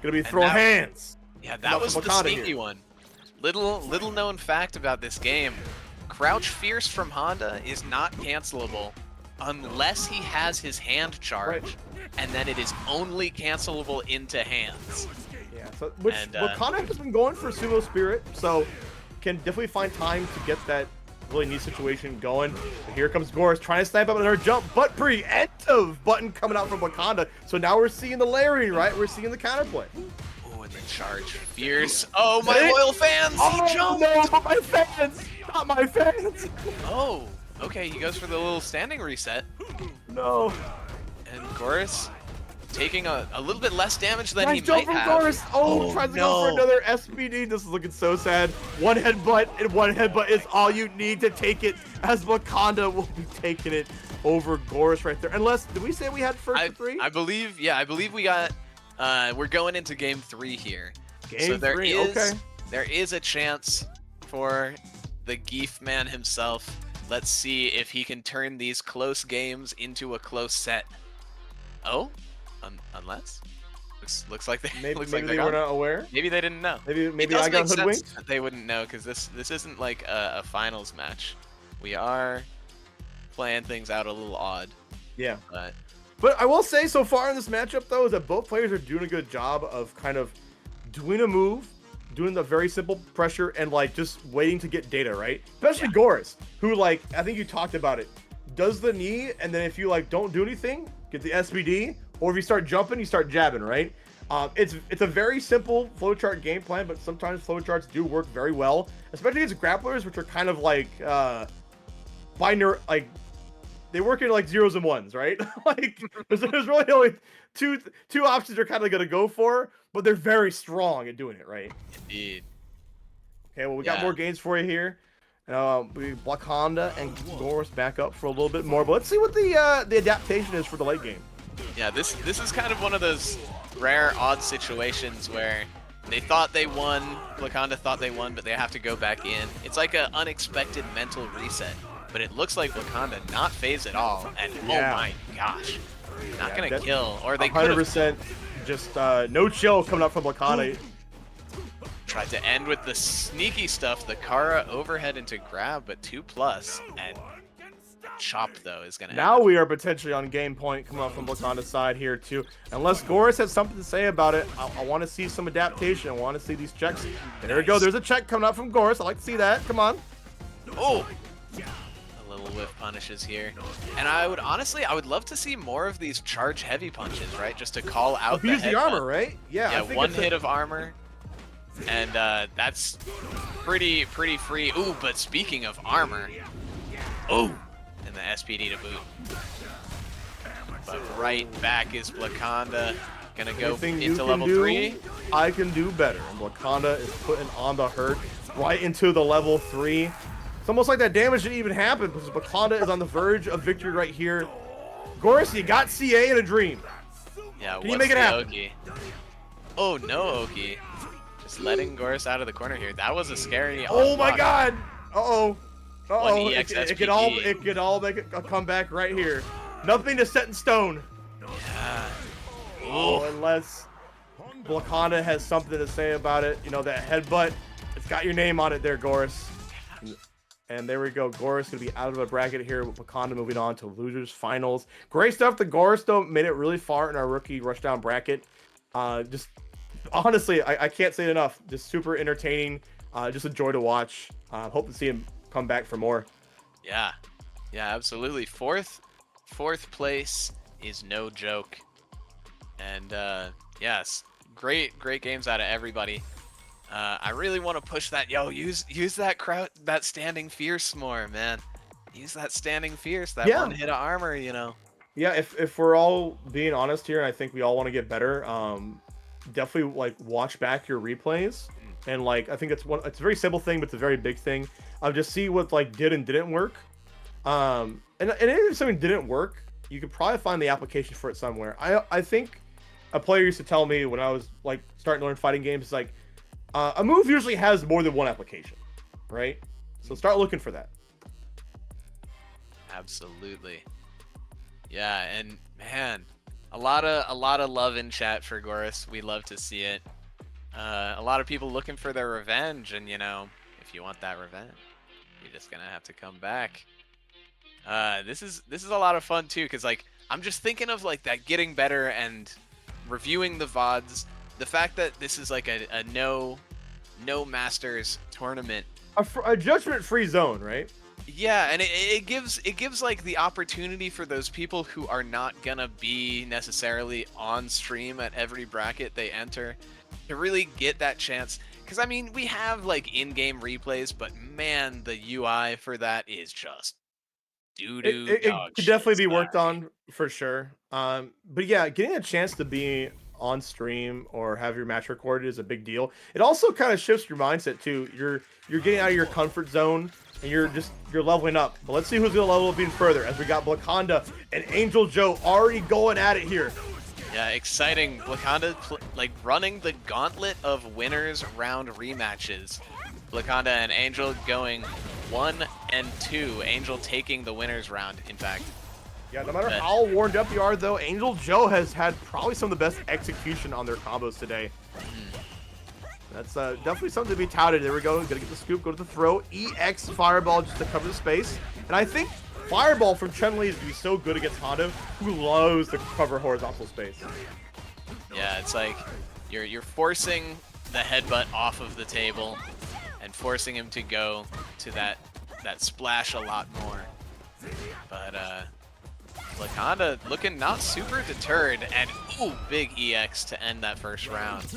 Gonna be throw hands. Yeah, that was the sneaky one. Little known fact about this game: Crouch Fierce from Honda is not cancelable. unless he has his hand charge, and then it is only cancelable into hands. Yeah, so BLAHkonda has been going for Sumo Spirit, so can definitely find time to get that really neat situation going. But here comes Goris trying to snipe up another jump, but preemptive button coming out from BLAHkonda. So now we're seeing the layering, right? We're seeing the counterplay. Oh, and the charge fierce. Oh, my loyal fans! He jumped! No, not my fans! Not my fans! Oh, okay, he goes for the little standing reset. No. And Goris taking a little bit less damage than Nice he jump might from have. Goris. Oh, tries to go for another SPD. This is looking so sad. One headbutt, and one headbutt is all you need to take it, as BLAHkonda will be taking it over Goris right there. Unless, did we say we had first to three? I believe, yeah, I believe we got, we're going into game 3 here. Game 3, okay. There is a chance for the Geef man himself. Let's see if he can turn these close games into a close set. Oh? Unless looks like they maybe they were not aware. Maybe they didn't know. Maybe I got hoodwinked. They wouldn't know because this isn't like a finals match. We are playing things out a little odd. Yeah. But I will say so far in this matchup though is that both players are doing a good job of kind of doing a move, doing the very simple pressure, and like just waiting to get data, right? Especially Goris, who like I think you talked about it, does the knee, and then if you like don't do anything, get the SBD. Or if you start jumping, you start jabbing, right? It's a very simple flowchart game plan, but sometimes flowcharts do work very well, especially against grapplers, which are kind of like binary, like they work in like zeros and ones, right? Like there's really only two options they're kind of gonna go for, but they're very strong at doing it, right? Indeed. Okay, well we got more games for you here. We BLAHkonda and Goris back up for a little bit more, but let's see what the adaptation is for the late game. Yeah, this is kind of one of those rare, odd situations where they thought they won, BLAHkonda thought they won, but they have to go back in. It's like an unexpected mental reset, but it looks like BLAHkonda not phased at all, and oh my gosh, not gonna kill, or they could have. 100% just no chill coming up from BLAHkonda. Tried to end with the sneaky stuff, the Kara overhead into grab, but 2+, and chop though is gonna now we are potentially on game point coming up from BLAHkonda's side here too. Unless Goris has something to say about it, I want to see some adaptation. I want to see these checks. There we go. There's a check coming up from Goris. I like to see that. Come on. Oh, a little whiff punishes here, and I would love to see more of these charge heavy punches, right? Just to call out abuse the armor, right? Yeah. Yeah, one hit of armor, and that's pretty free. Ooh, but speaking of armor, oh. The SPD to boot. But right back is BLAHkonda. Gonna go into level 3. I can do better. And BLAHkonda is putting on the hurt right into the level 3. It's almost like that damage didn't even happen because BLAHkonda is on the verge of victory right here. Goris, you got CA in a dream. Yeah, can you make it happen? Oki? Oh no, Oki. Just letting Goris out of the corner here. That was a scary. Oh my god. Uh-oh. Uh-oh, it could all make a comeback right here. Nothing is set in stone. Yeah. Oh, unless BLAHkonda has something to say about it. You know, that headbutt, it's got your name on it there, Goris. And there we go. Goris going to be out of the bracket here with BLAHkonda moving on to losers finals. Great stuff. The Goris, though, made it really far in our rookie rushdown bracket. Just, honestly, I can't say it enough. Just super entertaining. Just a joy to watch. Hope to see him come back for more. Yeah, absolutely. Fourth place is no joke, and yes, great games out of everybody. I really want to push that. Use that standing fierce more, man. Use that standing fierce, that one hit of armor, you know. Yeah, if we're all being honest here, and I think we all want to get better, definitely like watch back your replays. And like I think it's a very simple thing, but it's a very big thing. Just see what like did and didn't work. And if something didn't work, you could probably find the application for it somewhere. I think a player used to tell me when I was like starting to learn fighting games, it's like a move usually has more than one application, right? So start looking for that. Absolutely. Yeah, and man, a lot of love in chat for Goris. We love to see it. A lot of people looking for their revenge, and you know, if you want that revenge, you're just gonna have to come back. This is a lot of fun too, because like I'm just thinking of like that getting better and reviewing the VODs. The fact that this is like a no masters tournament. A judgment-free zone, right? Yeah, and it gives like the opportunity for those people who are not gonna be necessarily on stream at every bracket they enter to really get that chance. Because I mean, we have like in-game replays, but man, the UI for that is just doo-doo It dog could shit. definitely be worked Sorry. on for sure. But yeah, getting a chance to be on stream or have your match recorded is a big deal. It also kind of shifts your mindset too. You're getting out of your comfort zone and you're leveling up. But let's see who's gonna level up even further as we got BLAHkonda and AngelxJo already going at it here. Yeah, exciting. BLAHkonda like running the gauntlet of winners round rematches. BLAHkonda and Angel going 1 and 2. Angel taking the winners round, in fact. Yeah, no matter how warmed up you are, though, AngelxJo has had probably some of the best execution on their combos today. That's definitely something to be touted. There we go. Gonna get the scoop, go to the throw. EX Fireball just to cover the space. And I think Fireball from Chun-Li is going to be so good against Honda, who loves to cover horizontal space. Yeah, it's like you're forcing the headbutt off of the table and forcing him to go to that splash a lot more. But BLAHkonda looking not super deterred, and ooh, big EX to end that first round.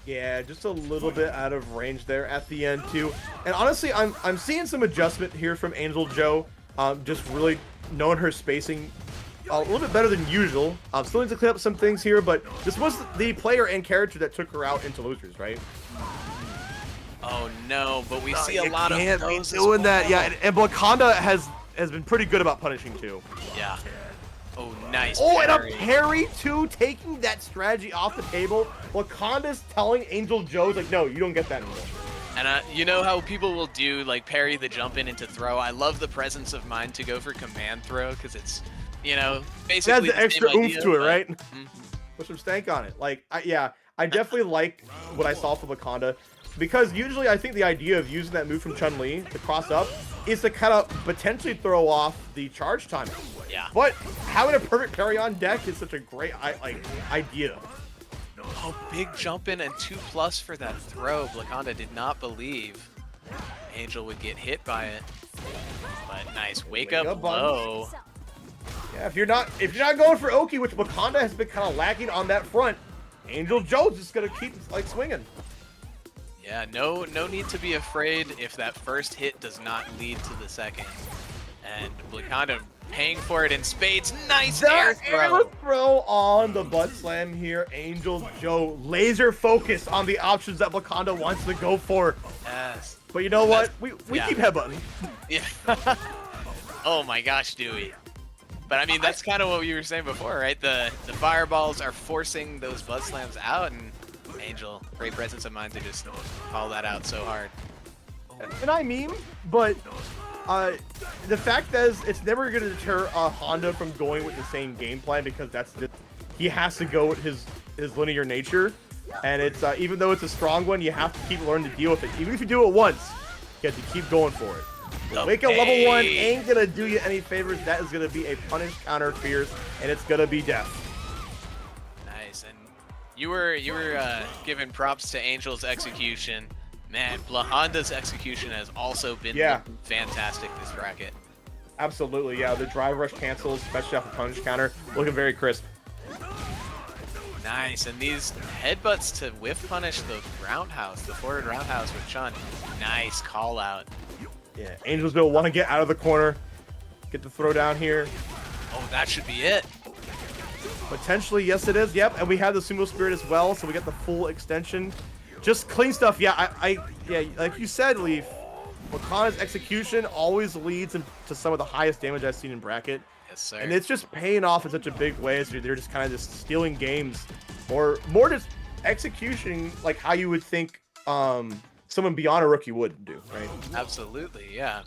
Yeah, just a little bit out of range there at the end too. And honestly, I'm seeing some adjustment here from AngelxJo. Just really knowing her spacing a little bit better than usual. Still need to clean up some things here, but this was the player and character that took her out into losers, right? Oh no, but we see a lot of those doing that. Yeah, and BLAHkonda has been pretty good about punishing too. Yeah. Oh, nice. Oh, parry. and a parry too, taking that strategy off the table. BLAHkonda's telling AngelxJo, like, no, you don't get that anymore. And you know how people will do like parry the jump in into throw. I love the presence of mind to go for command throw because it's, you know, basically it adds the extra same oomph idea, to it, but... right? Mm-hmm. Put some stank on it. Like, yeah, I definitely like what I saw from BLAHkonda, because usually I think the idea of using that move from Chun-Li to cross up is to kind of potentially throw off the charge time. Yeah. But having a perfect parry on deck is such a great idea. Oh, big jump in and 2+ for that throw. BLAHkonda did not believe Angel would get hit by it. But nice wake up low. Yeah, if you're not going for Oki, which BLAHkonda has been kind of lacking on that front, AngelxJo's just gonna keep like swinging. Yeah, no need to be afraid if that first hit does not lead to the second. And BLAHkonda paying for it in spades. Nice air throw on the butt slam here. AngelxJo laser focused on the options that BLAHkonda wants to go for. Yes. But you know what? We keep headbutting. Yeah. Oh my gosh, Dewey. But I mean, that's kind of what we were saying before, right? The fireballs are forcing those butt slams out, and Angel, great presence of mind to just call that out so hard. And I mean, but the fact is, it's never going to deter Honda from going with the same game plan, because he has to go with his linear nature, and it's even though it's a strong one, you have to keep learning to deal with it. Even if you do it once, you have to keep going for it. Wake up level 1 ain't gonna do you any favors. That is gonna be a punish counter fierce, and it's gonna be death. Nice, and you were giving props to Angel's execution. Man, BLAHkonda's execution has also been fantastic this bracket. Absolutely, yeah. The drive rush cancels, especially off the punish counter, looking very crisp. Nice, and these headbutts to whiff punish the roundhouse, the forward roundhouse with Chun. Nice call out. Yeah, AngelxJo want to get out of the corner, get the throw down here. Oh, that should be it. Potentially, yes it is. Yep, and we have the sumo spirit as well, so we get the full extension. Just clean stuff. Yeah, yeah, like you said, Leaf, BLAHkonda's execution always leads to some of the highest damage I've seen in bracket. Yes, sir. And it's just paying off in such a big way, so they're just kind of just stealing games, or more just execution like how you would think someone beyond a rookie would do, right? Absolutely, yeah.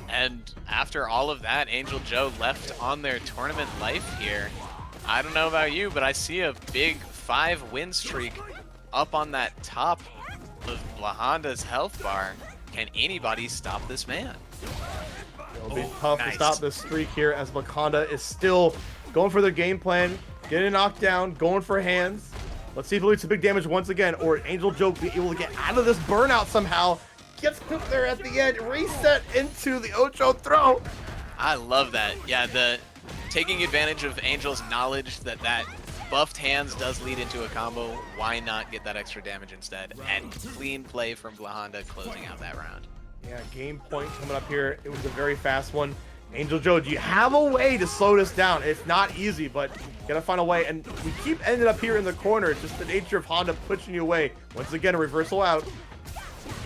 And after all of that, AngelxJo left on their tournament life here. I don't know about you, but I see a big 5-win streak up on that top of BLAHkonda's health bar. Can anybody stop this man? It'll be tough to stop this streak here as BLAHkonda is still going for their game plan, getting knocked down, going for hands. Let's see if it leads to big damage once again, or AngelxJo be able to get out of this burnout somehow. Gets hooked there at the end, reset into the Ocho throw. I love that. Yeah, the taking advantage of Angel's knowledge that buffed hands does lead into a combo. Why not get that extra damage instead? And clean play from BLAHkonda closing out that round. Yeah, game point coming up here. It was a very fast one. AngelxJo, do you have a way to slow this down? It's not easy, but you gotta find a way. And we keep ending up here in the corner. It's just the nature of Honda pushing you away. Once again, a reversal out.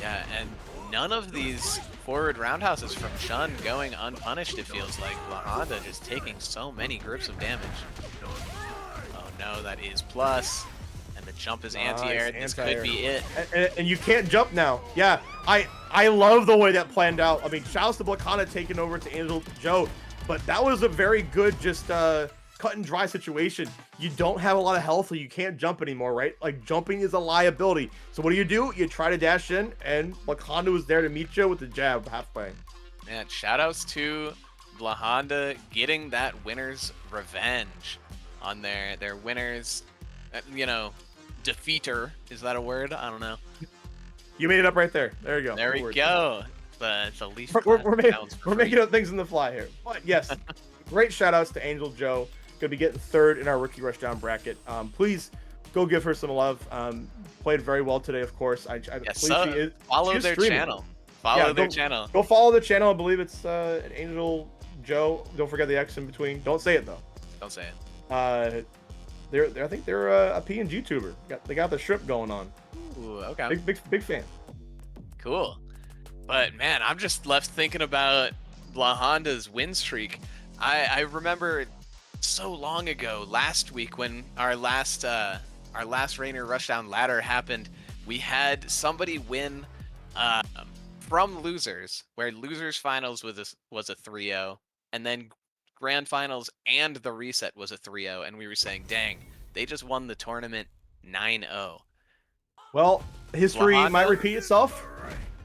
Yeah, and none of these forward roundhouses from Chun going unpunished, it feels like. BLAHkonda just taking so many grips of damage. Oh no, that is plus. And the jump is anti-air. This could be it. And you can't jump now. Yeah, I love the way that planned out. I mean, shouts to BLAHkonda taking over to AngelxJo, but that was a very good just cut and dry situation. You don't have a lot of health, so you can't jump anymore, right? Like, jumping is a liability. So what do? You try to dash in, and BLAHkonda was there to meet you with the jab halfway. Man, shoutouts to BLAHkonda getting that winner's revenge on their winner's, you know, defeater. Is that a word? I don't know. You made it up right there. There you go. There we go. It's at least we're making up things on the fly here. But yes, great shout outs to AngelxJo. Gonna be getting third in our rookie rushdown bracket. Please go give her some love. Played very well today, of course. Follow their channel. Follow their channel. Go follow the channel. I believe it's AngelxJo. Don't forget the X in between. Don't say it though. Don't say it. I think they're a PNG tuber. They got the shrimp going on. Ooh, okay. Big fan. Cool. But man, I'm just left thinking about BLAHkonda's win streak. I remember so long ago, last week when our last Rainier Rushdown ladder happened, we had somebody win from losers, where losers finals was a 3-0, and then grand finals and the reset was a 3-0, and we were saying, dang, they just won the tournament 9-0. Well, history might repeat itself.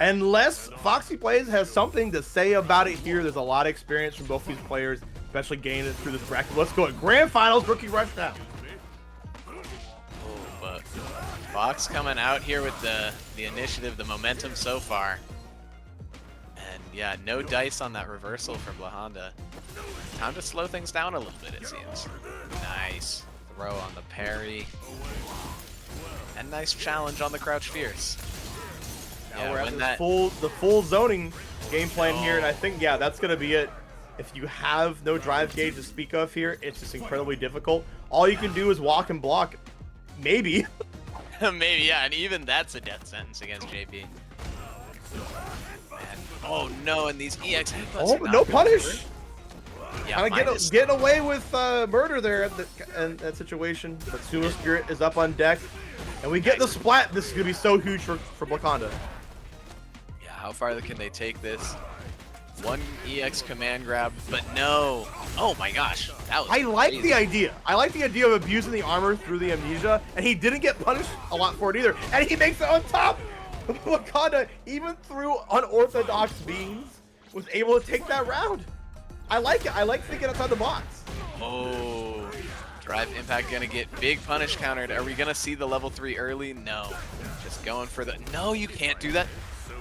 Unless FOXPLYS has something to say about it here. There's a lot of experience from both these players, especially gaining it through this bracket. Let's go. Grand finals, rookie rushdown. Oh, but Fox coming out here with the initiative, the momentum so far. And yeah, no dice on that reversal from BLAHkonda. Time to slow things down a little bit, it seems. Nice throw on the parry. And nice challenge on the crouch fierce. Now we're at the full zoning game plan here, and I think, yeah, that's going to be it. If you have no drive gauge to speak of here, it's just incredibly difficult. All you can do is walk and block. Maybe. Maybe, yeah, and even that's a death sentence against JP. Man. Oh no, and these EX headbutts. Oh, no punish! Yeah, kind of getting away with murder there in that situation. But Sumo Spirit is up on deck. And we get the splat. This is going to be so huge for BLAHkonda. Yeah, how far can they take this? One EX command grab, but no. Oh my gosh, that was I like the idea. I like the idea of abusing the armor through the amnesia, and he didn't get punished a lot for it either. And he makes it on top. BLAHkonda, even through unorthodox beams, was able to take that round. I like it. I like thinking outside the box. Oh, drive impact gonna get big punish countered. Are we gonna see the level 3 early? No. Just going for the. No, you can't do that.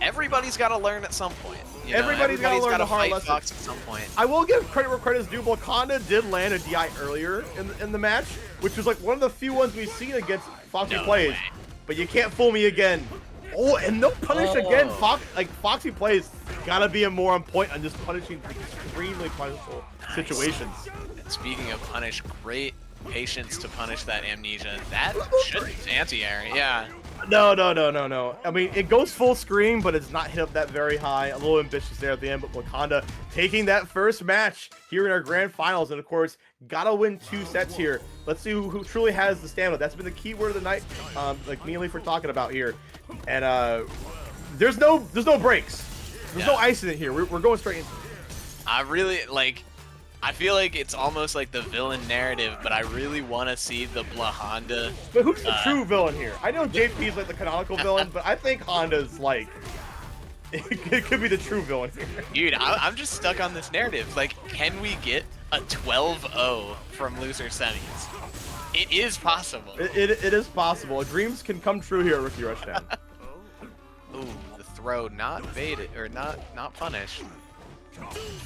Everybody's got to learn at some point. You know, everybody's got to learn the hard lesson. Fox at some point. I will give credit where credit is due. BLAHkonda did land a DI earlier in the match, which was like one of the few ones we've seen against FOXPLYS. But you can't fool me again. Oh, and no punish again. FOXPLYS gotta be more on point on just punishing extremely punishable situations. And speaking of punish, great patience to punish that amnesia. That should be anti-air, yeah. No. I mean, it goes full screen, but it's not hit up that very high. A little ambitious there at the end, but BLAHkonda taking that first match here in our grand finals. And of course, gotta win 2 sets here. Let's see who truly has the stamina. That's been the key word of the night, like me and Leaf were talking about here. And there's no breaks. There's no ice in it here. We're going straight into it. I really I feel like it's almost like the villain narrative, but I really want to see the BLAHkonda. But who's the true villain here? I know JP's like the canonical villain, but I think Honda's like it could be the true villain here. Dude, I'm just stuck on this narrative. Like, can we get a 12-0 from loser semis? It is possible. It is possible. Dreams can come true here at Rookie Rushdown. Ooh, the throw not baited or not punished.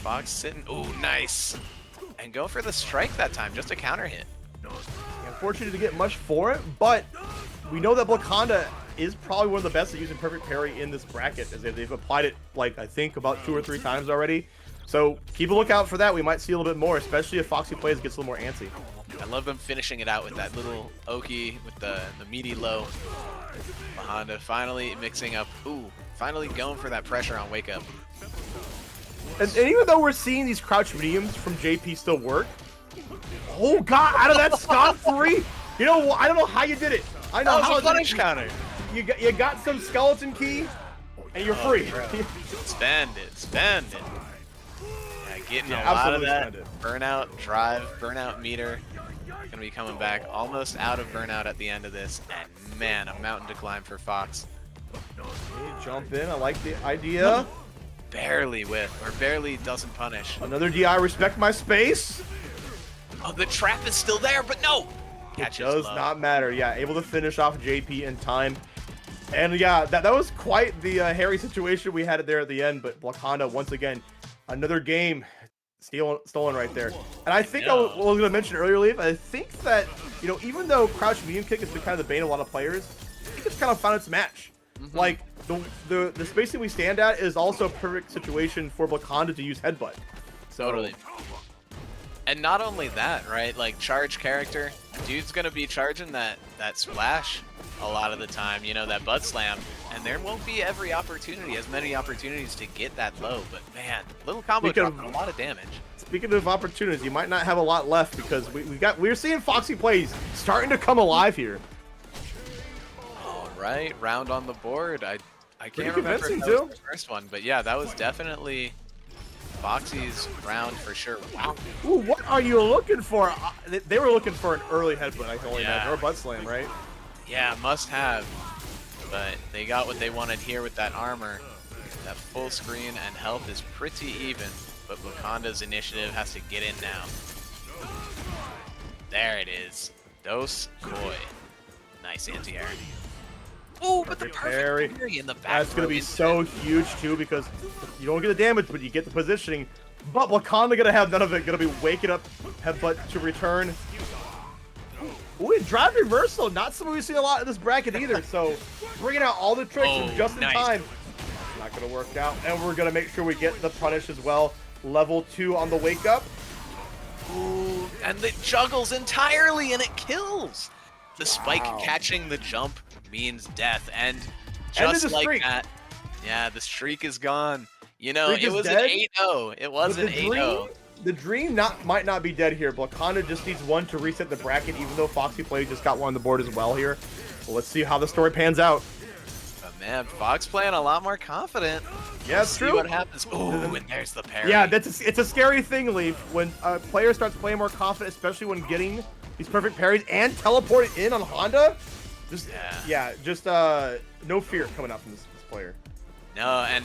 Fox sitting. Ooh, nice. And go for the strike that time, just a counter hit. Unfortunate to get much for it, but we know that BLAHkonda is probably one of the best at using perfect parry in this bracket, as they've applied it, like, I think about 2 or 3 times already. So keep a lookout for that. We might see a little bit more, especially if FOXPLYS gets a little more antsy. I love them finishing it out with that little Oki with the meaty low. BLAHkonda finally mixing up. Ooh, finally going for that pressure on wake up. And even though we're seeing these crouch mediums from JP still work, oh god, out of that scot-free! You know, I don't know how you did it. I know how a punish counter. You got some skeleton key, and you're free. Spend it. Yeah, getting a lot of Absolutely that burnout drive, burnout meter. Gonna be coming back almost out of burnout at the end of this, and man, a mountain to climb for Fox. Okay, jump in. I like the idea. Barely barely doesn't punish. Another DI. Respect my space. Oh, the trap is still there, but no. It does not matter. Yeah, able to finish off JP in time. And yeah, that was quite the hairy situation we had it there at the end. But BLAHkonda, once again, another game stolen right there. And I think I was going to mention earlier, Leaf, I think that, you know, even though crouch medium kick has been kind of the bane of a lot of players, I think it's kind of found its match. Like, the spacing we stand at is also a perfect situation for BLAHkonda to use headbutt. So, totally. And not only that, right? Like, charge character, dude's gonna be charging that splash a lot of the time, you know, that butt slam, and there won't be as many opportunities to get that low. But man, little combo drop, a lot of damage. Speaking of opportunities, you might not have a lot left because we're seeing FOXPLYS starting to come alive here. All right, round on the board. I can't remember if that was the first one, but yeah, that was definitely Foxy's round for sure. Wow. Ooh, what are you looking for? They were looking for an early headbutt, I can only imagine, or a butt slam, right? Yeah, must have. But they got what they wanted here with that armor. That full screen and health is pretty even, but BLAHkonda's initiative has to get in now. There it is. Dos Koi. Nice anti-air. Oh, but the perfect parry in the back. That's going to be so huge, too, because you don't get the damage, but you get the positioning. But BLAHkonda going to have none of it. Going to be waking up headbutt to return. Ooh, drive reversal. Not something we've seen a lot in this bracket either. So bringing out all the tricks just in time. Not going to work out. And we're going to make sure we get the punish as well. Level 2 on the wake up. Ooh, and it juggles entirely and it kills. The spike catching the jump means death, and just like that, yeah, the streak is gone. You know, it was an 8-0. It was an 8-0. The dream might not be dead here. BLAHkonda just needs one to reset the bracket, even though FOXPLYS just got one on the board as well here. So let's see how the story pans out. But man, Fox playing a lot more confident. Yeah, it's true. See what happens. Ooh, and there's the parry. Yeah, it's a scary thing, Leaf, when a player starts playing more confident, especially when getting these perfect parries and teleporting in on Honda. Just no fear coming out from this player. No, and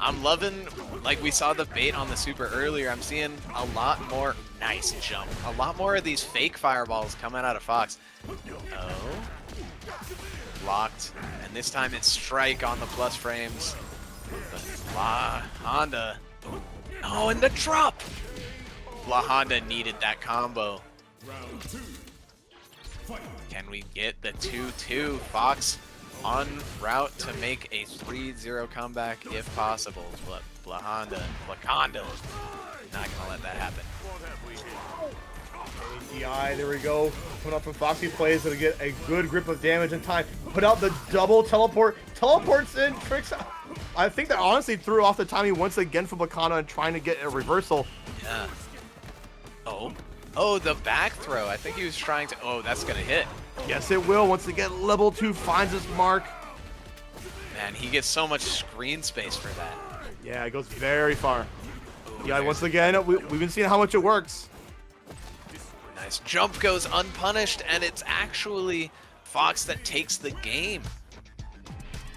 I'm loving, like we saw the bait on the super earlier, I'm seeing a lot more nice jump. A lot more of these fake fireballs coming out of Fox. Oh. Blocked. And this time it's strike on the plus frames. But BLAHkonda. Oh, and the drop! BLAHkonda needed that combo. Can we get the 2-2? Fox on route to make a 3-0 comeback if possible, but BLAHkonda, not gonna let that happen. ADI, there we go. Coming up from FOXPLYS to get a good grip of damage in time. Put out the double teleport. Teleports in, tricks out. I think that honestly threw off the timing once again from BLAHkonda and trying to get a reversal. Yeah. Oh, the back throw. I think he was trying to. Oh, that's gonna hit. Yes, it will. Once again, level 2 finds its mark. Man, he gets so much screen space for that. Yeah, it goes very far. Yeah, once again, we've been seeing how much it works. Nice jump goes unpunished, and it's actually Fox that takes the game.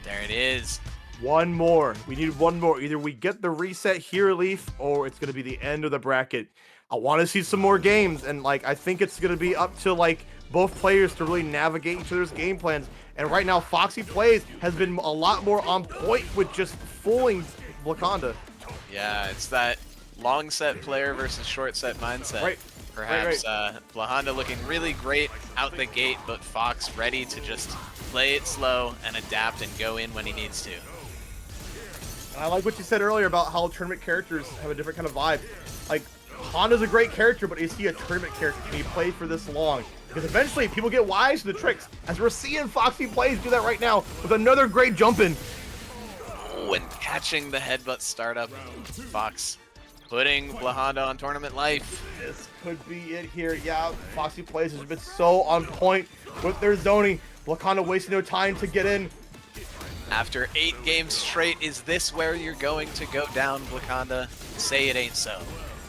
There it is. One more. We need one more. Either we get the reset here, Leaf, or it's going to be the end of the bracket. I want to see some more games, and like I think it's going to be up to like both players to really navigate each other's game plans. And right now, FOXPLYS has been a lot more on point with just fooling BLAHkonda. Yeah, it's that long set player versus short set mindset. Right. Perhaps BLAHkonda looking really great out the gate, but Fox ready to just play it slow and adapt and go in when he needs to. And I like what you said earlier about how tournament characters have a different kind of vibe. Like, Honda's a great character, but is he a tournament character? Can he play for this long? Because eventually people get wise to the tricks, as we're seeing FOXPLYS do that right now with another great jump in. Oh, and catching the headbutt startup. Fox putting BLAHkonda on tournament life. This could be it here. Yeah, FOXPLYS has been so on point with their zoning. BLAHkonda wasting no time to get in. After 8 games straight, is this where you're going to go down, BLAHkonda? Say it ain't so.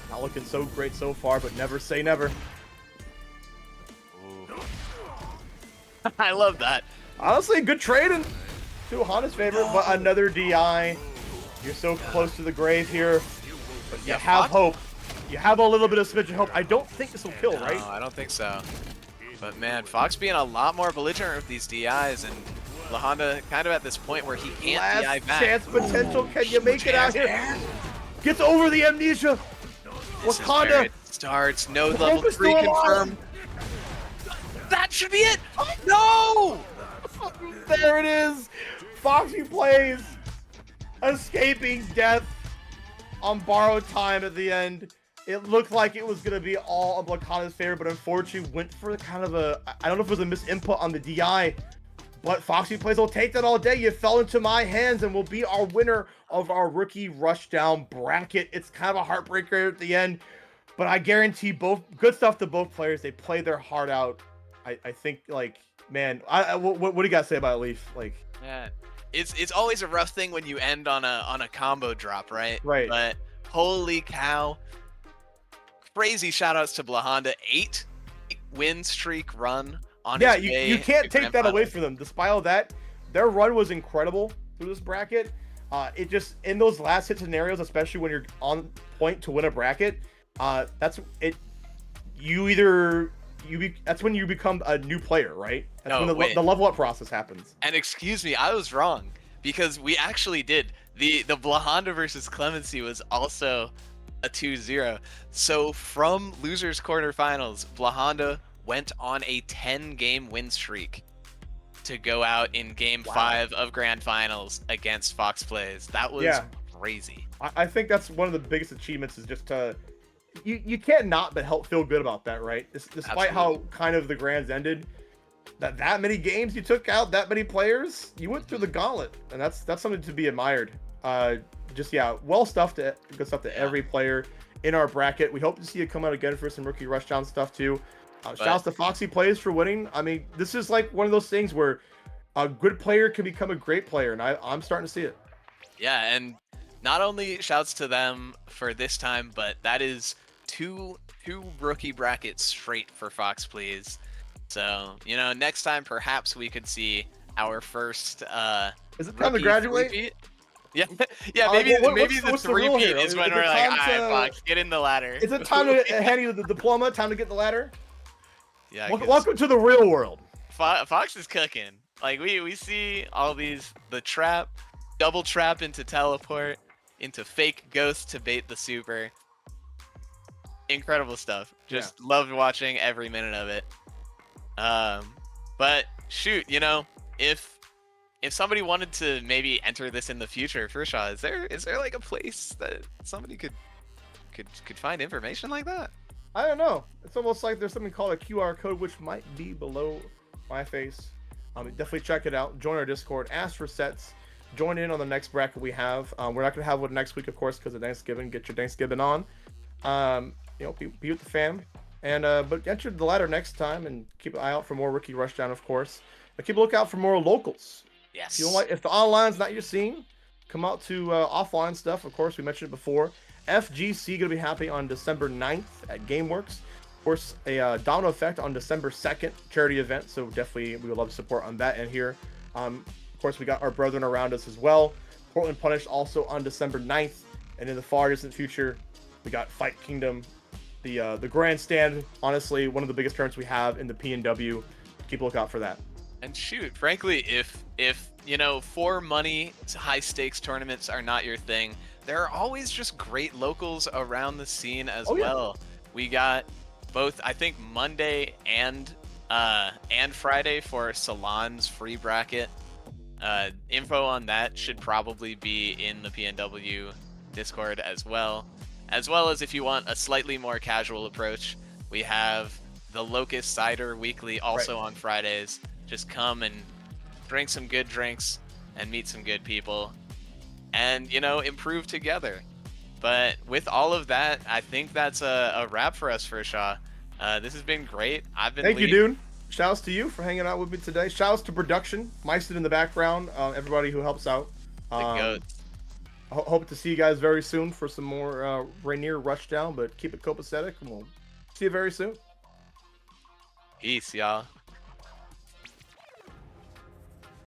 Not looking so great so far, but never say never. I love that. Honestly, good trading to Honda's favor, but another DI. You're so close to the grave here, but you have hope. You have a little bit of smidge of hope. I don't think this will kill, right? No, I don't think so. But man, Fox being a lot more belligerent with these DIs, and BLAHkonda kind of at this point where he can't DI back. Last chance potential. Can you make it out here? Gets over the amnesia. BLAHkonda starts. No level 3 confirmed. That should be it. No! There it is. FOXPLYS escaping death on borrowed time at the end. It looked like it was going to be all on BLAHkonda's favor, but unfortunately went for kind of a, I don't know if it was a misinput on the DI, but FOXPLYS will take that all day. You fell into my hands and will be our winner of our rookie rushdown bracket. It's kind of a heartbreaker at the end, but I guarantee both good stuff to both players. They play their heart out. I think, like, man, what do you guys say about Leaf? Like, yeah, it's always a rough thing when you end on a combo drop, right? Right. But holy cow, crazy shoutouts to BLAHkonda. 8 win streak run on his way. You can't take that away from them. Despite all that, their run was incredible through this bracket. It just, in those last hit scenarios, especially when you're on point to win a bracket, that's it. That's when you become a new player, right? That's when the level up process happens. And excuse me, I was wrong, because we actually did. The BLAHkonda versus Clemency was also a 2-0. So from losers quarterfinals, BLAHkonda went on a 10-game win streak to go out in game 5 of grand finals against FOXPLYS. That was crazy. I think that's one of the biggest achievements, is just to you can't not but help feel good about that, right? Despite how kind of the grands ended, that many games you took out, that many players, you went through the gauntlet, and that's something to be admired. Good stuff to every player in our bracket. We hope to see you come out again for some rookie rushdown stuff too. Shouts to FOXPLYS for winning. I mean, this is like one of those things where a good player can become a great player, and I'm starting to see it. Yeah, and not only shouts to them for this time, but that is two rookie brackets straight for FOXPLYS. So, you know, next time perhaps we could see our first is it time to graduate? Repeat? Yeah, yeah, maybe the 3-peat is when we're like, all right, Fox, get in the ladder. Is it time to hand you the diploma? Time to get the ladder? Yeah. Welcome to the real world. Fox is cooking. Like we see all these, the trap, double trap into teleport, into fake ghost to bait the super. Incredible stuff. Just loved watching every minute of it. But shoot, you know, if somebody wanted to maybe enter this in the future, Furshaw, is there like a place that somebody could find information like that? I don't know. It's almost like there's something called a QR code, which might be below my face. Definitely check it out. Join our Discord. Ask for sets. Join in on the next bracket we have. We're not gonna have one next week, of course, because of Thanksgiving. Get your Thanksgiving on. You know, be with the fam. And but enter the ladder next time, and keep an eye out for more rookie rushdown, of course. But keep a lookout for more locals. Yes. If the online's not your scene, come out to offline stuff. Of course, we mentioned it before. FGC gonna be happening on December 9th at GameWorks. Of course, a Domino Effect on December 2nd, charity event. So definitely we would love to support on that end here. Of course, we got our brethren around us as well. Portland Punish also on December 9th. And in the far distant future, we got Fight Kingdom, the Grandstand. Honestly, one of the biggest tournaments we have in the PNW. Keep a lookout for that. And shoot, frankly, if you know, for money, high stakes tournaments are not your thing, there are always just great locals around the scene as well. We got both, I think, Monday and Friday for Salon's free bracket. Info on that should probably be in the PNW Discord as well as if you want a slightly more casual approach, we have the Locust Cider Weekly also on Fridays. Just come and drink some good drinks and meet some good people and, you know, improve together. But with all of that, I think that's a wrap for us, Furshaw. This has been great. I've been Thank you, dude. Shouts to you for hanging out with me today. Shouts to production, Meister in the background, everybody who helps out. Hope to see you guys very soon for some more Rainier Rushdown, but keep it copacetic, and we'll see you very soon. Peace, y'all.